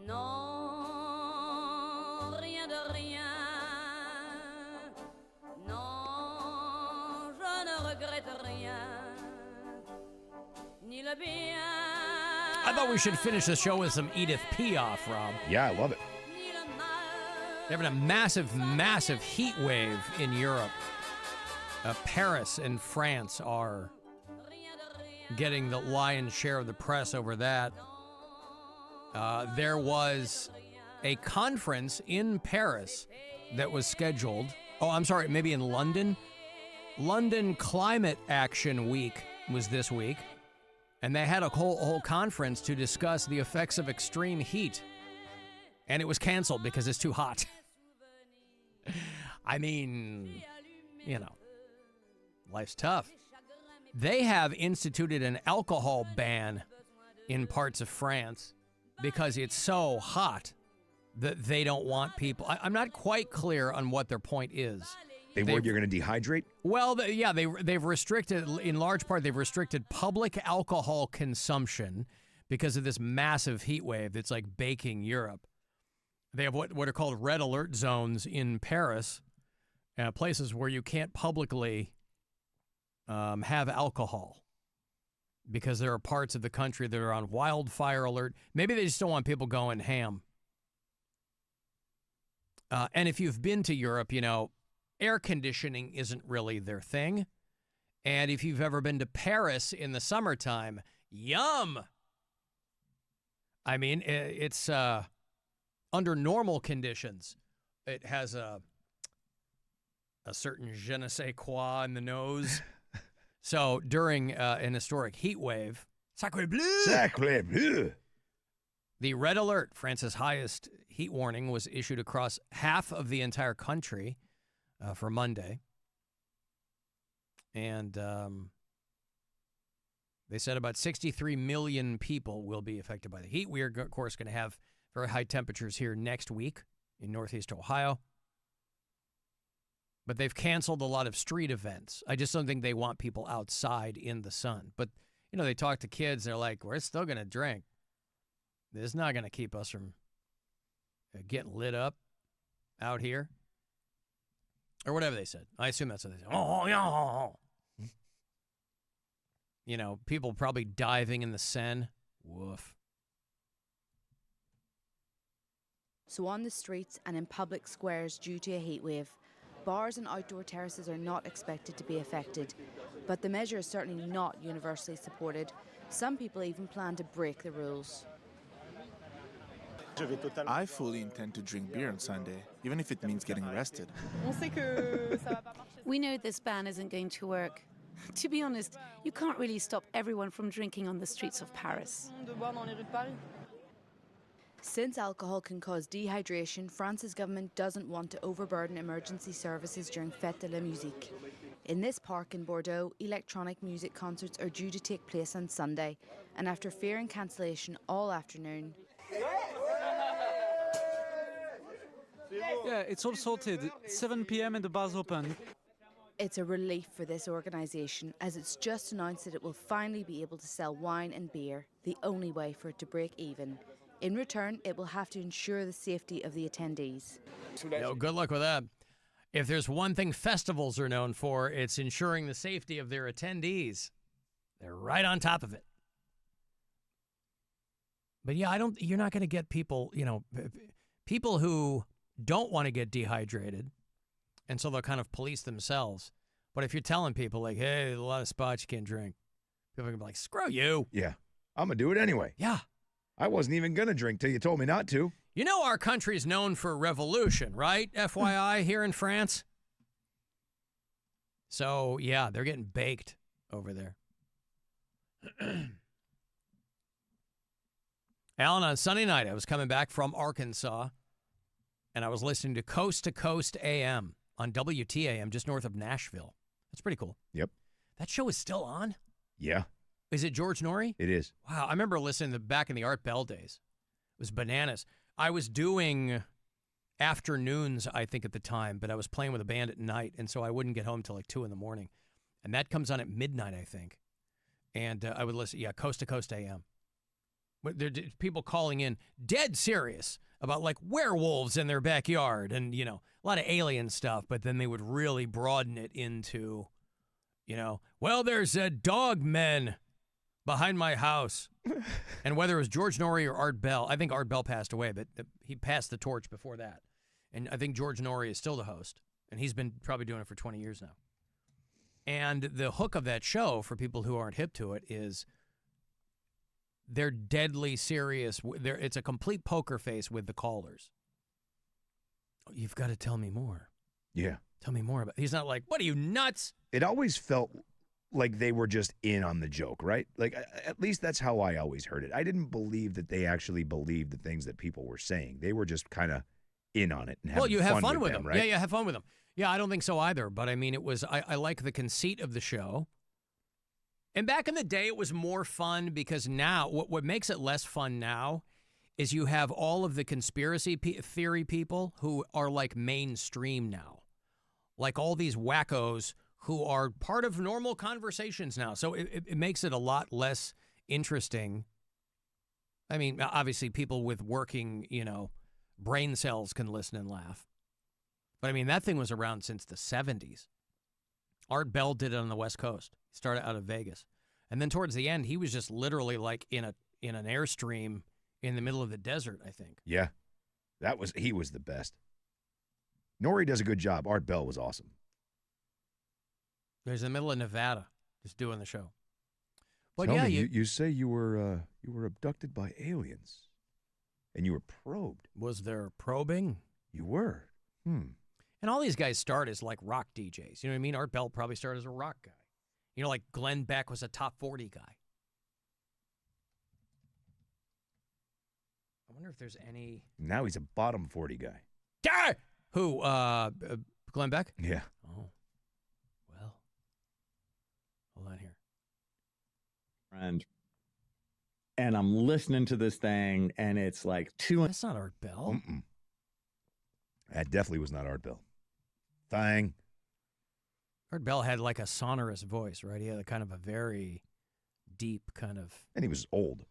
Non, rien de rien. Non, je ne regrette rien. I thought we should finish the show with some Edith Piaf, Rob. Yeah, I love it. They're having a massive, massive heat wave in Europe. Paris and France are getting the lion's share of the press over that. There was a conference in Paris that was scheduled. Oh, I'm sorry, maybe in London. London Climate Action Week was this week. And they had a whole conference to discuss the effects of extreme heat. And it was canceled because it's too hot. I mean, you know, life's tough. They have instituted an alcohol ban in parts of France because it's so hot that they don't want people. I'm not quite clear on what their point is. They worried you're going to dehydrate? Well, they've restricted, in large part, they've restricted public alcohol consumption because of this massive heat wave that's like baking Europe. They have what are called red alert zones in Paris, places where you can't publicly have alcohol because there are parts of the country that are on wildfire alert. Maybe they just don't want people going ham. And if you've been to Europe, you know, air conditioning isn't really their thing. And if you've ever been to Paris in the summertime, yum! I mean, it's under normal conditions, it has a certain je ne sais quoi in the nose. So during an historic heat wave, sacre bleu! Sacre bleu! The red alert, France's highest heat warning, was issued across half of the entire country for Monday. And they said about 63 million people will be affected by the heat. We are, of course, going to have very high temperatures here next week in Northeast Ohio. But they've canceled a lot of street events. I just don't think they want people outside in the sun. But, you know, they talk to kids. They're like, we're still going to drink. This is not going to keep us from getting lit up out here. Or whatever they said. I assume that's what they said. Oh, yeah. You know, people probably diving in the Seine. Woof. So on the streets and in public squares due to a heat wave, bars and outdoor terraces are not expected to be affected. But the measure is certainly not universally supported. Some people even plan to break the rules. I fully intend to drink beer on Sunday, even if it means getting arrested. We know this ban isn't going to work. To be honest, you can't really stop everyone from drinking on the streets of Paris. Since alcohol can cause dehydration, France's government doesn't want to overburden emergency services during Fête de la Musique. In this park in Bordeaux, electronic music concerts are due to take place on Sunday, and after fearing cancellation all afternoon, yeah, it's all sorted. 7 p.m. and the bar's open. It's a relief for this organisation, as it's just announced that it will finally be able to sell wine and beer, the only way for it to break even. In return, it will have to ensure the safety of the attendees. Yo, good luck with that. If there's one thing festivals are known for, it's ensuring the safety of their attendees. They're right on top of it. But yeah, you're not going to get people, you know, people who don't want to get dehydrated, and so they'll kind of police themselves. But if you're telling people, like, hey, there's a lot of spots you can't drink, people are going to be like, screw you. Yeah, I'm going to do it anyway. Yeah. I wasn't even going to drink till you told me not to. You know our country's known for revolution, right? FYI, here in France. So, yeah, they're getting baked over there. Alan, on Sunday night, I was coming back from Arkansas, and I was listening to Coast AM on WTAM just north of Nashville. That's pretty cool. Yep. That show is still on? Yeah. Is it George Norrie? It is. Wow, I remember listening to back in the Art Bell days. It was bananas. I was doing afternoons, I think, at the time, but I was playing with a band at night, and so I wouldn't get home till like 2 in the morning. And that comes on at midnight, I think. And I would listen, Coast AM. There are people calling in dead serious about like werewolves in their backyard and, you know, a lot of alien stuff, but then they would really broaden it into, you know, well, there's dog men behind my house. And whether it was George Norrie or Art Bell, I think Art Bell passed away, but he passed the torch before that. And I think George Norrie is still the host, and he's been probably doing it for 20 years now. And the hook of that show, for people who aren't hip to it, is they're deadly serious. It's a complete poker face with the callers. You've got to tell me more. Yeah. Tell me more about it. He's not like, what are you, nuts? It always felt like they were just in on the joke, right? Like, at least that's how I always heard it. I didn't believe that they actually believed the things that people were saying. They were just kind of in on it and having you have fun with them, them. right? Yeah, have fun with them. Yeah, I don't think so either. But, I mean, it was I like the conceit of the show. And back in the day, it was more fun because now, what makes it less fun now is you have all of the conspiracy theory people who are like mainstream now. Like all these wackos who are part of normal conversations now. So it makes it a lot less interesting. I mean, obviously people with working, brain cells can listen and laugh. But I mean, that thing was around since the 70s. Art Bell did it on the West Coast. He started out of Vegas. And then towards the end, he was just literally like in an airstream in the middle of the desert, I think. Yeah. He was the best. Norrie does a good job. Art Bell was awesome. There's in the middle of Nevada, just doing the show. But Tell yeah, me, you say you were abducted by aliens, and you were probed. Was there probing? You were. And all these guys start as like rock DJs. You know what I mean? Art Bell probably started as a rock guy. Like Glenn Beck was a top 40 guy. I wonder if there's any. Now he's a bottom 40 guy. Ah! Who? Glenn Beck? Yeah. Oh. Well. Hold on here. And I'm listening to this thing, and it's like That's not Art Bell. Mm-mm. That definitely was not Art Bell. Thang. Art Bell had like a sonorous voice, right? He had a kind of a very deep kind of. And he was old.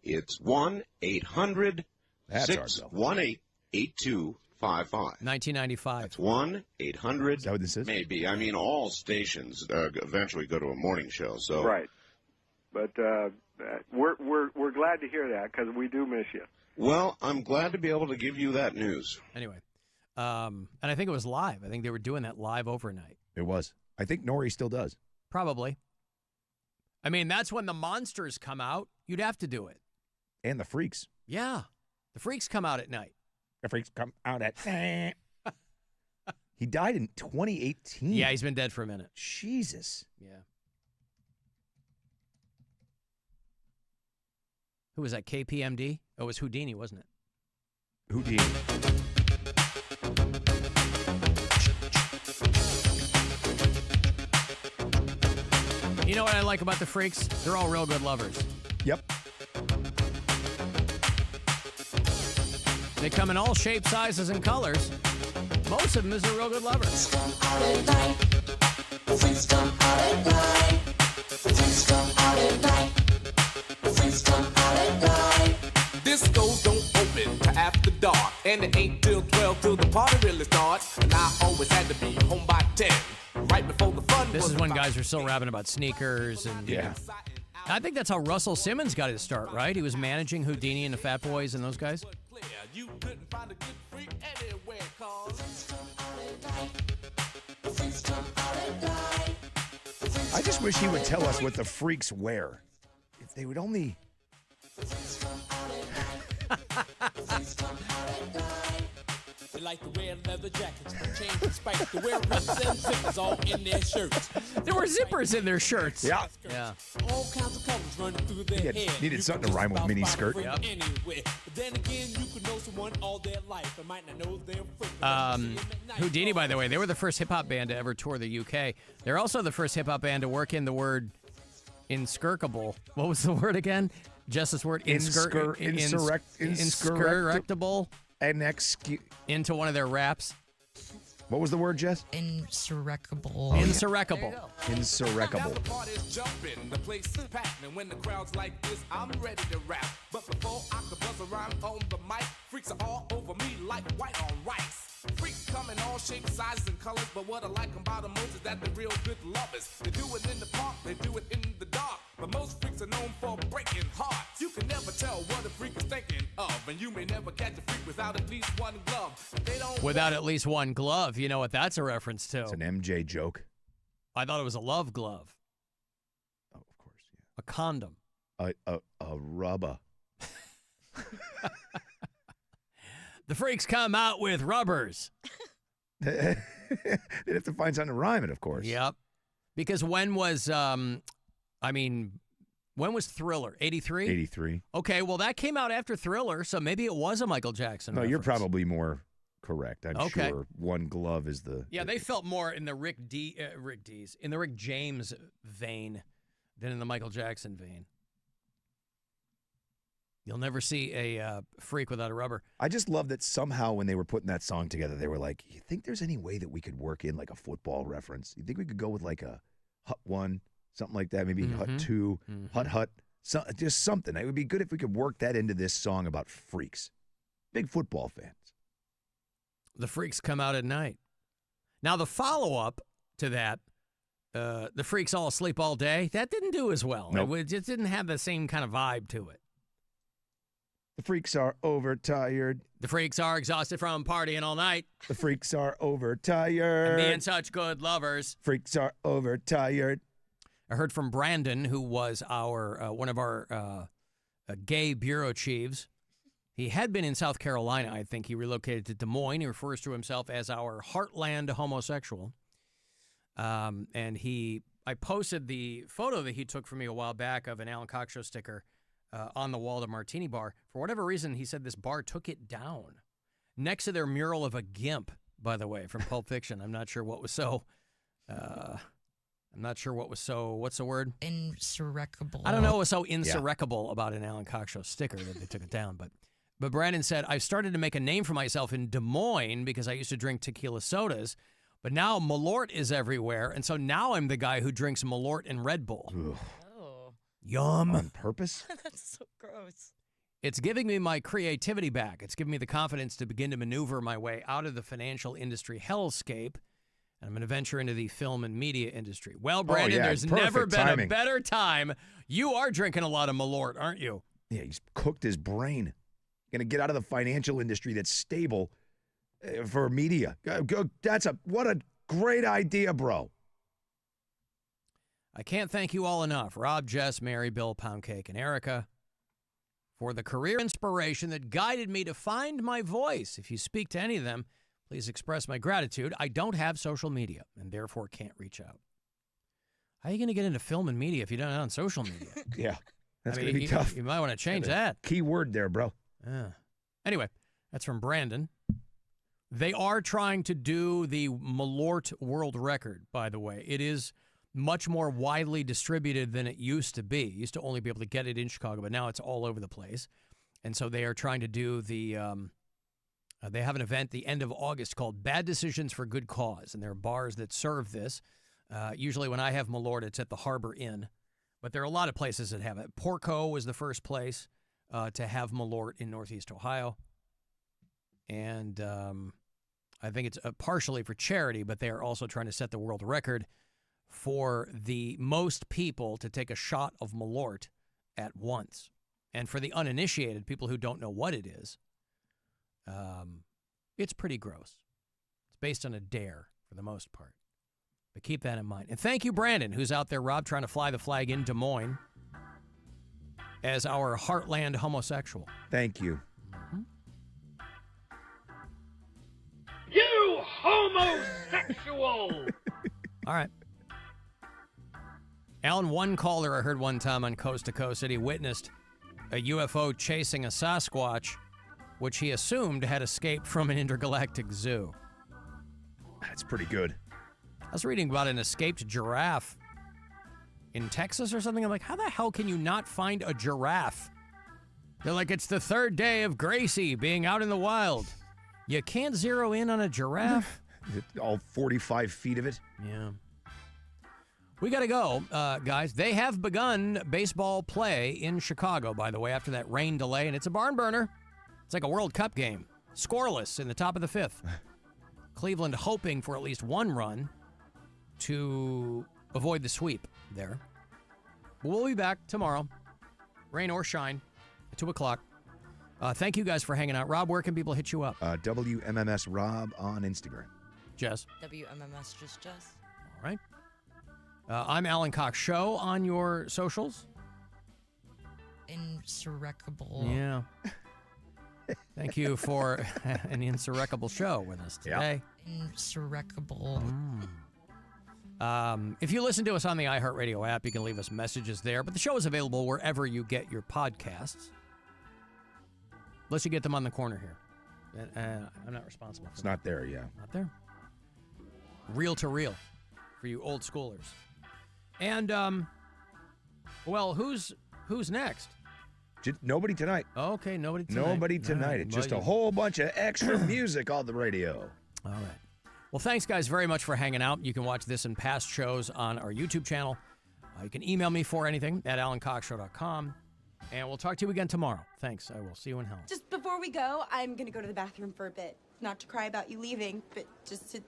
It's 1-800-618-8255. 1995. That's 1-800. Is that what this is? Maybe. I mean, all stations eventually go to a morning show. So right. But we're glad to hear that because we do miss you. Well, I'm glad to be able to give you that news. Anyway, and I think it was live. I think they were doing that live overnight. It was. I think Norrie still does. Probably. I mean, that's when the monsters come out. You'd have to do it. And the Freaks. Yeah. The Freaks come out at night. The Freaks come out at He died in 2018. Yeah, he's been dead for a minute. Jesus. Yeah. Who was that? KPMD? Oh, it was Houdini, wasn't it? Houdini. You know what I like about the Freaks? They're all real good lovers. Yep. They come in all shapes, sizes, and colors. Most of them is a real good lover. Discos don't open till after dark, and it ain't till 12 till the party really starts. And I always had to be home by 10, right before the fun. This is when guys are still rapping about sneakers and yeah. I think that's how Russell Simmons got his start, right? He was managing Houdini and the Fat Boys and those guys. I just wish he would tell us what the Freaks wear. If they would only. They like to wear leather jackets, change the spikes, to wear rips and zippers all in their shirts. There were zippers in their shirts. Yeah. Yeah. All kinds of colors running through their hair. Needed something to rhyme with mini skirt. Yep. Anyway, but then again, you could know someone all their life and might not know their freak. Houdini, by the way, they were the first hip-hop band to ever tour the UK. They're also the first hip-hop band to work in the word inscrutable. What was the word again? Just this word? Inscrutable. Into one of their raps. What was the word, Jess? Insurrectable. Insurrectable. Insurrectable. The party's jumping, the place is packed, and when the crowd's like this, I'm ready to rap. But before I can buzz around on the mic, freaks are all over me like white on rice. Freaks come in all shapes, sizes, and colors, but what I like about them most is that they're real good lovers. They do it in the park, they do it in the dark. But most freaks are known for breaking hearts. You can never tell what a freak is thinking of, and you may never catch a freak without at least one glove. If they don't Without at least one glove. You know what that's a reference to? It's an MJ joke. I thought it was a love glove. Oh, of course, yeah. A condom. A rubber. The freaks come out with rubbers. They'd have to find something to rhyme it, of course. Yep. Because when was Thriller? 83? 83. Okay, well, that came out after Thriller, so maybe it was a Michael Jackson No, reference. you're probably more correct. I'm Okay. sure one glove is the... Yeah, they felt more in the Rick James vein than in the Michael Jackson vein. You'll never see a freak without a rubber. I just love that somehow when they were putting that song together, they were like, you think there's any way that we could work in like a football reference? You think we could go with like a Hut 1, something like that, maybe Hut 2, Hut, just something. It would be good if we could work that into this song about freaks. Big football fans. The freaks come out at night. Now, the follow-up to that, the freaks all asleep all day, that didn't do as well. Nope. It just didn't have the same kind of vibe to it. The freaks are overtired. The freaks are exhausted from partying all night. The freaks are overtired. And being such good lovers. Freaks are overtired. I heard from Brandon, who was our one of our gay bureau chiefs. He had been in South Carolina, I think. He relocated to Des Moines. He refers to himself as our heartland homosexual. And I posted the photo that he took for me a while back of an Alan Cox Show sticker on the wall of the Martini Bar. For whatever reason, he said this bar took it down. Next to their mural of a gimp, by the way, from Pulp Fiction. I'm not sure what was so... what's the word? Insurrecable. I don't know what was so insurrecable about an Alan Cox Show sticker that they took it down. But Brandon said, I've started to make a name for myself in Des Moines because I used to drink tequila sodas, but now Malort is everywhere, and so now I'm the guy who drinks Malort and Red Bull. Ugh. Yum. On purpose? That's so gross. It's giving me my creativity back. It's giving me the confidence to begin to maneuver my way out of the financial industry hellscape. And I'm going to venture into the film and media industry. Well, Brandon, there's never been a better time. You are drinking a lot of Malort, aren't you? Yeah, he's cooked his brain. Going to get out of the financial industry that's stable for media. What a great idea, bro. I can't thank you all enough, Rob, Jess, Mary, Bill, Poundcake, and Erica, for the career inspiration that guided me to find my voice. If you speak to any of them, please express my gratitude. I don't have social media and therefore can't reach out. How are you going to get into film and media if you don't have it on social media? Yeah, that's going to be tough. You might want to change that. Key word there, bro. Anyway, that's from Brandon. They are trying to do the Malort world record, by the way. It is much more widely distributed than it used to be. You used to only be able to get it in Chicago, but now it's all over the place. And so they are trying to do the... they have an event the end of August called Bad Decisions for Good Cause, and there are bars that serve this. Usually when I have Malort, it's at the Harbor Inn, but there are a lot of places that have it. Porco was the first place to have Malort in Northeast Ohio, and I think it's partially for charity, but they are also trying to set the world record for the most people to take a shot of Malort at once. And for the uninitiated, people who don't know what it is, it's pretty gross. It's based on a dare for the most part. But keep that in mind. And thank you, Brandon, who's out there, Rob, trying to fly the flag in Des Moines as our heartland homosexual. Thank you. You homosexual! All right. Alan, one caller I heard one time on Coast to Coast said he witnessed a UFO chasing a Sasquatch, which he assumed had escaped from an intergalactic zoo. That's pretty good. I was reading about an escaped giraffe in Texas or something. I'm like, how the hell can you not find a giraffe? They're like, it's the third day of Gracie being out in the wild. You can't zero in on a giraffe? All 45 feet of it? Yeah. We got to go, guys. They have begun baseball play in Chicago, by the way, after that rain delay, and it's a barn burner. It's like a World Cup game. Scoreless in the top of the fifth. Cleveland hoping for at least one run to avoid the sweep there. We'll be back tomorrow, rain or shine, at 2 o'clock. Thank you guys for hanging out. Rob, where can people hit you up? WMMS Rob on Instagram. Jess? WMMS just Jess. All right. I'm Alan Cox Show on your socials. Insurrectable. Yeah. Thank you for an insurrectable show with us today. Insurrectable. If you listen to us on the iHeartRadio app, you can leave us messages there. But the show is available wherever you get your podcasts. Unless you get them on the corner here. I'm not responsible for It's that. not there, yeah. Not there. Reel to reel for you old schoolers. And, well, who's next? Nobody tonight. Okay, nobody tonight. Nobody tonight. Right, It's just a whole bunch of extra music on the radio. All right. Well, thanks, guys, very much for hanging out. You can watch this and past shows on our YouTube channel. You can email me for anything at alancoxshow.com. And we'll talk to you again tomorrow. Thanks. I will see you in hell. Just before we go, I'm going to go to the bathroom for a bit. Not to cry about you leaving, but just to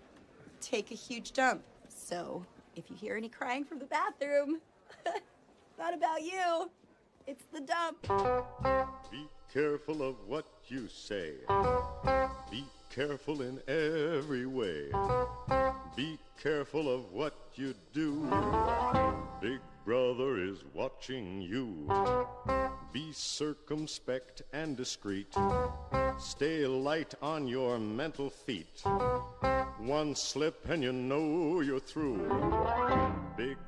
take a huge dump. So if you hear any crying from the bathroom, it's not about you. It's the dump. Be careful of what you say. Be careful in every way. Be careful of what you do. Big Brother is watching you. Be circumspect and discreet. Stay light on your mental feet. One slip and you know you're through. Big